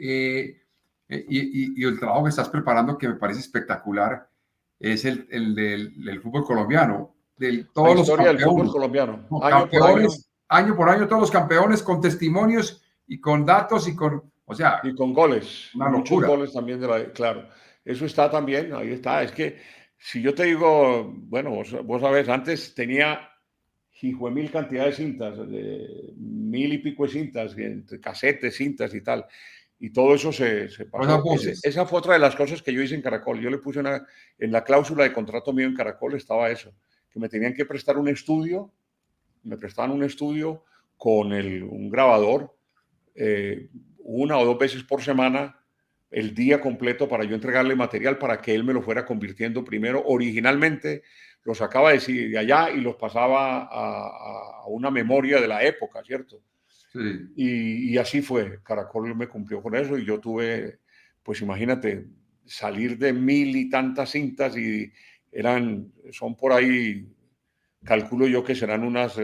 y el trabajo que estás preparando, que me parece espectacular, es el del fútbol colombiano, de La todos los historia del fútbol campeones. colombiano, No, año por año, campeones, año por año, todos los campeones con testimonios y con datos o sea, y con goles, y una muchos locura. goles también claro, eso está también, ahí está. Es que si yo te digo, bueno, vos sabés, antes tenía hijo de mil cantidad de cintas, de mil y pico de cintas, entre casetes, cintas y tal. Y todo eso se Esas pasó. voces. Esa fue otra de las cosas que yo hice en Caracol. Yo le puse en la cláusula de contrato mío en Caracol estaba eso, que me tenían que prestar un estudio, me prestaban un estudio con un grabador, una o dos veces por semana, el día completo, para yo entregarle material para que él me lo fuera convirtiendo primero. Originalmente lo sacaba de allá y los pasaba a una memoria de la época, ¿cierto? Sí. Y así fue. Caracol me cumplió con eso y yo tuve, pues imagínate, salir de mil y tantas cintas, y son por ahí, calculo yo que serán unas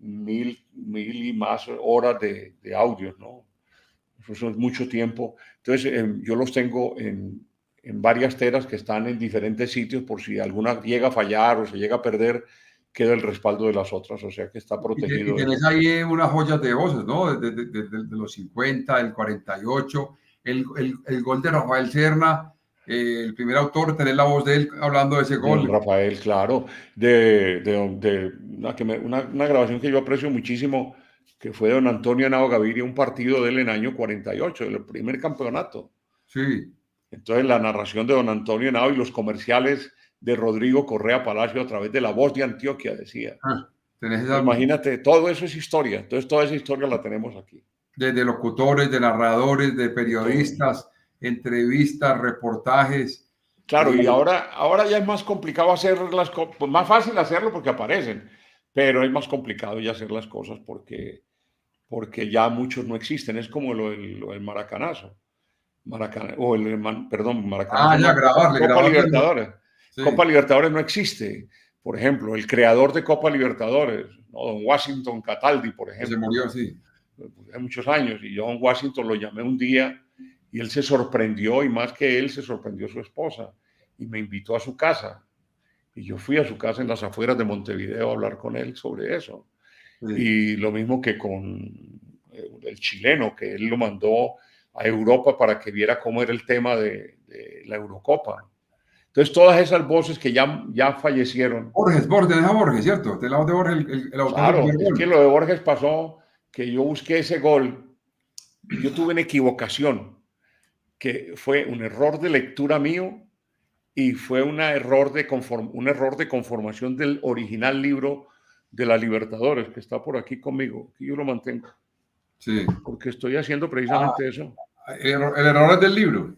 mil y más horas de audios, ¿no? Eso es mucho tiempo. Entonces, yo los tengo en varias teras que están en diferentes sitios, por si alguna llega a fallar o se llega a perder, queda el respaldo de las otras, o sea que está Y protegido tenés eso. ahí unas joyas de voces, ¿no? De los 50, el 48, el gol de Rafael Serna, el primer autor, tener la voz de él hablando de ese De don gol. Rafael, claro, de una grabación que yo aprecio muchísimo, que fue don Antonio Henao Gaviria, un partido de él en el año 48, el primer campeonato. Sí. Entonces la narración de don Antonio Henao y los comerciales de Rodrigo Correa Palacio a través de La Voz de Antioquia, decía. Tenés esa, imagínate, todo eso es historia. Entonces toda esa historia la tenemos aquí. de locutores, de narradores, de periodistas, entrevistas, reportajes. Claro, y ahora ya es más complicado hacer las cosas, pues más fácil hacerlo porque aparecen, pero es más complicado ya hacer las cosas porque ya muchos no existen. Es como lo del maracanazo. Maracanazo Ya, no, grabarle, Copa grabarle. Libertadores. Sí. Copa Libertadores no existe. Por ejemplo, el creador de Copa Libertadores, ¿no? Don Washington Cataldi, por ejemplo. Se murió, sí. Hace muchos años, y yo a Don Washington lo llamé un día y él se sorprendió, y más que él, se sorprendió su esposa, y me invitó a su casa. Y yo fui a su casa en las afueras de Montevideo a hablar con él sobre eso. Sí. Y lo mismo que con el chileno, que él lo mandó a Europa para que viera cómo era el tema de la Eurocopa. Entonces, todas esas voces que ya fallecieron. Borges, tenés a Borges, ¿cierto? Del lado de Borges, el autor claro, del es que lo de Borges pasó que yo busqué ese gol y yo tuve una equivocación, que fue un error de lectura mío y fue un error de conformación del original libro de la Libertadores, que está por aquí conmigo, que yo lo mantengo. Sí. Porque estoy haciendo precisamente eso. El error es del libro.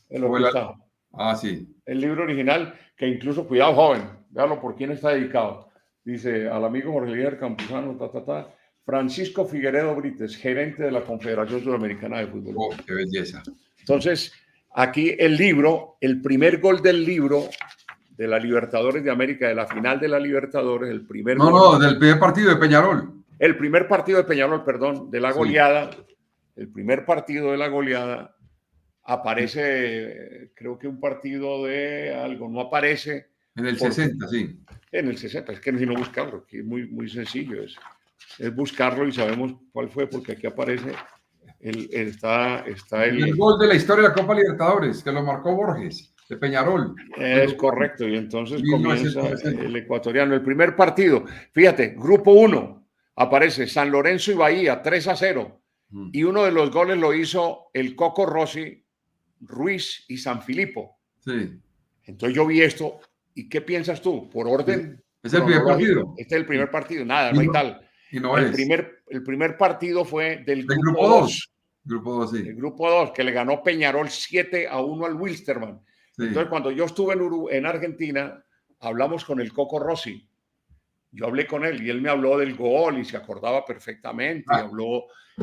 Está. Sí. El libro original, que incluso, cuidado joven, véalo por quién está dedicado. Dice al amigo Jorge Líder Campuzano, Francisco Figueredo Brites, gerente de la Confederación Sudamericana de Fútbol. Oh, qué belleza. Entonces, aquí el libro, el primer gol del libro de la Libertadores de América, de la final de la Libertadores, el primer gol. No, del primer partido de Peñarol. El primer partido de Peñarol, perdón, de la goleada, sí. El primer partido de la goleada, aparece, creo que un partido de algo, no aparece. En el 60, sí. En el 60, es que si no buscarlo, que es muy sencillo, es buscarlo y sabemos cuál fue, porque aquí aparece, está el gol de la historia de la Copa Libertadores, que lo marcó Borges, de Peñarol. Es correcto, y entonces comienza el ecuatoriano. El primer partido, fíjate, grupo 1, aparece San Lorenzo y Bahía, 3-0, y uno de los goles lo hizo el Coco Rossi, Ruiz y San Filipo. Sí. Entonces yo vi esto, ¿y qué piensas tú? Por orden. ¿Es el primer partido? Este es el primer partido, nada, no hay tal. Y no el primer partido fue del grupo 2. Grupo 2, sí. El grupo 2, que le ganó Peñarol 7-1 al Wilstermann. Sí. Entonces, cuando yo estuve en Argentina, hablamos con el Coco Rossi. Yo hablé con él y él me habló del gol y se acordaba perfectamente.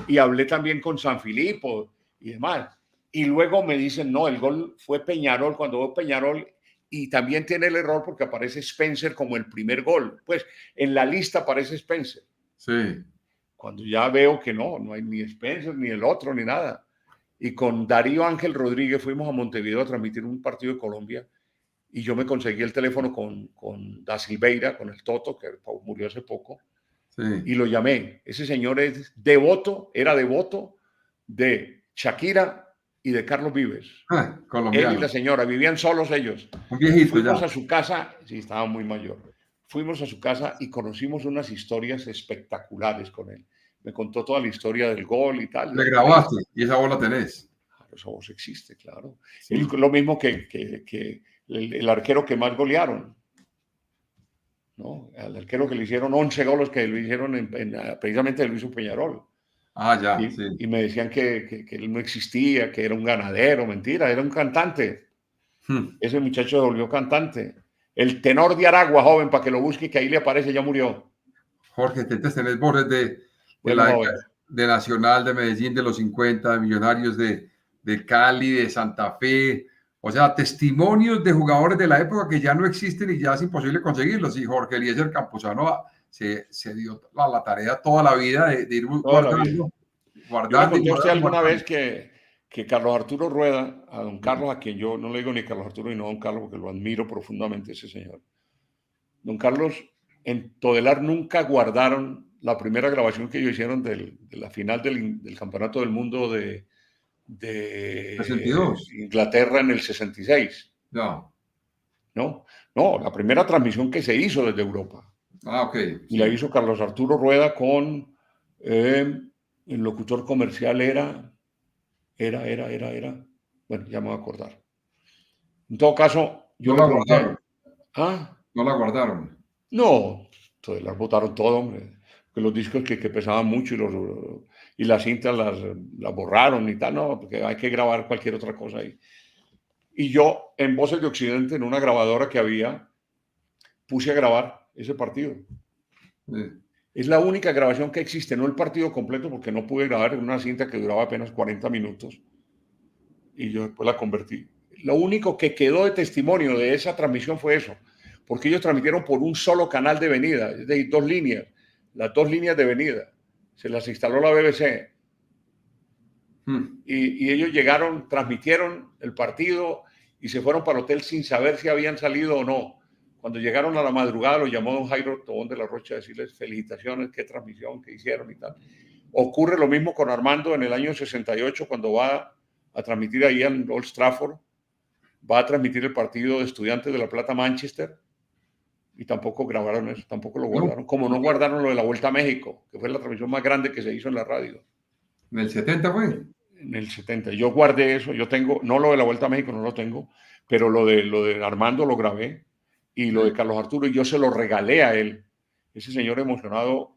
Y hablé también con San Filipo y demás. Y luego me dicen, no, el gol fue Peñarol, cuando fue Peñarol, y también tiene el error porque aparece Spencer como el primer gol. Pues en la lista aparece Spencer. Sí. Cuando ya veo que no hay ni Spencer, ni el otro, ni nada. Y con Darío Ángel Rodríguez fuimos a Montevideo a transmitir un partido de Colombia y yo me conseguí el teléfono con Da Silveira, con el Toto, que murió hace poco, sí. Y lo llamé. Ese señor era devoto de Shakira y de Carlos Vives. Él y la señora, vivían solos ellos. Un viejito. Fuimos a su casa, sí, estaba muy mayor. Fuimos a su casa y conocimos unas historias espectaculares con él. Me contó toda la historia del gol y tal. Le grabaste y esa voz la tenés. Claro, esa voz existe, claro. Sí. Lo mismo que el arquero que más golearon, ¿no? Al arquero que le hicieron 11 goles que lo hicieron precisamente lo hizo Peñarol. Ya, y, sí. Y me decían que él no existía, que era un ganadero, mentira, era un cantante. Ese muchacho se volvió cantante. El tenor de Aragua, joven, para que lo busque, que ahí le aparece, ya murió. Jorge, tenés Borges de Nacional, de Medellín, de los 50, de Millonarios, de Cali, de Santa Fe. O sea, testimonios de jugadores de la época que ya no existen y ya es imposible conseguirlos. Y Jorge Eliezer Campuzano se dio la tarea toda la vida de ir guardando. Yo le conté alguna vez que Carlos Arturo Rueda, a don Carlos, a quien yo no le digo ni Carlos Arturo ni no don Carlos, porque lo admiro profundamente ese señor. Don Carlos, en Todelar nunca guardaron la primera grabación que ellos hicieron de la final del Campeonato del Mundo de 62. Inglaterra en el 66. No, la primera transmisión que se hizo desde Europa. Ah, ok. Y Sí. la hizo Carlos Arturo Rueda con el locutor comercial bueno, ya me voy a acordar. En todo caso, yo No le la guardaron. pregunté, ah, No la guardaron. no, entonces las botaron todo, hombre. Que los discos que pesaban mucho y las cintas las borraron y tal, no, porque hay que grabar cualquier otra cosa ahí. Y yo, en Voces de Occidente, en una grabadora que había, puse a grabar ese partido. Sí. Es la única grabación que existe, no el partido completo, porque no pude grabar en una cinta que duraba apenas 40 minutos y yo después la convertí. Lo único que quedó de testimonio de esa transmisión fue eso, porque ellos transmitieron por un solo canal de venida, de 2 líneas, las 2 líneas de venida. Se las instaló la BBC y ellos llegaron, transmitieron el partido y se fueron para el hotel sin saber si habían salido o no. Cuando llegaron a la madrugada, lo llamó don Jairo Tobón de la Rocha a decirles felicitaciones, qué transmisión que hicieron y tal. Ocurre lo mismo con Armando en el año 68, cuando va a transmitir ahí en Old Trafford, va a transmitir el partido de Estudiantes de La Plata Manchester, y tampoco grabaron eso, tampoco lo No, guardaron, como no guardaron lo de la Vuelta a México, que fue la transmisión más grande que se hizo en la radio. en el 70 fue. En el 70. Yo guardé eso, yo tengo, no lo de la Vuelta a México, no lo tengo, pero lo de Armando lo grabé, y lo de Sí. Carlos Arturo, y yo se lo regalé a él. Ese señor emocionado,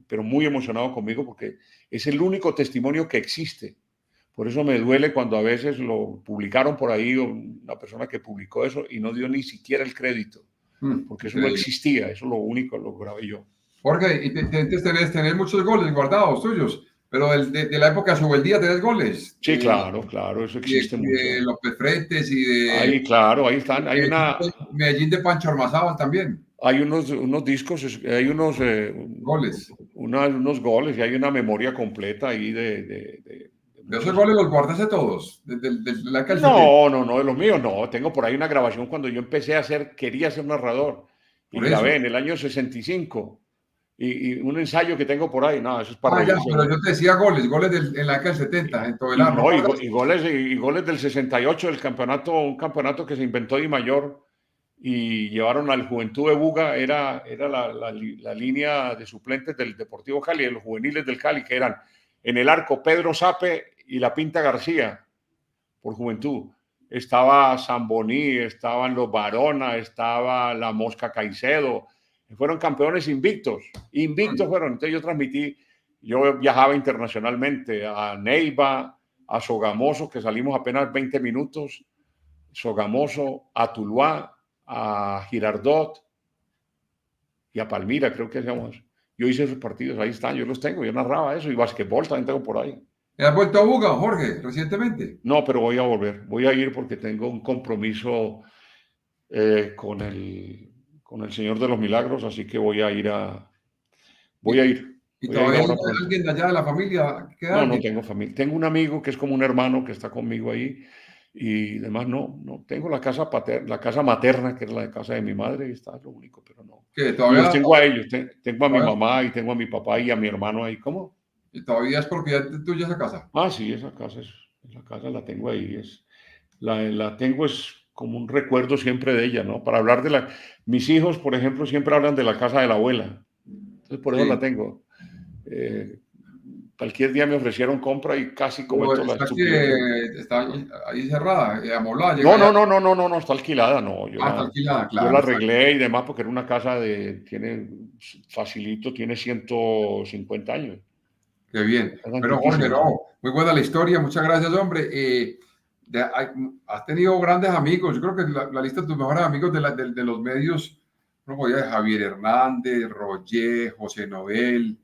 pero muy emocionado conmigo, porque es el único testimonio que existe. Por eso me duele cuando a veces lo publicaron por ahí, una persona que publicó eso y no dio ni siquiera el crédito, porque eso no Increíble. existía, eso es lo único, lo grabé yo. Jorge, y tenés muchos goles guardados tuyos, pero de la época Subeldía tenés goles. Sí, claro, claro, eso existe Y de mucho. López Fretes y de Ahí, claro, ahí están. Medellín de Pancho Ormazábal también. Hay unos discos, hay Goles. unos goles y hay una memoria completa ahí De esos muchas. goles los guardaste todos, desde la época del 70. No, de los míos no. Tengo por ahí una grabación cuando yo empecé quería ser narrador y Por eso. grabé en el año 65 y un ensayo que tengo por ahí. No, eso es para Ah, ya, reírse pero uno. yo te decía goles en la época del 70, en Y, Todelar, ¿no no, guardas? goles del 68 del campeonato, un campeonato que se inventó Di Mayor y llevaron al Juventud de Buga, era la línea de suplentes del Deportivo Cali, de los juveniles del Cali, que eran en el arco Pedro Sape y La Pinta García, por Juventud. Estaba Zamboní, estaban los Barona, estaba la Mosca Caicedo, fueron campeones invictos fueron. Entonces yo viajaba internacionalmente a Neiva, a Sogamoso, que salimos apenas 20 minutos, Sogamoso, a Tuluá, a Girardot y a Palmira, creo que hacíamos. Yo hice esos partidos, ahí están, yo los tengo, yo narraba eso, y basquetbol también tengo por ahí. ¿Has vuelto a Buga, Jorge, recientemente? No, pero voy a volver, voy a ir porque tengo un compromiso con el Señor de los Milagros, así que voy a ir ¿Y, voy a ir, y voy a ir todavía hay ahora pronto. alguien de allá de la familia? ¿Queda No, no alguien? tengo familia. Tengo un amigo que es como un hermano que está conmigo ahí y demás no. Tengo la casa paterna, la casa materna, que es la de casa de mi madre, y está, es lo único, pero no. ¿Que Y los todavía, tengo a ellos, tengo a mi todavía, mamá y tengo a mi papá y a mi hermano ahí. ¿Cómo? y todavía es propiedad tuya esa casa? Ah, sí, esa casa la tengo ahí. La tengo es como un recuerdo siempre de ella, ¿no? Para hablar mis hijos, por ejemplo, siempre hablan de la casa de la abuela. Entonces, por eso la Sí. tengo. Eh, Cualquier día me ofrecieron compra y casi O cometo la está estupidez. está ahí cerrada, amoblada, llega No, allá. no, está alquilada, no. Ah, está alquilada, Yo la claro. arreglé y demás porque era una casa tiene 150 años. Qué bien. Es Pero Jorge, antiquísima. no, muy buena la historia, muchas gracias, hombre. Has tenido grandes amigos, yo creo que la lista de tus mejores amigos de los medios, no voy a Javier Hernández, Roger, José Noel,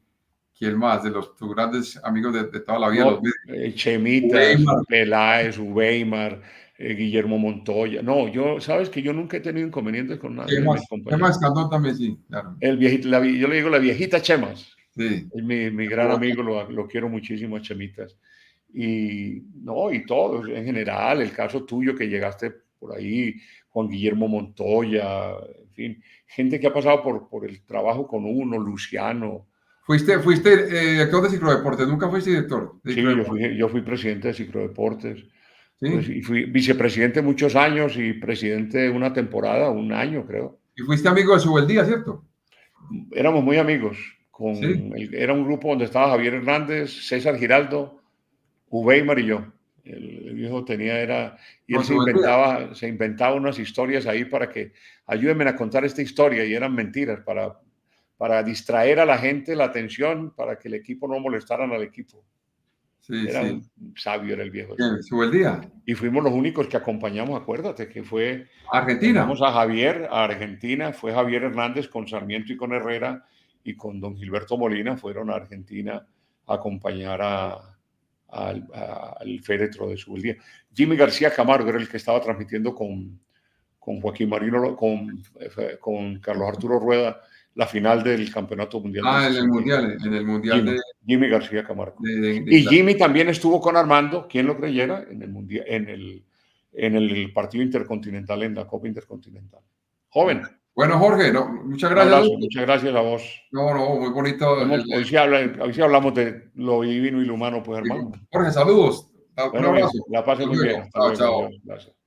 ¿quién más? Tus grandes amigos de toda la vida, los No, medios. Chemitas, Weimar, Peláez, Weimar, Guillermo Montoya. No, sabes que yo nunca he tenido inconvenientes con nadie de mis ¿Qué más? compañeros. Escandón también, sí, claro. El viejito, yo le digo la viejita Chemas. Sí. Es mi gran amigo, lo quiero muchísimo a Chemitas. Y no, y todos en general, el caso tuyo que llegaste por ahí, Juan Guillermo Montoya, en fin, gente que ha pasado por el trabajo con uno, Luciano. Fuiste director de Ciclodeportes, nunca fuiste director de Sí, Ciclodeportes. yo fui presidente de Ciclodeportes, pues, Sí. y fui vicepresidente muchos años y presidente una temporada, un año creo. Y fuiste amigo de Subeldía, ¿cierto? éramos muy amigos. Sí, Era un grupo donde estaba Javier Hernández, César Giraldo, Uweimar y yo. El viejo y él con su día. se inventaba unas historias ahí para que ayúdenme a contar esta historia y eran mentiras para distraer a la gente la atención, para que el equipo no molestaran al equipo. Sí, Era sí. un sabio, era el viejo ese. Bien, su día. Y fuimos los únicos que acompañamos, acuérdate, que Argentina. acompañamos a Javier a Argentina, fue Javier Hernández con Sarmiento y con Herrera y con don Gilberto Molina fueron a Argentina a acompañar al féretro de su día. Jimmy García Camargo era el que estaba transmitiendo con Joaquín Marino, con Carlos Arturo Rueda, la final del Campeonato Mundial del Ah, en 62. el mundial Jimmy, Jimmy García Camargo. de Y Inglaterra. Jimmy también estuvo con Armando, quien lo creyera, en el partido intercontinental, en la Copa Intercontinental. Joven, Bueno, Jorge, no, muchas un gracias. abrazo, muchas gracias a vos. No, no, muy bonito. Hoy sí hablamos de lo divino y lo humano, pues hermano. Jorge, saludos. Un Bueno, mijo, abrazo. la pase Hasta muy bien. luego. Hasta Chao, luego. chao. Adiós. Gracias.